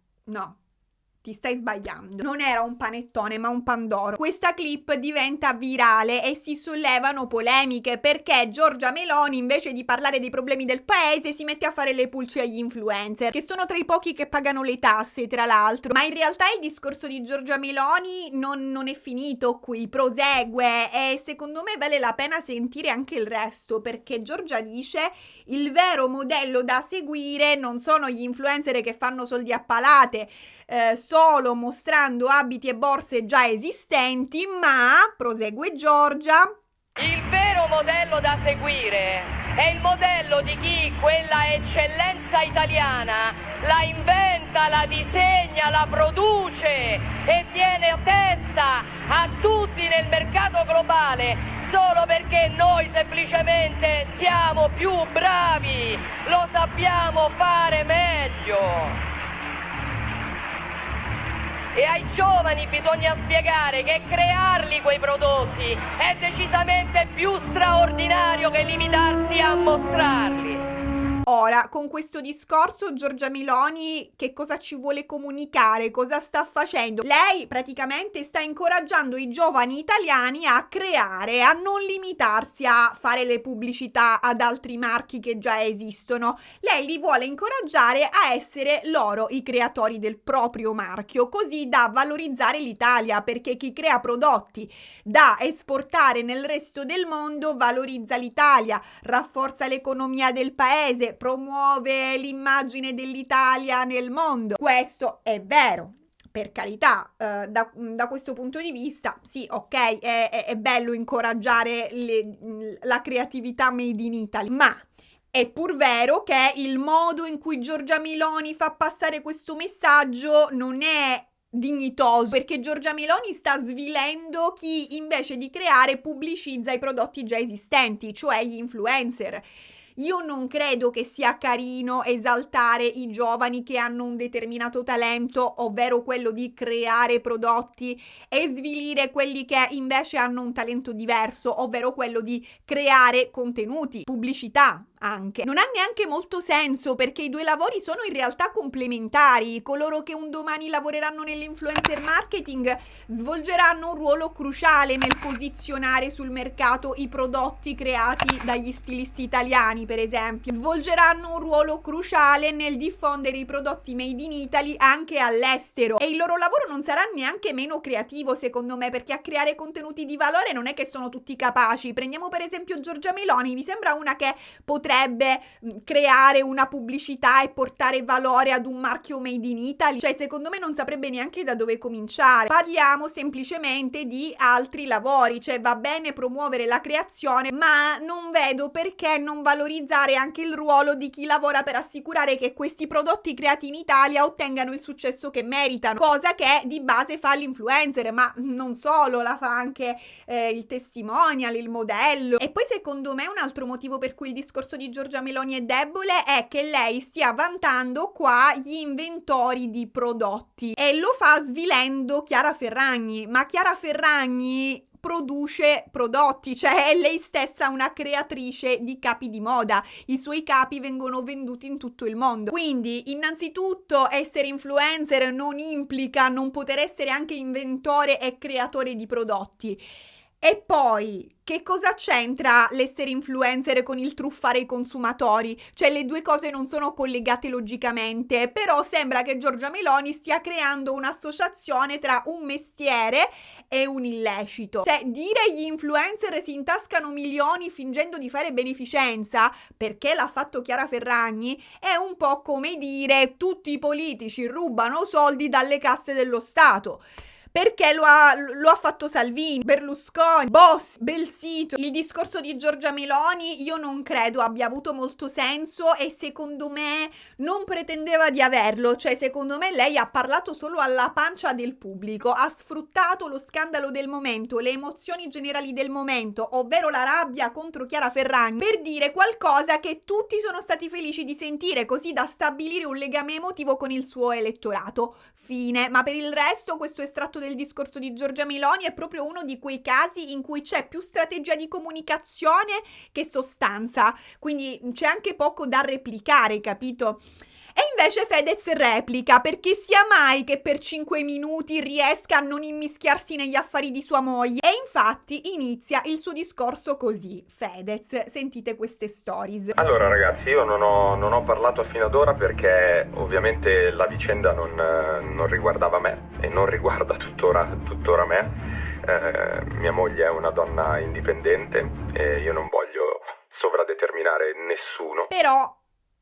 Ti stai sbagliando. Non era un panettone, ma un pandoro. Questa clip diventa virale e si sollevano polemiche perché Giorgia Meloni, invece di parlare dei problemi del paese, si mette a fare le pulci agli influencer, che sono tra i pochi che pagano le tasse, tra l'altro. Ma in realtà il discorso di Giorgia Meloni non è finito qui, prosegue, e secondo me vale la pena sentire anche il resto, perché Giorgia dice: il vero modello da seguire non sono gli influencer che fanno soldi a palate, solo mostrando abiti e borse già esistenti, ma, prosegue Giorgia, il vero modello da seguire è il modello di chi quella eccellenza italiana la inventa, la disegna, la produce e tiene a testa a tutti nel mercato globale solo perché noi semplicemente siamo più bravi, lo sappiamo fare meglio. E ai giovani bisogna spiegare che crearli quei prodotti è decisamente più straordinario che limitarsi a mostrarli. Ora, con questo discorso Giorgia Meloni che cosa ci vuole comunicare? Cosa sta facendo? Lei praticamente sta incoraggiando i giovani italiani a creare, a non limitarsi a fare le pubblicità ad altri marchi che già esistono. Lei li vuole incoraggiare a essere loro i creatori del proprio marchio, così da valorizzare l'Italia, perché chi crea prodotti da esportare nel resto del mondo valorizza l'Italia, rafforza l'economia del paese, promuove l'immagine dell'Italia nel mondo. Questo è vero. Per carità, da questo punto di vista, sì, ok, è bello incoraggiare la creatività made in Italy, ma è pur vero che il modo in cui Giorgia Meloni fa passare questo messaggio non è dignitoso, perché Giorgia Meloni sta svilendo chi invece di creare pubblicizza i prodotti già esistenti, cioè gli influencer. Io non credo che sia carino esaltare i giovani che hanno un determinato talento, ovvero quello di creare prodotti, e svilire quelli che invece hanno un talento diverso, ovvero quello di creare contenuti, pubblicità anche. Non ha neanche molto senso, perché i due lavori sono in realtà complementari. Coloro che un domani lavoreranno nell'influencer marketing svolgeranno un ruolo cruciale nel posizionare sul mercato i prodotti creati dagli stilisti italiani, per esempio. Svolgeranno un ruolo cruciale nel diffondere i prodotti made in Italy anche all'estero, e il loro lavoro non sarà neanche meno creativo, secondo me, perché a creare contenuti di valore non è che sono tutti capaci. Prendiamo per esempio Giorgia Meloni, vi sembra una che potrebbe creare una pubblicità e portare valore ad un marchio made in Italy? Cioè, secondo me non saprebbe neanche da dove cominciare. Parliamo semplicemente di altri lavori, cioè va bene promuovere la creazione, ma non vedo perché non valorizzare anche il ruolo di chi lavora per assicurare che questi prodotti creati in Italia ottengano il successo che meritano, cosa che di base fa l'influencer, ma non solo, la fa anche il testimonial, il modello. E poi secondo me un altro motivo per cui il discorso di Giorgia Meloni è debole è che lei stia vantando qua gli inventori di prodotti, e lo fa svilendo Chiara Ferragni, ma Chiara Ferragni produce prodotti, cioè è lei stessa una creatrice di capi di moda, i suoi capi vengono venduti in tutto il mondo. Quindi innanzitutto essere influencer non implica non poter essere anche inventore e creatore di prodotti. E poi, che cosa c'entra l'essere influencer con il truffare i consumatori? Cioè, le due cose non sono collegate logicamente, però sembra che Giorgia Meloni stia creando un'associazione tra un mestiere e un illecito. Cioè, dire gli influencer si intascano milioni fingendo di fare beneficenza, perché l'ha fatto Chiara Ferragni, è un po' come dire tutti i politici rubano soldi dalle casse dello Stato. Perché lo ha fatto Salvini, Berlusconi, Bossi, Belsito. Il discorso di Giorgia Meloni io non credo abbia avuto molto senso, e secondo me non pretendeva di averlo. Cioè, secondo me lei ha parlato solo alla pancia del pubblico, ha sfruttato lo scandalo del momento, le emozioni generali del momento, ovvero la rabbia contro Chiara Ferragni, per dire qualcosa che tutti sono stati felici di sentire, così da stabilire un legame emotivo con il suo elettorato. Fine. Ma per il resto questo estratto del discorso di Giorgia Meloni è proprio uno di quei casi in cui c'è più strategia di comunicazione che sostanza, quindi c'è anche poco da replicare, capito? E invece Fedez replica, perché sia mai che per 5 minuti riesca a non immischiarsi negli affari di sua moglie. E infatti inizia il suo discorso così. Fedez, sentite queste stories. Allora ragazzi, io non ho parlato fino ad ora perché ovviamente la vicenda non riguardava me e non riguarda tuttora me. Mia moglie è una donna indipendente e io non voglio sovradeterminare nessuno. Però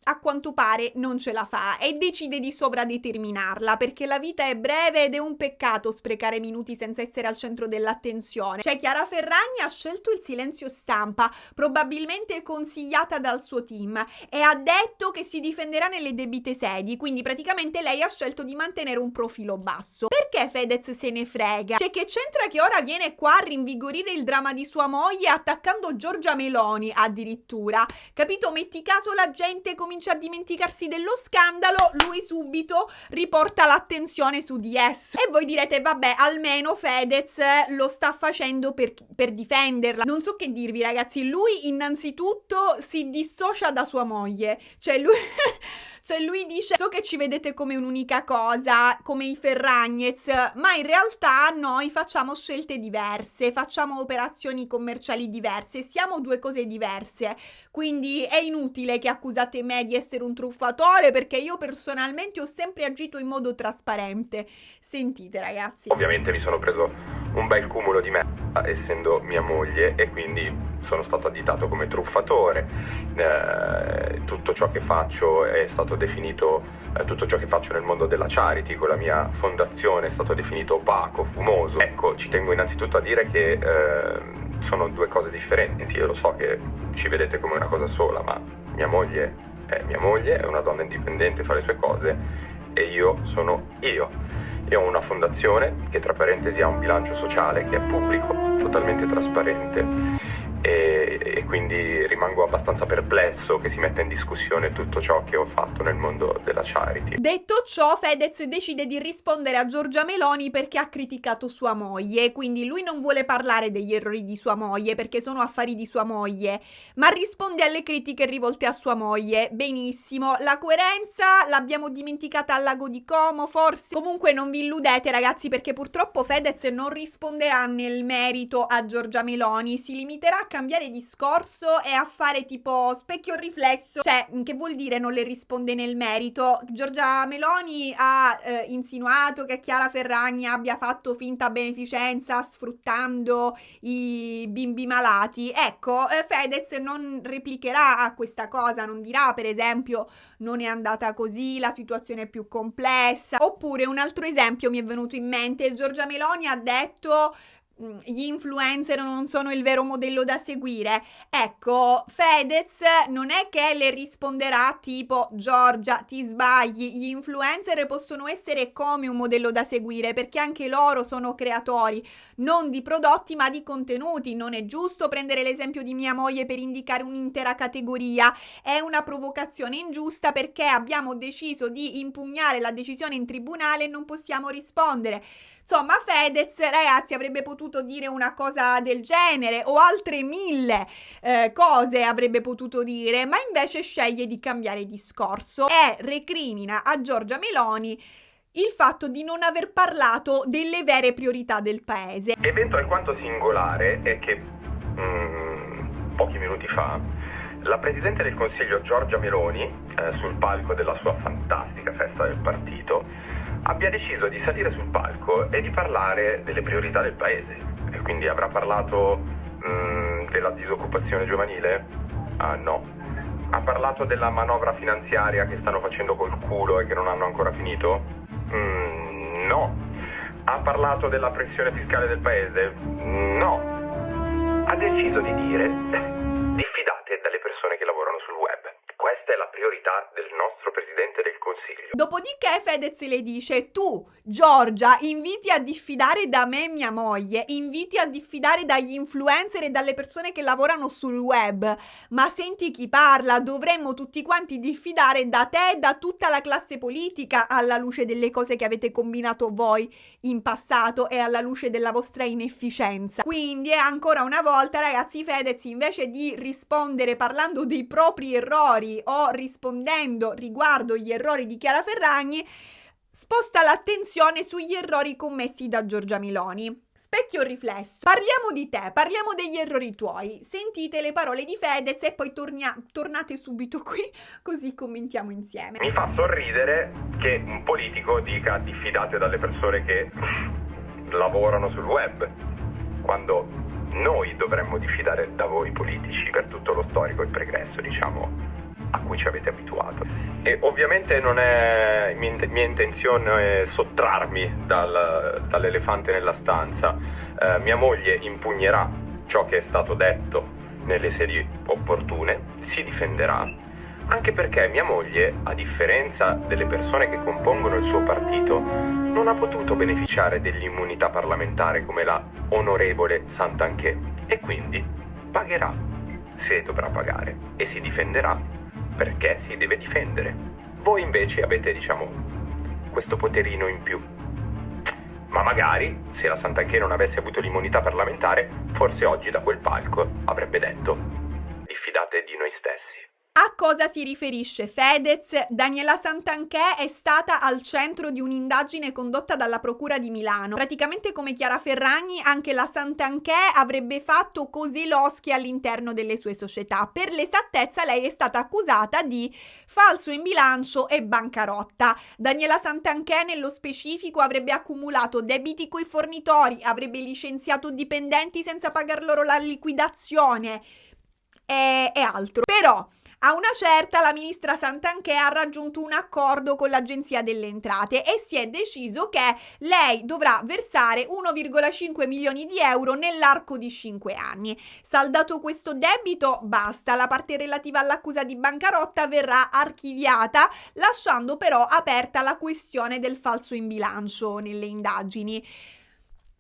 a quanto pare non ce la fa e decide di sovradeterminarla, perché la vita è breve ed è un peccato sprecare minuti senza essere al centro dell'attenzione. Cioè, Chiara Ferragni ha scelto il silenzio stampa, probabilmente consigliata dal suo team, e ha detto che si difenderà nelle debite sedi, quindi praticamente lei ha scelto di mantenere un profilo basso. Perché Fedez se ne frega? Cioè, che c'entra che ora viene qua a rinvigorire il dramma di sua moglie attaccando Giorgia Meloni addirittura? Capito? Metti caso la gente comincia comincia a dimenticarsi dello scandalo, lui subito riporta l'attenzione su di esso. E voi direte, vabbè, almeno Fedez lo sta facendo per difenderla. Non so che dirvi, ragazzi, lui innanzitutto si dissocia da sua moglie, cioè lui dice, so che ci vedete come un'unica cosa, come i Ferragnez, ma in realtà noi facciamo scelte diverse, facciamo operazioni commerciali diverse, siamo due cose diverse, quindi è inutile che accusate me di essere un truffatore, perché io personalmente ho sempre agito in modo trasparente. Sentite, ragazzi. Ovviamente mi sono preso un bel cumulo di me, essendo mia moglie, e quindi sono stato additato come truffatore. Tutto ciò che faccio è stato definito, tutto ciò che faccio nel mondo della charity con la mia fondazione è stato definito opaco, fumoso. Ecco, ci tengo innanzitutto a dire che sono due cose differenti. Io lo so che ci vedete come una cosa sola, ma mia moglie, è una donna indipendente, fa le sue cose, e io sono io. Io ho una fondazione che, tra parentesi, ha un bilancio sociale che è pubblico, totalmente trasparente, e quindi rimango abbastanza perplesso che si metta in discussione tutto ciò che ho fatto nel mondo della charity. Detto ciò, Fedez decide di rispondere a Giorgia Meloni perché ha criticato sua moglie, quindi lui non vuole parlare degli errori di sua moglie perché sono affari di sua moglie, ma risponde alle critiche rivolte a sua moglie. Benissimo, la coerenza l'abbiamo dimenticata al lago di Como, forse? Comunque non vi illudete, ragazzi, perché purtroppo Fedez non risponderà nel merito a Giorgia Meloni, si limiterà a cambiare discorso e a fare tipo specchio riflesso, cioè che vuol dire non le risponde nel merito. Giorgia Meloni ha insinuato che Chiara Ferragni abbia fatto finta beneficenza sfruttando i bimbi malati. Ecco, Fedez non replicherà a questa cosa, non dirà per esempio non è andata così, la situazione è più complessa. Oppure un altro esempio mi è venuto in mente, Giorgia Meloni ha detto gli influencer non sono il vero modello da seguire. Ecco, Fedez non è che le risponderà tipo Giorgia, ti sbagli, gli influencer possono essere come un modello da seguire perché anche loro sono creatori, non di prodotti ma di contenuti. Non è giusto prendere l'esempio di mia moglie per indicare un'intera categoria, è una provocazione ingiusta perché abbiamo deciso di impugnare la decisione in tribunale e non possiamo rispondere. Insomma, Fedez, ragazzi, avrebbe potuto dire una cosa del genere o altre 1000 cose avrebbe potuto dire, ma invece sceglie di cambiare discorso e recrimina a Giorgia Meloni il fatto di non aver parlato delle vere priorità del paese. Evento alquanto singolare è che pochi minuti fa la Presidente del Consiglio Giorgia Meloni, sul palco della sua fantastica festa del partito, abbia deciso di salire sul palco e di parlare delle priorità del paese. E quindi avrà parlato della disoccupazione giovanile? No. Ha parlato della manovra finanziaria che stanno facendo col culo e che non hanno ancora finito? No. Ha parlato della pressione fiscale del paese? No. Ha deciso di dire diffidate dalle persone che lavorano sul web. Questa è la priorità del nostro Presidente del Consiglio. Dopodiché Fedez le dice, tu Giorgia inviti a diffidare da me e mia moglie, inviti a diffidare dagli influencer e dalle persone che lavorano sul web, ma senti chi parla, dovremmo tutti quanti diffidare da te e da tutta la classe politica alla luce delle cose che avete combinato voi in passato e alla luce della vostra inefficienza. Quindi ancora una volta, ragazzi, Fedez invece di rispondere parlando dei propri errori o rispondendo riguardo gli errori di Chiara Ferragni, sposta l'attenzione sugli errori commessi da Giorgia Meloni. Specchio riflesso. Parliamo di te, parliamo degli errori tuoi. Sentite le parole di Fedez e poi tornate subito qui, così commentiamo insieme. Mi fa sorridere che un politico dica diffidate dalle persone che lavorano sul web, quando noi dovremmo diffidare da voi politici per tutto lo storico e pregresso, diciamo, a cui ci avete abituato. E ovviamente non è mia intenzione sottrarmi dall'elefante nella stanza. Mia moglie impugnerà ciò che è stato detto nelle sedi opportune, si difenderà, anche perché mia moglie, a differenza delle persone che compongono il suo partito, non ha potuto beneficiare dell'immunità parlamentare come la onorevole Santanchè, e quindi pagherà se dovrà pagare e si difenderà perché si deve difendere. Voi invece avete, diciamo, questo poterino in più. Ma magari, se la Santanchè non avesse avuto l'immunità parlamentare, forse oggi da quel palco avrebbe detto: diffidate di noi stessi. A cosa si riferisce Fedez? Daniela Santanchè è stata al centro di un'indagine condotta dalla Procura di Milano. Praticamente come Chiara Ferragni, anche la Santanchè avrebbe fatto cose losche all'interno delle sue società. Per l'esattezza, lei è stata accusata di falso in bilancio e bancarotta. Daniela Santanchè, nello specifico, avrebbe accumulato debiti coi fornitori, avrebbe licenziato dipendenti senza pagar loro la liquidazione e altro. Però a una certa la ministra Santanchè ha raggiunto un accordo con l'Agenzia delle Entrate e si è deciso che lei dovrà versare 1,5 milioni di euro nell'arco di 5 anni. Saldato questo debito, basta, la parte relativa all'accusa di bancarotta verrà archiviata, lasciando però aperta la questione del falso in bilancio nelle indagini.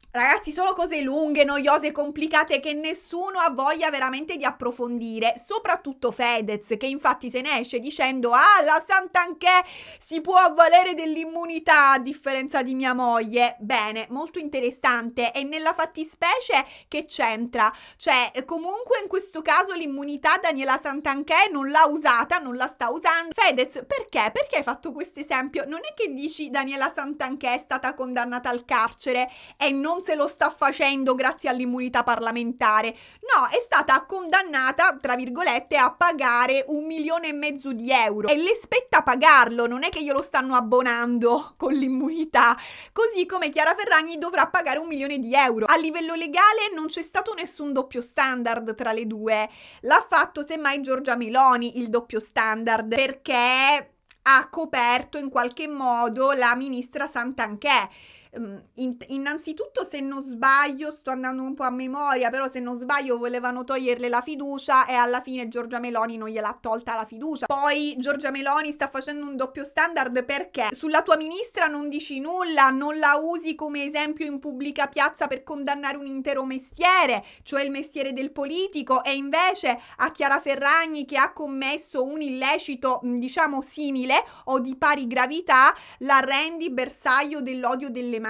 Ragazzi, sono cose lunghe, noiose, complicate che nessuno ha voglia veramente di approfondire, soprattutto Fedez, che infatti se ne esce dicendo: ah, la Santanchè si può avvalere dell'immunità a differenza di mia moglie. Bene, molto interessante. E nella fattispecie che c'entra? Cioè, comunque in questo caso l'immunità Daniela Santanchè non l'ha usata, non la sta usando. Fedez, perché? Perché hai fatto questo esempio? Non è che dici Daniela Santanchè è stata condannata al carcere e non se lo sta facendo grazie all'immunità parlamentare. No, è stata condannata, tra virgolette, a pagare 1,5 milioni di euro e le spetta pagarlo, non è che glielo stanno abbonando con l'immunità. Così come Chiara Ferragni dovrà pagare 1 milione di euro. A livello legale non c'è stato nessun doppio standard tra le due, l'ha fatto semmai Giorgia Meloni il doppio standard, perché ha coperto in qualche modo la ministra Santanchè. Innanzitutto, se non sbaglio, sto andando un po' a memoria, però se non sbaglio volevano toglierle la fiducia e alla fine Giorgia Meloni non gliel'ha tolta la fiducia. Poi Giorgia Meloni sta facendo un doppio standard perché sulla tua ministra non dici nulla, non la usi come esempio in pubblica piazza per condannare un intero mestiere, cioè il mestiere del politico, e invece a Chiara Ferragni, che ha commesso un illecito diciamo simile o di pari gravità, la rendi bersaglio dell'odio delle masse.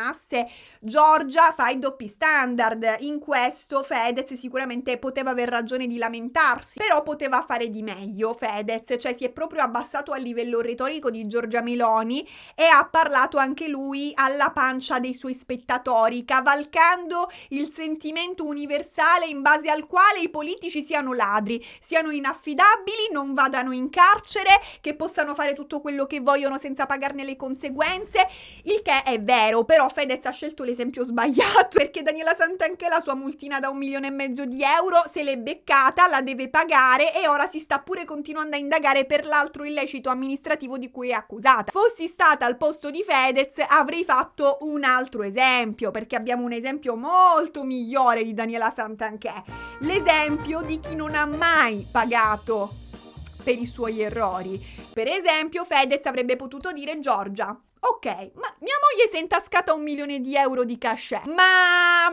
Giorgia fa i doppi standard. In questo Fedez sicuramente poteva aver ragione di lamentarsi, però poteva fare di meglio Fedez, cioè si è proprio abbassato a livello retorico di Giorgia Meloni e ha parlato anche lui alla pancia dei suoi spettatori, cavalcando il sentimento universale in base al quale i politici siano ladri, siano inaffidabili, non vadano in carcere, che possano fare tutto quello che vogliono senza pagarne le conseguenze, il che è vero. Però Fedez ha scelto l'esempio sbagliato, perché Daniela Santanchè la sua multina da 1,5 milioni di euro se l'è beccata, la deve pagare e ora si sta pure continuando a indagare per l'altro illecito amministrativo di cui è accusata. Fossi stata al posto di Fedez avrei fatto un altro esempio, perché abbiamo un esempio molto migliore di Daniela Santanchè, l'esempio di chi non ha mai pagato per i suoi errori. Per esempio Fedez avrebbe potuto dire: Giorgia, ok, ma mia moglie si è intascata 1 milione di euro di cachet, ma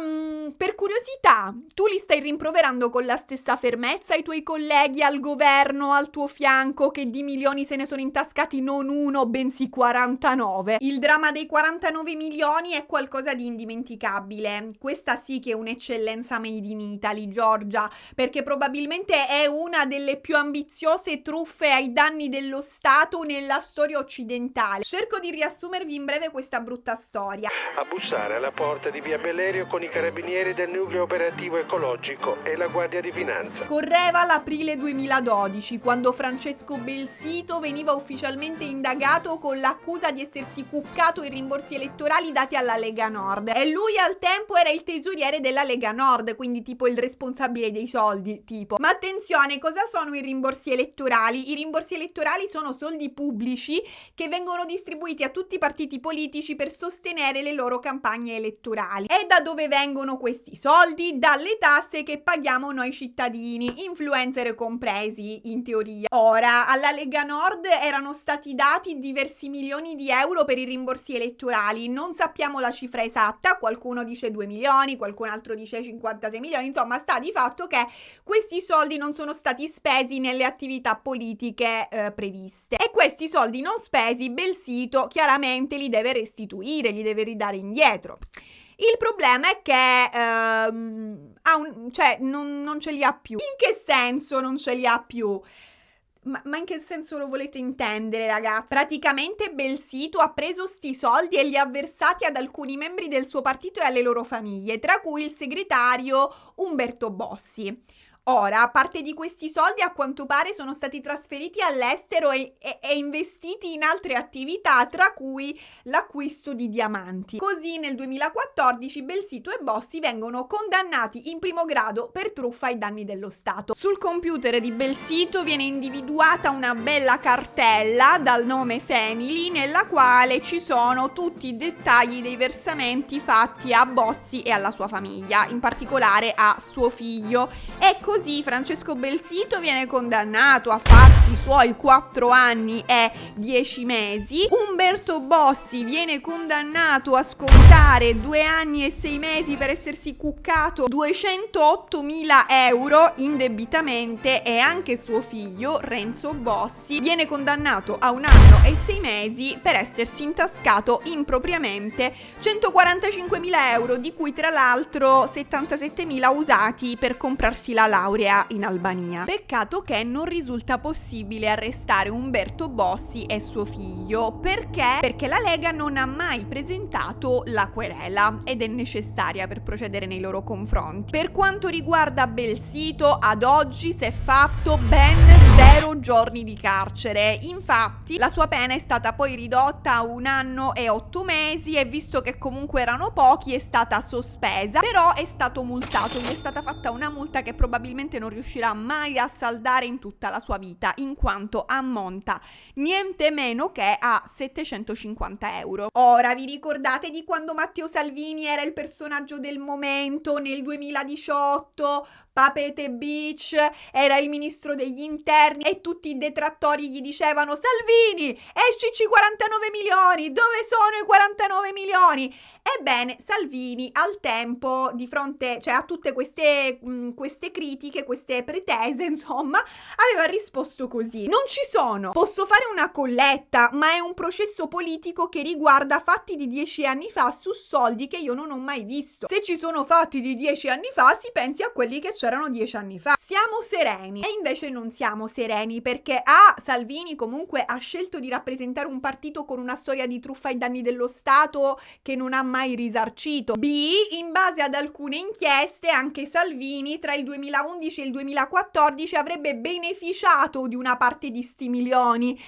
per curiosità tu li stai rimproverando con la stessa fermezza ai tuoi colleghi al governo al tuo fianco, che di milioni se ne sono intascati non uno bensì 49? Il dramma dei 49 milioni è qualcosa di indimenticabile. Questa sì che è un'eccellenza made in Italy, Giorgia, perché probabilmente è una delle più ambiziose truffe ai danni dello Stato nella storia occidentale. Cerco di riassumervi in breve questa brutta storia. A bussare alla porta di via Bellerio con i carabinieri del nucleo operativo ecologico e la Guardia di Finanza. Correva l'aprile 2012, quando Francesco Belsito veniva ufficialmente indagato con l'accusa di essersi cuccato i rimborsi elettorali dati alla Lega Nord. E lui al tempo era il tesoriere della Lega Nord, quindi tipo il responsabile dei soldi, tipo. Ma attenzione, cosa sono i rimborsi elettorali? I rimborsi elettorali sono soldi pubblici che vengono distribuiti a tutti tutti i partiti politici per sostenere le loro campagne elettorali. E da dove vengono questi soldi? Dalle tasse che paghiamo noi cittadini, influencer compresi in teoria. Ora, alla Lega Nord erano stati dati diversi milioni di euro per i rimborsi elettorali, non sappiamo la cifra esatta, qualcuno dice 2 milioni, qualcun altro dice 56 milioni, insomma sta di fatto che questi soldi non sono stati spesi nelle attività politiche previste, e questi soldi non spesi Belsito chiaramente li deve restituire, li deve ridare indietro. Il problema è che non ce li ha più. In che senso non ce li ha più? Ma in che senso lo volete intendere, ragazzi? Praticamente Belsito ha preso sti soldi e li ha versati ad alcuni membri del suo partito e alle loro famiglie, tra cui il segretario Umberto Bossi. Ora, parte di questi soldi a quanto pare sono stati trasferiti all'estero e investiti in altre attività, tra cui l'acquisto di diamanti. Così nel 2014 Belsito e Bossi vengono condannati in primo grado per truffa ai danni dello Stato. Sul computer di Belsito viene individuata una bella cartella dal nome Family, nella quale ci sono tutti i dettagli dei versamenti fatti a Bossi e alla sua famiglia, in particolare a suo figlio. Ecco, così Francesco Belsito viene condannato a farsi i suoi 4 anni e 10 mesi. Umberto Bossi viene condannato a scontare 2 anni e 6 mesi per essersi cuccato 208.000 euro indebitamente, e anche suo figlio Renzo Bossi viene condannato a 1 anno e 6 mesi per essersi intascato impropriamente 145.000 euro, di cui tra l'altro 77.000 usati per comprarsi la laurea in Albania. Peccato che non risulta possibile arrestare Umberto Bossi e suo figlio. Perché? Perché la Lega non ha mai presentato la querela ed è necessaria per procedere nei loro confronti. Per quanto riguarda Belsito, ad oggi si è fatto ben 0 giorni di carcere. Infatti la sua pena è stata poi ridotta a 1 anno e 8 mesi e, visto che comunque erano pochi, è stata sospesa, però è stato multato, gli è stata fatta una multa che probabilmente non riuscirà mai a saldare in tutta la sua vita, in quanto ammonta niente meno che a 750 euro. Ora, vi ricordate di quando Matteo Salvini era il personaggio del momento nel 2018? Papete Beach, era il ministro degli interni e tutti i detrattori gli dicevano: Salvini, escici 49 milioni, dove sono i 49 milioni? Ebbene, Salvini al tempo, di fronte, cioè a tutte queste critiche, queste pretese, insomma, aveva risposto così: non ci sono, posso fare una colletta, ma è un processo politico che riguarda fatti di 10 anni fa su soldi che io non ho mai visto. Se ci sono fatti di 10 anni fa, si pensi a quelli che c'erano 10 anni fa. Siamo sereni. E invece non siamo sereni, perché A, Salvini comunque ha scelto di rappresentare un partito con una storia di truffa ai danni dello Stato che non ha mai risarcito. B, in base ad alcune inchieste, anche Salvini tra il 2011 e il 2014 avrebbe beneficiato di una parte di sti milioni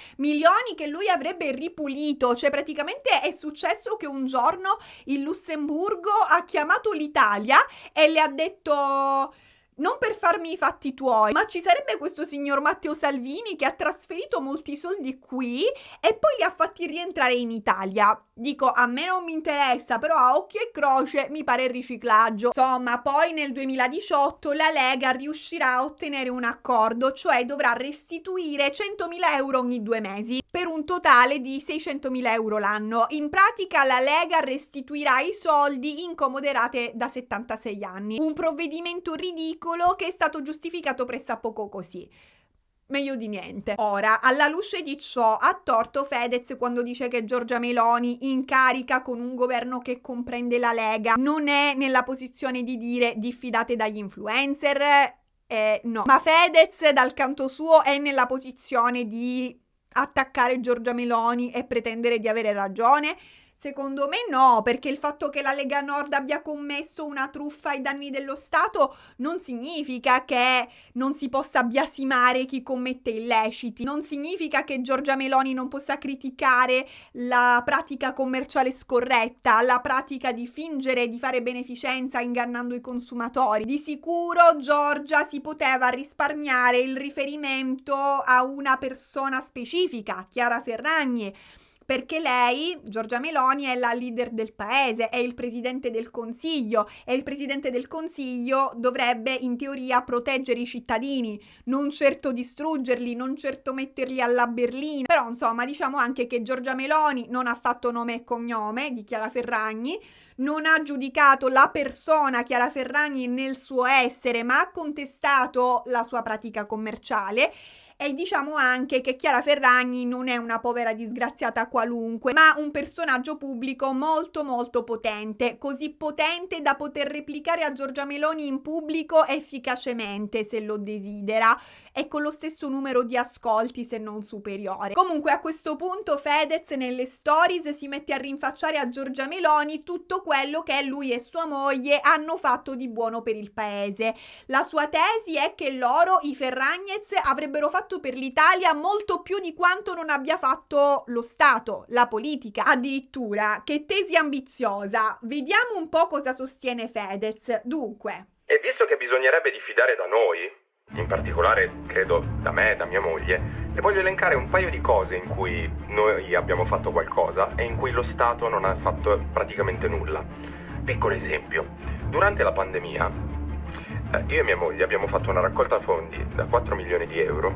che lui avrebbe ripulito. Cioè praticamente è successo che un giorno il Lussemburgo ha chiamato l'Italia e le ha detto: non per farmi i fatti tuoi, ma ci sarebbe questo signor Matteo Salvini che ha trasferito molti soldi qui e poi li ha fatti rientrare in Italia. Dico, a me non mi interessa, però a occhio e croce mi pare riciclaggio. Insomma, poi nel 2018 la Lega riuscirà a ottenere un accordo, cioè dovrà restituire 100.000 euro ogni 2 mesi, per un totale di 600.000 euro l'anno. In pratica la Lega restituirà i soldi in comoderate da 76 anni. Un provvedimento ridicolo che è stato giustificato pressappoco così. Meglio di niente. Ora, alla luce di ciò, ha torto Fedez quando dice che Giorgia Meloni, in carica con un governo che comprende la Lega, non è nella posizione di dire diffidate dagli influencer. No. Ma Fedez, dal canto suo, è nella posizione di attaccare Giorgia Meloni e pretendere di avere ragione? Secondo me no, perché il fatto che la Lega Nord abbia commesso una truffa ai danni dello Stato non significa che non si possa biasimare chi commette illeciti, non significa che Giorgia Meloni non possa criticare la pratica commerciale scorretta, la pratica di fingere di fare beneficenza ingannando i consumatori. Di sicuro Giorgia si poteva risparmiare il riferimento a una persona specifica, Chiara Ferragni, perché lei, Giorgia Meloni, è la leader del paese, è il presidente del Consiglio, e il presidente del Consiglio dovrebbe in teoria proteggere i cittadini, non certo distruggerli, non certo metterli alla berlina. Però insomma, diciamo anche che Giorgia Meloni non ha fatto nome e cognome di Chiara Ferragni, non ha giudicato la persona Chiara Ferragni nel suo essere, ma ha contestato la sua pratica commerciale. E diciamo anche che Chiara Ferragni non è una povera disgraziata qualunque, ma un personaggio pubblico molto molto potente, così potente da poter replicare a Giorgia Meloni in pubblico efficacemente se lo desidera, e con lo stesso numero di ascolti se non superiore. Comunque a questo punto Fedez nelle stories si mette a rinfacciare a Giorgia Meloni tutto quello che lui e sua moglie hanno fatto di buono per il paese. La sua tesi è che loro, i Ferragnez, avrebbero fatto per l'Italia molto più di quanto non abbia fatto lo Stato, la politica. Addirittura, che tesi ambiziosa. Vediamo un po' cosa sostiene Fedez. Dunque, E visto che bisognerebbe diffidare da noi, in particolare credo da me e da mia moglie, le voglio elencare un paio di cose in cui noi abbiamo fatto qualcosa e in cui lo Stato non ha fatto praticamente nulla. Piccolo esempio: durante la pandemia io e mia moglie abbiamo fatto una raccolta fondi da 4 milioni di euro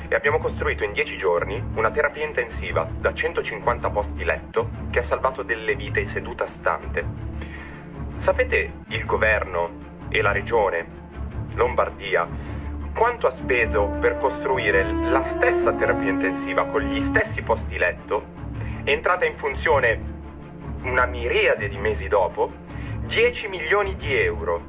e abbiamo costruito in 10 giorni una terapia intensiva da 150 posti letto che ha salvato delle vite in seduta stante. Sapete il governo e la regione Lombardia quanto ha speso per costruire la stessa terapia intensiva con gli stessi posti letto? È entrata in funzione una miriade di mesi dopo, 10 milioni di euro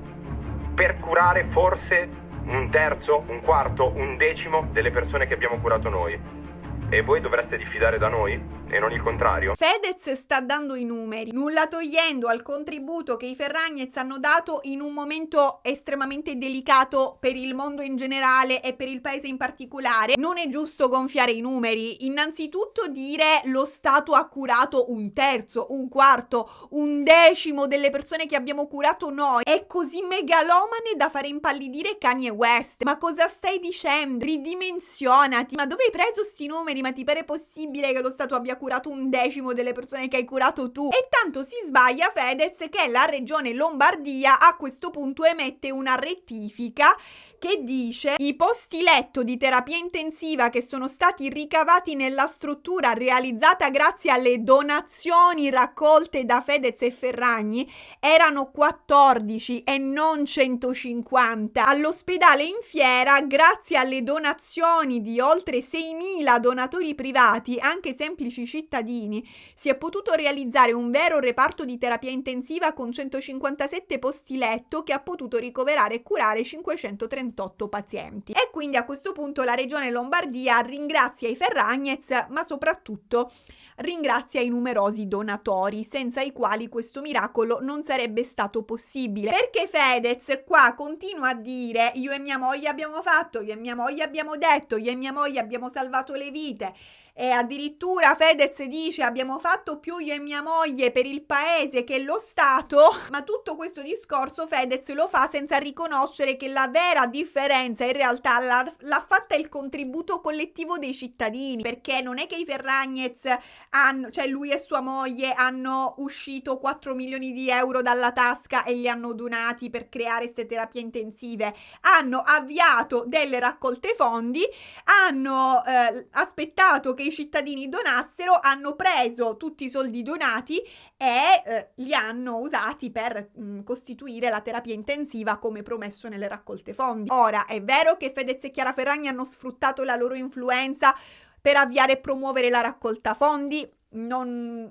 per curare forse un terzo, un quarto, un decimo delle persone che abbiamo curato noi. E voi dovreste diffidare da noi e non il contrario. Fedez sta dando i numeri, nulla togliendo al contributo che i Ferragnez hanno dato in un momento estremamente delicato per il mondo in generale e per il paese in particolare. Non è giusto gonfiare i numeri. Innanzitutto dire lo Stato ha curato un terzo, un quarto, un decimo delle persone che abbiamo curato noi. È così megalomane da fare impallidire Kanye West. Ma cosa stai dicendo? Ridimensionati. Ma dove hai preso sti numeri? Ma ti pare possibile che lo Stato abbia curato un decimo delle persone che hai curato tu? E tanto si sbaglia Fedez che la regione Lombardia a questo punto emette una rettifica che dice: i posti letto di terapia intensiva che sono stati ricavati nella struttura realizzata grazie alle donazioni raccolte da Fedez e Ferragni erano 14 e non 150. All'ospedale in Fiera, grazie alle donazioni di oltre 6.000 donatori privati, anche semplici cittadini, si è potuto realizzare un vero reparto di terapia intensiva con 157 posti letto che ha potuto ricoverare e curare 538 pazienti. E quindi a questo punto la regione Lombardia ringrazia i Ferragnez, ma soprattutto ringrazia i numerosi donatori, senza i quali questo miracolo non sarebbe stato possibile. Perché Fedez qua continua a dire: io e mia moglie abbiamo fatto, io e mia moglie abbiamo detto, io e mia moglie abbiamo salvato le vite. E addirittura Fedez dice: abbiamo fatto più io e mia moglie per il paese che lo Stato. Ma tutto questo discorso Fedez lo fa senza riconoscere che la vera differenza in realtà l'ha fatta il contributo collettivo dei cittadini, perché non è che i Ferragnez cioè lui e sua moglie hanno uscito 4 milioni di euro dalla tasca e li hanno donati per creare queste terapie intensive. Hanno avviato delle raccolte fondi, hanno aspettato che i cittadini donassero, hanno preso tutti i soldi donati e li hanno usati per costituire la terapia intensiva come promesso nelle raccolte fondi. Ora, è vero che Fedez e Chiara Ferragni hanno sfruttato la loro influenza per avviare e promuovere la raccolta fondi, non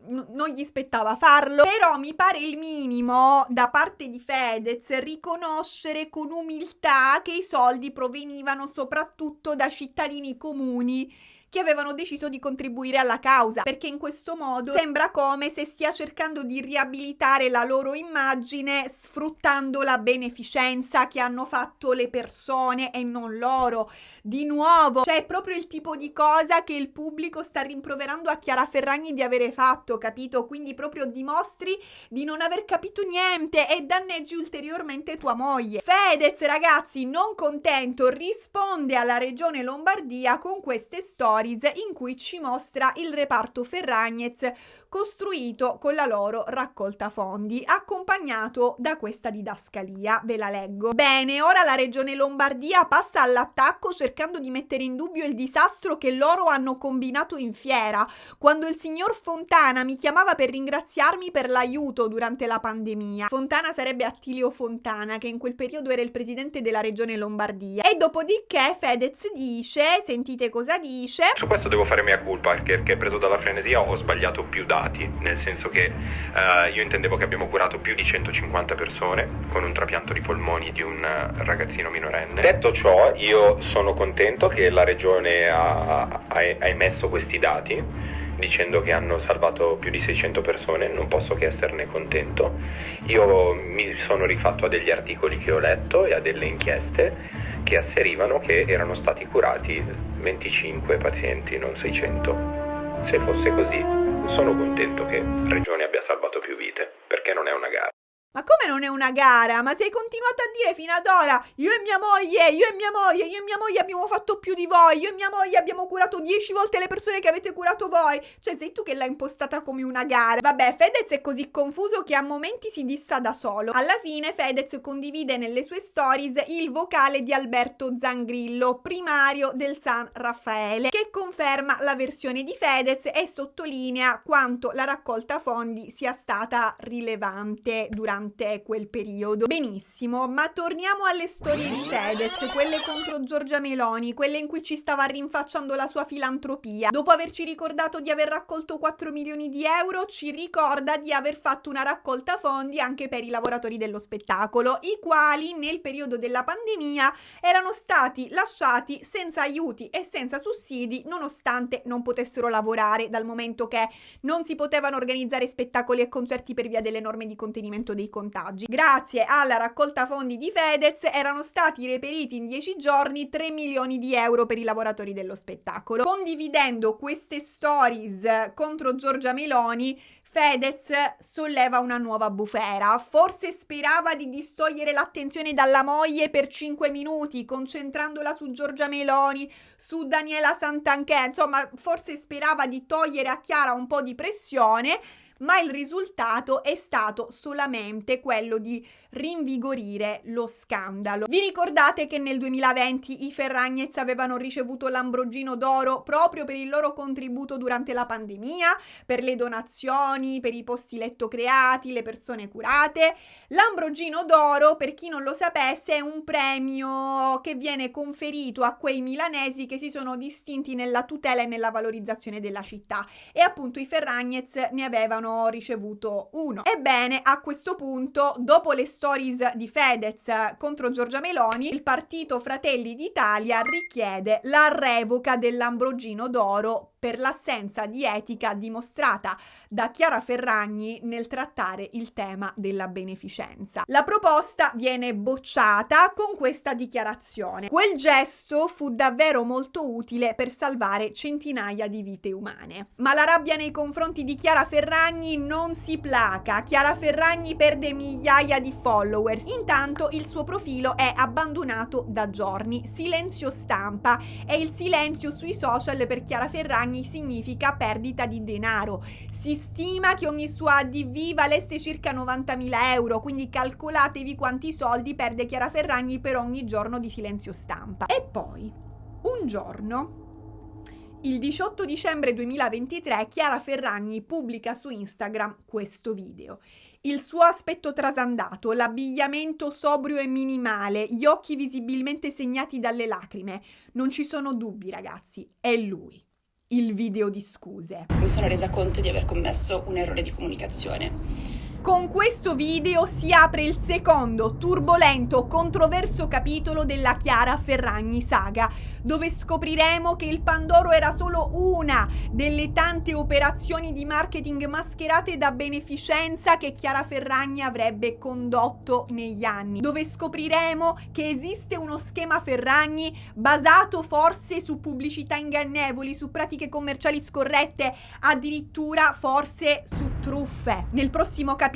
gli spettava farlo, però mi pare il minimo da parte di Fedez riconoscere con umiltà che i soldi provenivano soprattutto da cittadini comuni che avevano deciso di contribuire alla causa, perché in questo modo sembra come se stia cercando di riabilitare la loro immagine sfruttando la beneficenza che hanno fatto le persone e non loro. Di nuovo, cioè è proprio il tipo di cosa che il pubblico sta rimproverando a Chiara Ferragni di avere fatto, capito? Quindi proprio dimostri di non aver capito niente e danneggi ulteriormente tua moglie. Fedez, ragazzi, non contento, risponde alla regione Lombardia con queste storie stories in cui ci mostra il reparto Ferragnez costruito con la loro raccolta fondi, accompagnato da questa didascalia. Ve la leggo. Bene, ora la regione Lombardia passa all'attacco cercando di mettere in dubbio il disastro che loro hanno combinato in fiera. Quando il signor Fontana mi chiamava per ringraziarmi per l'aiuto durante la pandemia. Fontana sarebbe Attilio Fontana, che in quel periodo era il presidente della regione Lombardia. E dopodiché Fedez dice, sentite cosa dice: su questo devo fare mea culpa, perché preso dalla frenesia ho sbagliato più dati, nel senso che io intendevo che abbiamo curato più di 150 persone con un trapianto di polmoni di un ragazzino minorenne. Detto ciò, io sono contento che la regione ha emesso questi dati dicendo che hanno salvato più di 600 persone, non posso che esserne contento. Io mi sono rifatto a degli articoli che ho letto e a delle inchieste che asserivano che erano stati curati 25 pazienti, non 600. Se fosse così, sono contento che la regione abbia salvato più vite, perché non è una gara. Ma come non è una gara? Ma sei continuato a dire fino ad ora: io e mia moglie abbiamo fatto più di voi, io e mia moglie abbiamo curato 10 volte le persone che avete curato voi. Cioè sei tu che l'hai impostata come una gara. Vabbè, Fedez è così confuso che a momenti si dissa da solo. Alla fine Fedez condivide nelle sue stories il vocale di Alberto Zangrillo, primario del San Raffaele, che conferma la versione di Fedez e sottolinea quanto la raccolta fondi sia stata rilevante durante quel periodo. Benissimo, ma torniamo alle storie di Fedez, quelle contro Giorgia Meloni, quelle in cui ci stava rinfacciando la sua filantropia. Dopo averci ricordato di aver raccolto 4 milioni di euro, ci ricorda di aver fatto una raccolta fondi anche per i lavoratori dello spettacolo, i quali nel periodo della pandemia erano stati lasciati senza aiuti e senza sussidi, nonostante non potessero lavorare, dal momento che non si potevano organizzare spettacoli e concerti per via delle norme di contenimento dei contagi. Grazie alla raccolta fondi di Fedez erano stati reperiti in 10 giorni 3 milioni di euro per i lavoratori dello spettacolo. Condividendo queste stories contro Giorgia Meloni, Fedez solleva una nuova bufera. Forse sperava di distogliere l'attenzione dalla moglie per 5 minuti, concentrandola su Giorgia Meloni, su Daniela Santanchè, insomma, forse sperava di togliere a Chiara un po' di pressione, ma il risultato è stato solamente quello di rinvigorire lo scandalo. Vi ricordate che nel 2020 i Ferragnez avevano ricevuto l'Ambrogino d'Oro proprio per il loro contributo durante la pandemia, per le donazioni, per i posti letto creati, le persone curate? L'Ambrogino d'Oro, per chi non lo sapesse, è un premio che viene conferito a quei milanesi che si sono distinti nella tutela e nella valorizzazione della città, e appunto i Ferragnez ne avevano ricevuto uno. Ebbene, a questo punto, dopo le stories di Fedez contro Giorgia Meloni, il partito Fratelli d'Italia richiede la revoca dell'Ambrogino d'Oro per l'assenza di etica dimostrata da Chiara Ferragni nel trattare il tema della beneficenza. La proposta viene bocciata con questa dichiarazione: quel gesto fu davvero molto utile per salvare centinaia di vite umane. Ma la rabbia nei confronti di Chiara Ferragni non si placa. Chiara Ferragni perde migliaia di followers. Intanto il suo profilo è abbandonato da giorni. Silenzio stampa, e il silenzio sui social per Chiara Ferragni significa perdita di denaro. Si stima che ogni sua ADV valesse circa 90.000 euro, quindi calcolatevi quanti soldi perde Chiara Ferragni per ogni giorno di silenzio stampa. E poi, un giorno, il 18 dicembre 2023, Chiara Ferragni pubblica su Instagram questo video. Il suo aspetto trasandato, l'abbigliamento sobrio e minimale, gli occhi visibilmente segnati dalle lacrime. Non ci sono dubbi, ragazzi, è lui. Il video di scuse. Mi sono resa conto di aver commesso un errore di comunicazione. Con questo video si apre il secondo, turbolento, controverso capitolo della Chiara Ferragni saga, dove scopriremo che il Pandoro era solo una delle tante operazioni di marketing mascherate da beneficenza che Chiara Ferragni avrebbe condotto negli anni, dove scopriremo che esiste uno schema Ferragni basato forse su pubblicità ingannevoli, su pratiche commerciali scorrette, addirittura forse su truffe. Nel prossimo capitolo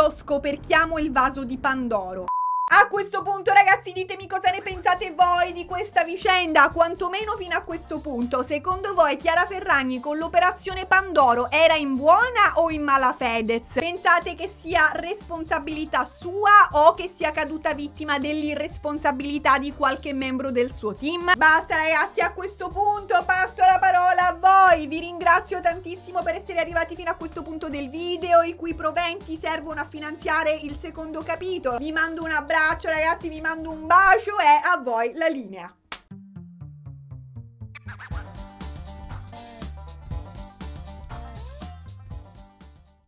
scoperchiamo il vaso di Pandoro. A questo punto, ragazzi, ditemi cosa ne pensate voi di questa vicenda, quantomeno fino a questo punto. Secondo voi Chiara Ferragni con l'operazione Pandoro era in buona o in malafedez? Pensate che sia responsabilità sua o che sia caduta vittima dell'irresponsabilità di qualche membro del suo team? Basta, ragazzi, a questo punto passo la parola a voi. Vi ringrazio tantissimo per essere arrivati fino a questo punto del video, i cui proventi servono a finanziare il secondo capitolo. Vi mando un abbraccio, ragazzi, vi mando un bacio e a voi la linea.